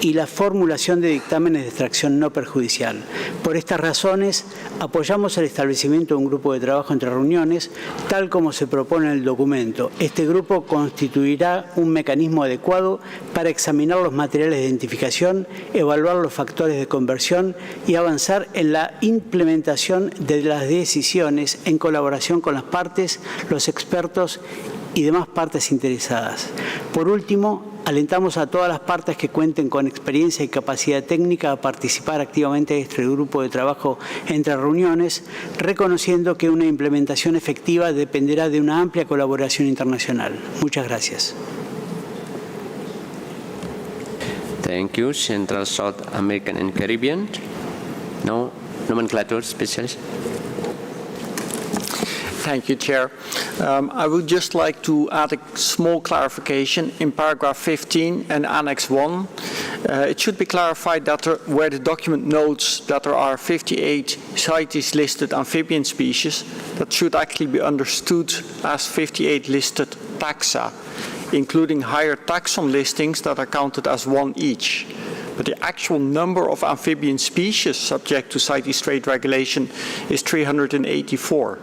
y la formulación de dictámenes de extracción no perjudicial. Por estas razones, apoyamos el establecimiento de un grupo de trabajo entre reuniones, tal como se propone en el documento. Este grupo constituirá un mecanismo adecuado para examinar los materiales de identificación, evaluar los factores de conversión y avanzar en la implementación de las decisiones en colaboración con las partes, los expertos y demás partes interesadas. Por último, alentamos a todas las partes que cuenten con experiencia y capacidad técnica a participar activamente de este grupo de trabajo entre reuniones, reconociendo que una implementación efectiva dependerá de una amplia colaboración internacional. Muchas gracias. Thank you, Central South American and Caribbean. No, nomenclature specialist. Thank you, Chair. I would just like to add a small clarification in paragraph 15 and Annex 1. It should be clarified that where the document notes that there are 58 CITES listed amphibian species, that should actually be understood as 58 listed taxa, including higher taxon listings that are counted as 1 each. But the actual number of amphibian species subject to CITES trade regulation is 384.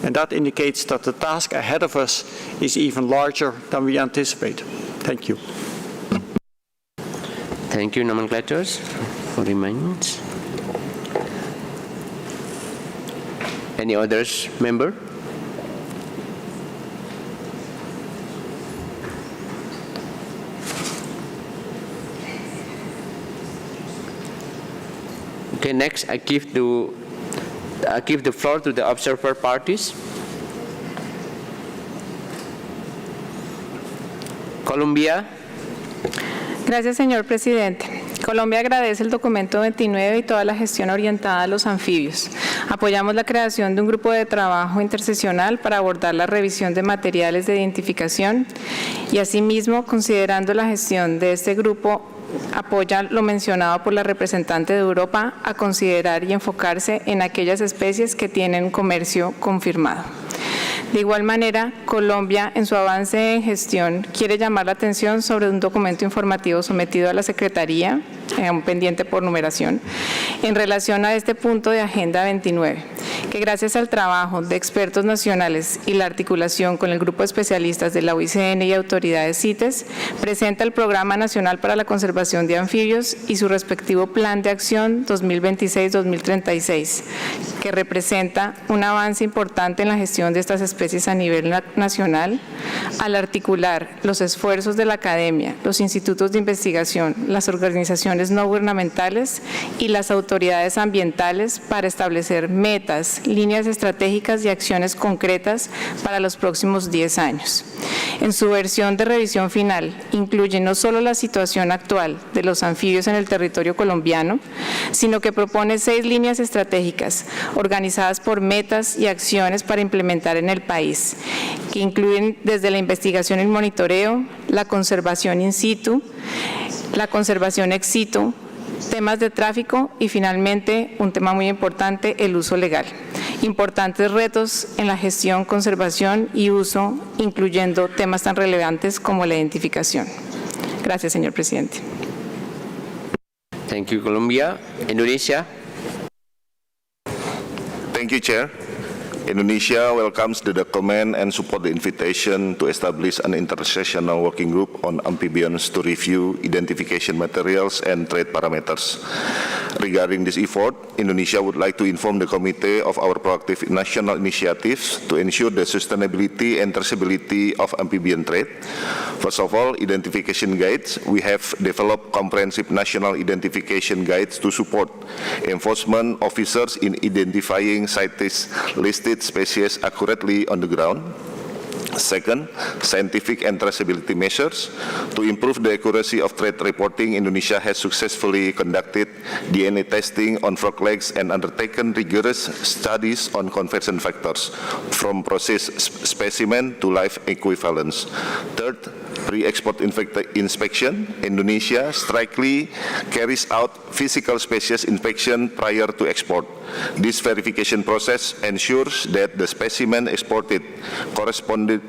And that indicates that the task ahead of us is even larger than we anticipate. Thank you. Thank you, nomenclators, for reminders. Any others, member? Okay, next I give the floor to the observer parties. Colombia. Gracias, señor presidente. Colombia agradece el documento 29 y toda la gestión orientada a los anfibios. Apoyamos la creación de un grupo de trabajo interseccional para abordar la revisión de materiales de identificación y, asimismo, considerando la gestión de este grupo, apoya lo mencionado por la representante de Europa a considerar y enfocarse en aquellas especies que tienen comercio confirmado. De igual manera, Colombia, en su avance en gestión, quiere llamar la atención sobre un documento informativo sometido a la Secretaría, un pendiente por numeración, en relación a este punto de Agenda 29, que gracias al trabajo de expertos nacionales y la articulación con el grupo de especialistas de la UICN y autoridades CITES, presenta el Programa Nacional para la Conservación de Anfibios y su respectivo Plan de Acción 2026-2036, que representa un avance importante en la gestión de estas especies a nivel nacional, al articular los esfuerzos de la academia, los institutos de investigación, las organizaciones no gubernamentales y las autoridades ambientales para establecer metas, líneas estratégicas y acciones concretas para los próximos 10 años. En su versión de revisión final, incluye no solo la situación actual de los anfibios en el territorio colombiano, sino que propone 6 líneas estratégicas organizadas por metas y acciones para implementar en el país, que incluyen desde la investigación y el monitoreo, la conservación in situ, la conservación ex situ, temas de tráfico y finalmente un tema muy importante, el uso legal. Importantes retos en la gestión, conservación y uso, incluyendo temas tan relevantes como la identificación. Gracias, señor presidente. Thank you, Colombia. Indonesia. Thank you, Chair. Indonesia welcomes the document and support the invitation to establish an intersessional working group on amphibians to review identification materials and trade parameters. Regarding this effort, Indonesia would like to inform the committee of our proactive national initiatives to ensure the sustainability and traceability of amphibian trade. First of all, identification guides. We have developed comprehensive national identification guides to support enforcement officers in identifying CITES listed species accurately on the ground. Second, scientific and traceability measures. To improve the accuracy of trade reporting, Indonesia has successfully conducted DNA testing on frog legs and undertaken rigorous studies on conversion factors from processed specimen to live equivalents. Third, pre-export inspection. Indonesia strictly carries out physical species inspection prior to export. This verification process ensures that the specimen exported corresponded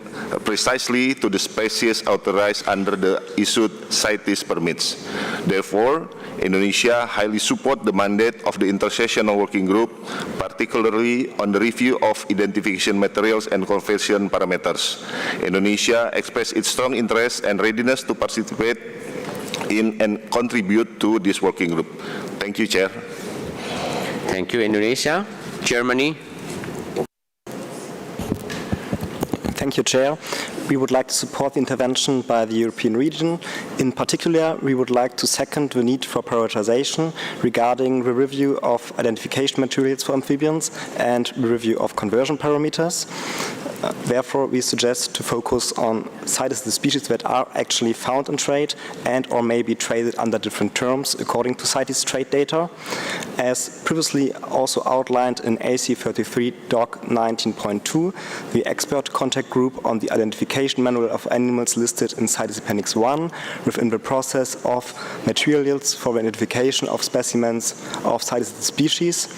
precisely to the species authorized under the issued CITES permits. Therefore, Indonesia highly supports the mandate of the intersessional working group, particularly on the review of identification materials and conversion parameters. Indonesia expressed its strong interest and readiness to participate in and contribute to this working group. Thank you, Chair. Thank you, Indonesia. Germany. Thank you, Chair. We would like to support the intervention by the European region. In particular, we would like to second the need for prioritization regarding the review of identification materials for amphibians and the review of conversion parameters. Therefore, we suggest to focus on CITES the species that are actually found in trade and or may be traded under different terms according to CITES trade data. As previously also outlined in AC 33 Doc 19.2, the expert contact group on the identification manual of animals listed in CITES Appendix 1 within the process of materials for the identification of specimens of CITES species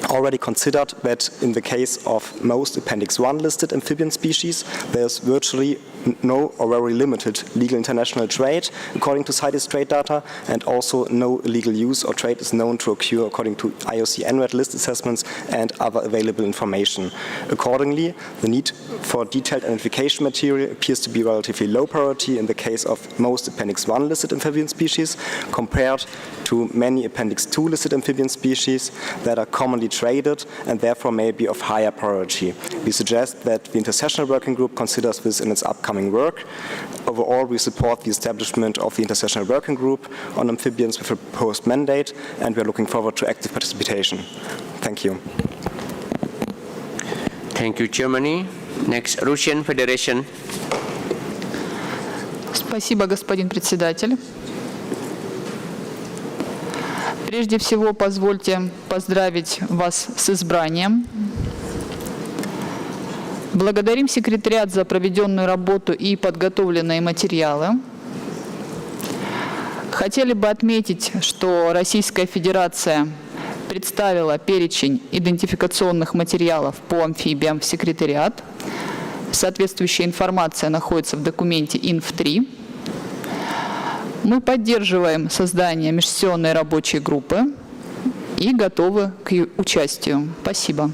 already considered that in the case of most Appendix 1 listed amphibian species, there's virtually no or very limited legal international trade according to CITES trade data, and also no illegal use or trade is known to occur according to IOC NRED list assessments and other available information. Accordingly, the need for detailed identification material appears to be relatively low priority in the case of most Appendix 1 listed amphibian species compared to many Appendix 2 listed amphibian species that are commonly traded and therefore may be of higher priority. We suggest that the intersessional working group considers this in its upcoming work. Overall, we support the establishment of the intersessional working group on amphibians with a proposed mandate, and we are looking forward to active participation. Thank you. Thank you, Germany. Next, Russian Federation. Спасибо, господин председатель. Прежде всего, позвольте поздравить вас с избранием. Благодарим секретариат за проведенную работу и подготовленные материалы. Хотели бы отметить, что Российская Федерация представила перечень идентификационных материалов по амфибиям в секретариат. Соответствующая информация находится в документе INF3. Мы поддерживаем создание межсессионной рабочей группы и готовы к участию. Спасибо.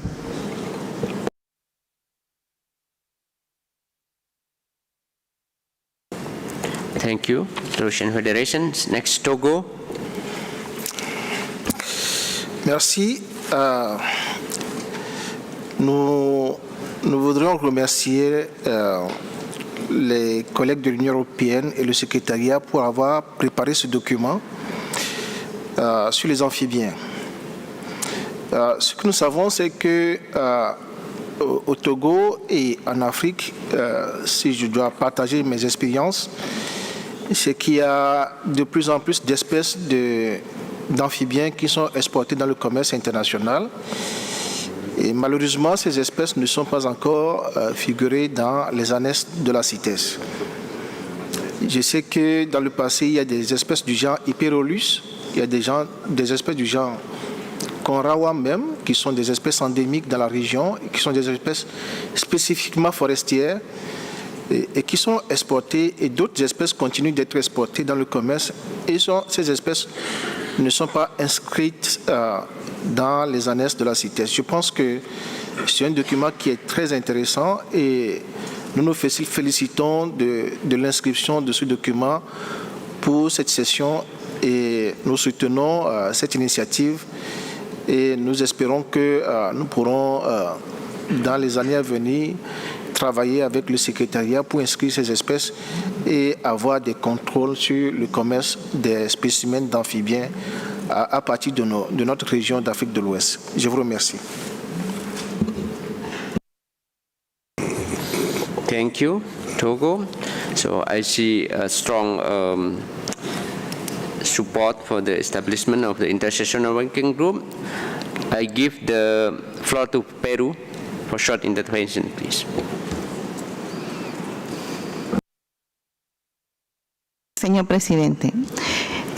Thank you, Russian Federation. Next, Togo. Merci. Nous voudrions remercier les collègues de l'Union européenne et le secrétariat pour avoir préparé ce document sur les amphibiens. Ce que nous savons, c'est que au Togo et en Afrique, si je dois partager mes expériences, c'est qu'il y a de plus en plus d'espèces d'amphibiens qui sont exportés dans le commerce international. Et malheureusement, ces espèces ne sont pas encore figurées dans les annexes de la CITES. Je sais que dans le passé, il y a des espèces du genre Hyperolus, il y a des espèces du genre Conrawa même, qui sont des espèces endémiques dans la région, qui sont des espèces spécifiquement forestières et qui sont exportées, et d'autres espèces continuent d'être exportées dans le commerce, et ces espèces ne sont pas inscrites dans les annexes de la CITES. Je pense que c'est un document qui est très intéressant et nous nous félicitons de l'inscription de ce document pour cette session et nous soutenons cette initiative et nous espérons que nous pourrons, dans les années à venir, travailler avec le secrétariat pour inscrire ces espèces et avoir des contrôles sur le commerce des spécimens d'amphibiens à partir de notre région d'Afrique de l'Ouest. Je vous remercie. Thank you, Togo. So I see a strong support for the establishment of the intersessional working group. I give the floor to Peru for short intervention, please. Señor presidente,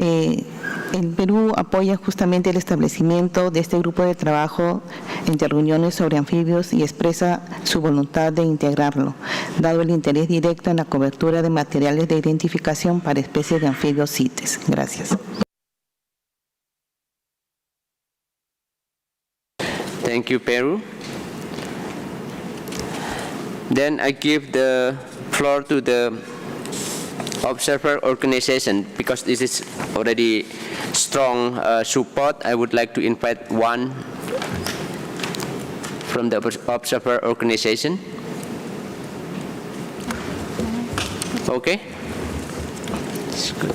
el Perú apoya justamente el establecimiento de este grupo de trabajo entre reuniones sobre anfibios y expresa su voluntad de integrarlo, dado el interés directo en la cobertura de materiales de identificación para especies de anfibios CITES. Gracias. Thank you, Peru. Then I give the floor to the observer organization. Because this is already strong support, I would like to invite one from the observer organization. Okay? That's good.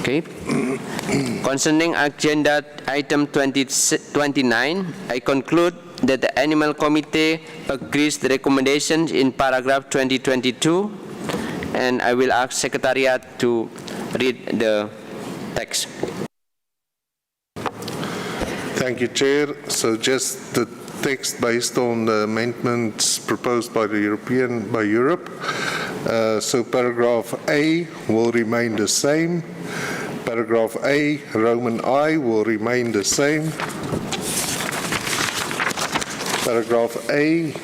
Okay. Concerning agenda item 29, I conclude that the Animal Committee agrees the recommendations in paragraph 2022, and I will ask Secretariat to read the text. Thank you, Chair. So just the text based on the amendments proposed by the Europe. So paragraph A will remain the same. Paragraph A, Roman I, will remain the same. Paragraph A,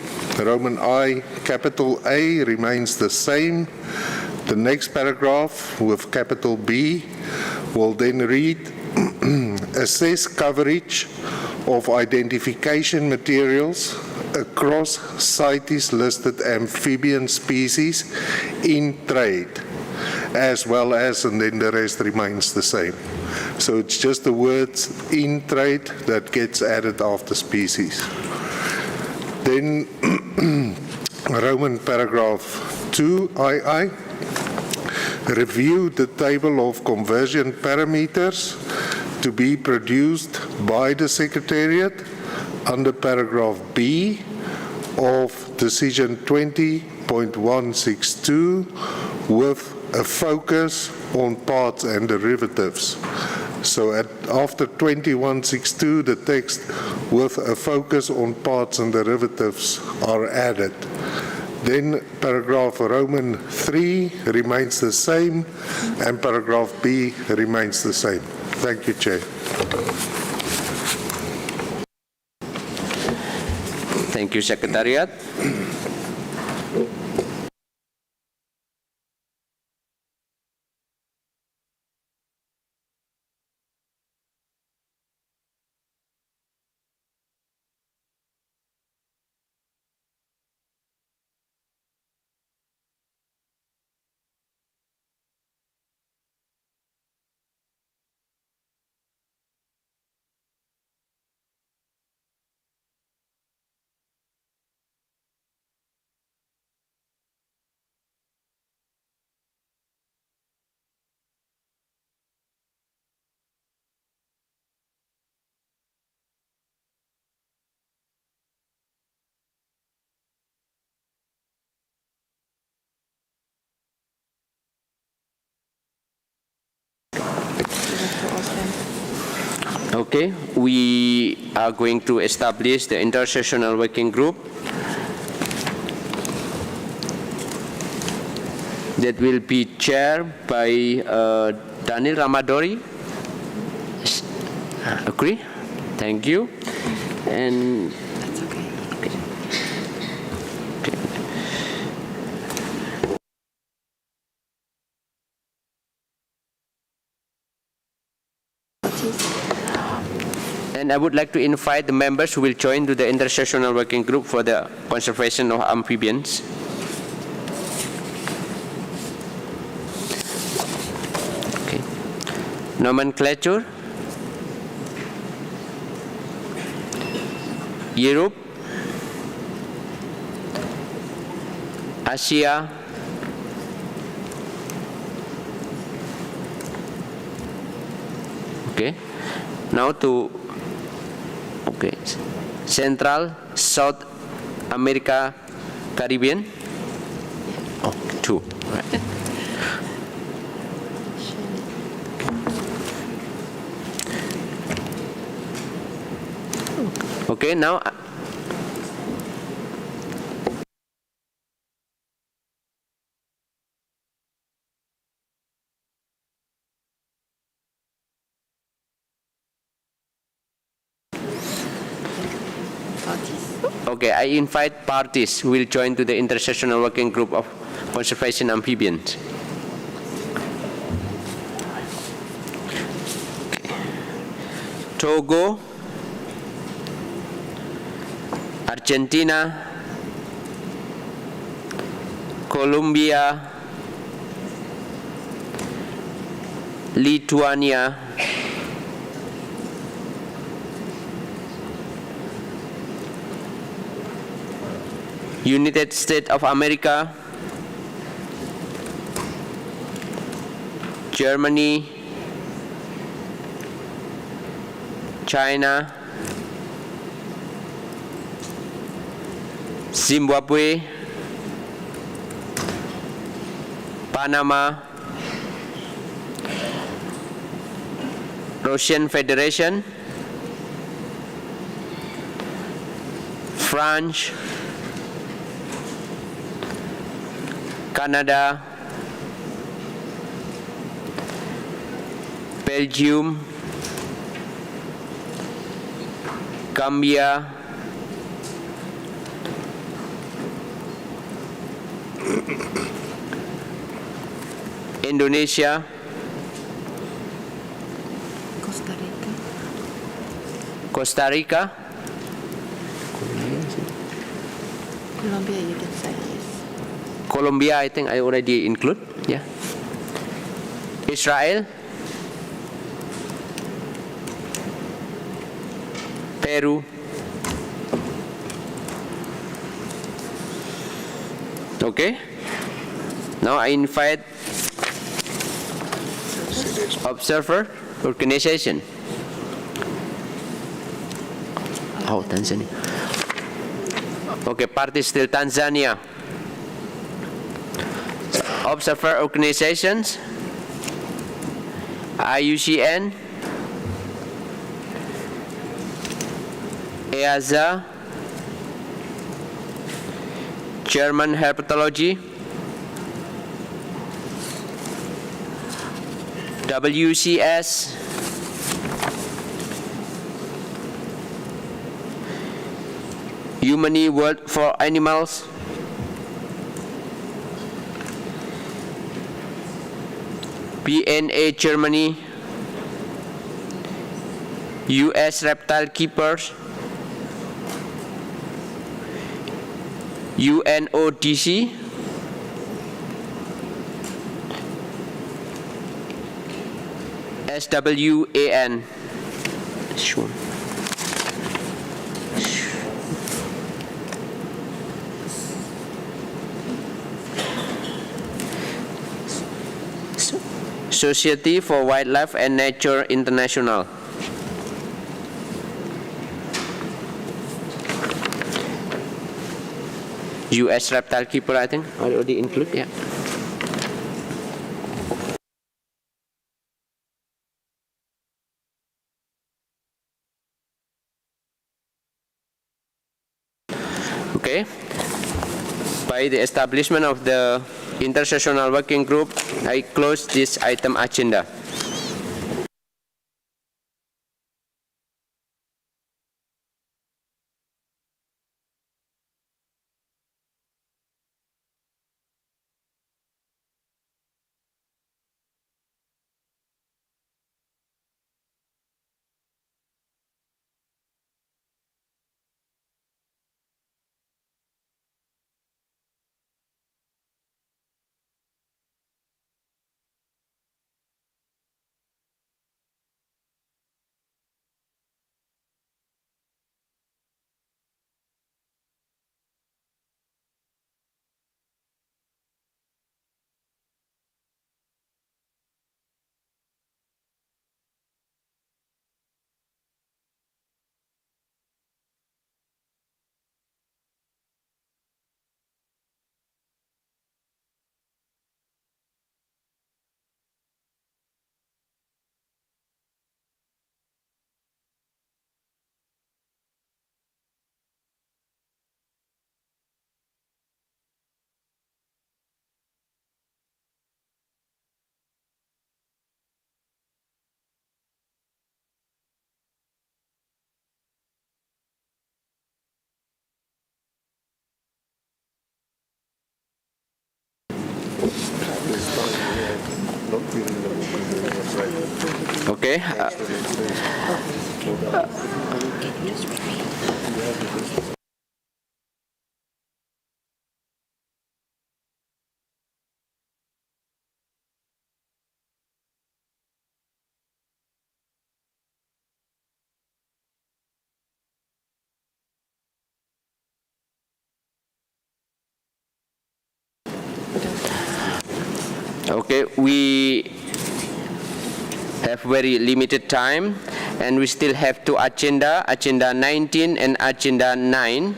Roman I, capital A, remains the same. The next paragraph with capital B will then read, assess coverage of identification materials across CITES listed amphibian species in trade, as well as, and then the rest remains the same. So it's just the words in trade that gets added after species. Then Roman paragraph 2 II, review the table of conversion parameters to be produced by the Secretariat under paragraph B of decision 20.162 with a focus on parts and derivatives. So after 2162, the text with a focus on parts and derivatives are added. Then paragraph Roman 3 remains the same, and paragraph B remains the same. Thank you, Chair. Thank you, Secretariat. Okay, we are going to establish the intersessional working group that will be chaired by Daniel Ramadori. Agree? Thank you. And that's okay. And I would like to invite the members who will join to the intersessional working group for the conservation of amphibians. Okay. Nomenclature. Europe, Asia, okay. Now to Central, South America, Caribbean. Oh, 2. Right. Okay, now okay, I invite parties who will join to the intersessional working group of conservation amphibians. Togo, Argentina, Colombia, Lithuania, United States of America, Germany, China, Zimbabwe, Panama, Russian Federation, France, Canada, Belgium, Gambia, Indonesia, Costa Rica, Colombia, you can say yes. Colombia, I think I already include, yeah. Israel, Peru, okay. Now I invite observer organization. Oh, Tanzania. Okay, party still Tanzania. Observer organizations, IUCN, EASA, German Herpetology, WCS, Humane World for Animals, PNA Germany, US Reptile Keepers, UNODC, SWAN. Sure. Society for Wildlife and Nature International. US Reptile Keeper, I think, I already include, yeah. Okay. By the establishment of the intersessional working group, I close this item agenda. Okay. Okay, we have very limited time, And we still have two agenda, Agenda 19 and Agenda 9.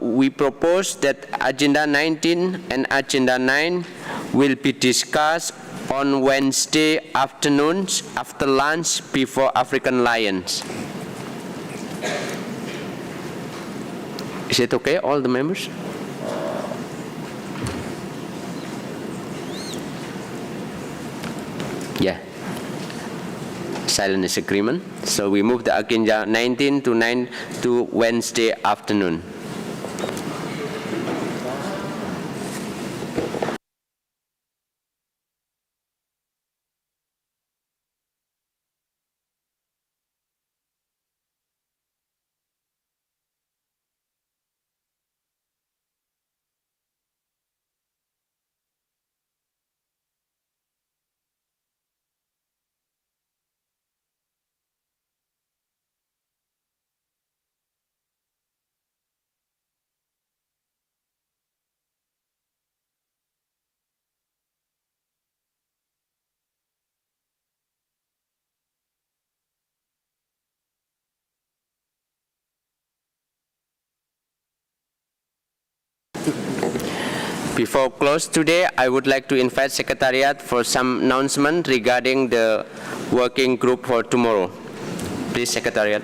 We propose that Agenda 19 and Agenda 9 will be discussed on Wednesday afternoons after lunch before African Lions. Is it okay, all the members? Yeah. Silent is agreement. So we move the agenda 19 to Wednesday afternoon. Before close today, I would like to invite Secretariat for some announcement regarding the working group for tomorrow. Please, Secretariat.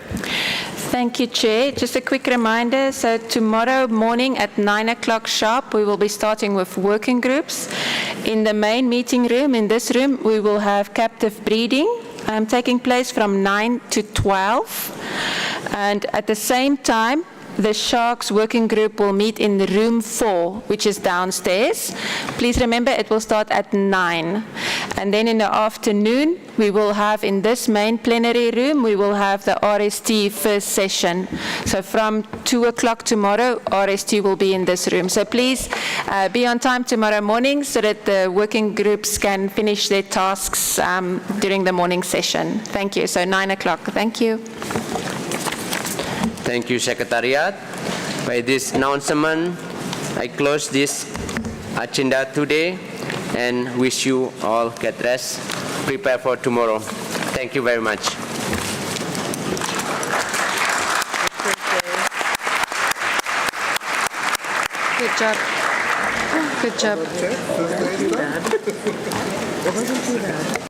Thank you, Chair. Just a quick reminder, so tomorrow morning at 9 o'clock sharp, we will be starting with working groups. In the main meeting room, in this room, we will have captive breeding taking place from 9 to 12. And at the same time, the Sharks working group will meet in room 4, which is downstairs. Please remember it will start at 9. And then in the afternoon, we will have in this main plenary room, we will have the RST first session. So from 2 o'clock tomorrow, RST will be in this room. So please be on time tomorrow morning so that the working groups can finish their tasks during the morning session. Thank you. So 9 o'clock. Thank you. Thank you, Secretariat. By this announcement, I close this agenda today and wish you all get rest, prepare for tomorrow. Thank you very much. Good job. Good job. It wasn't too bad.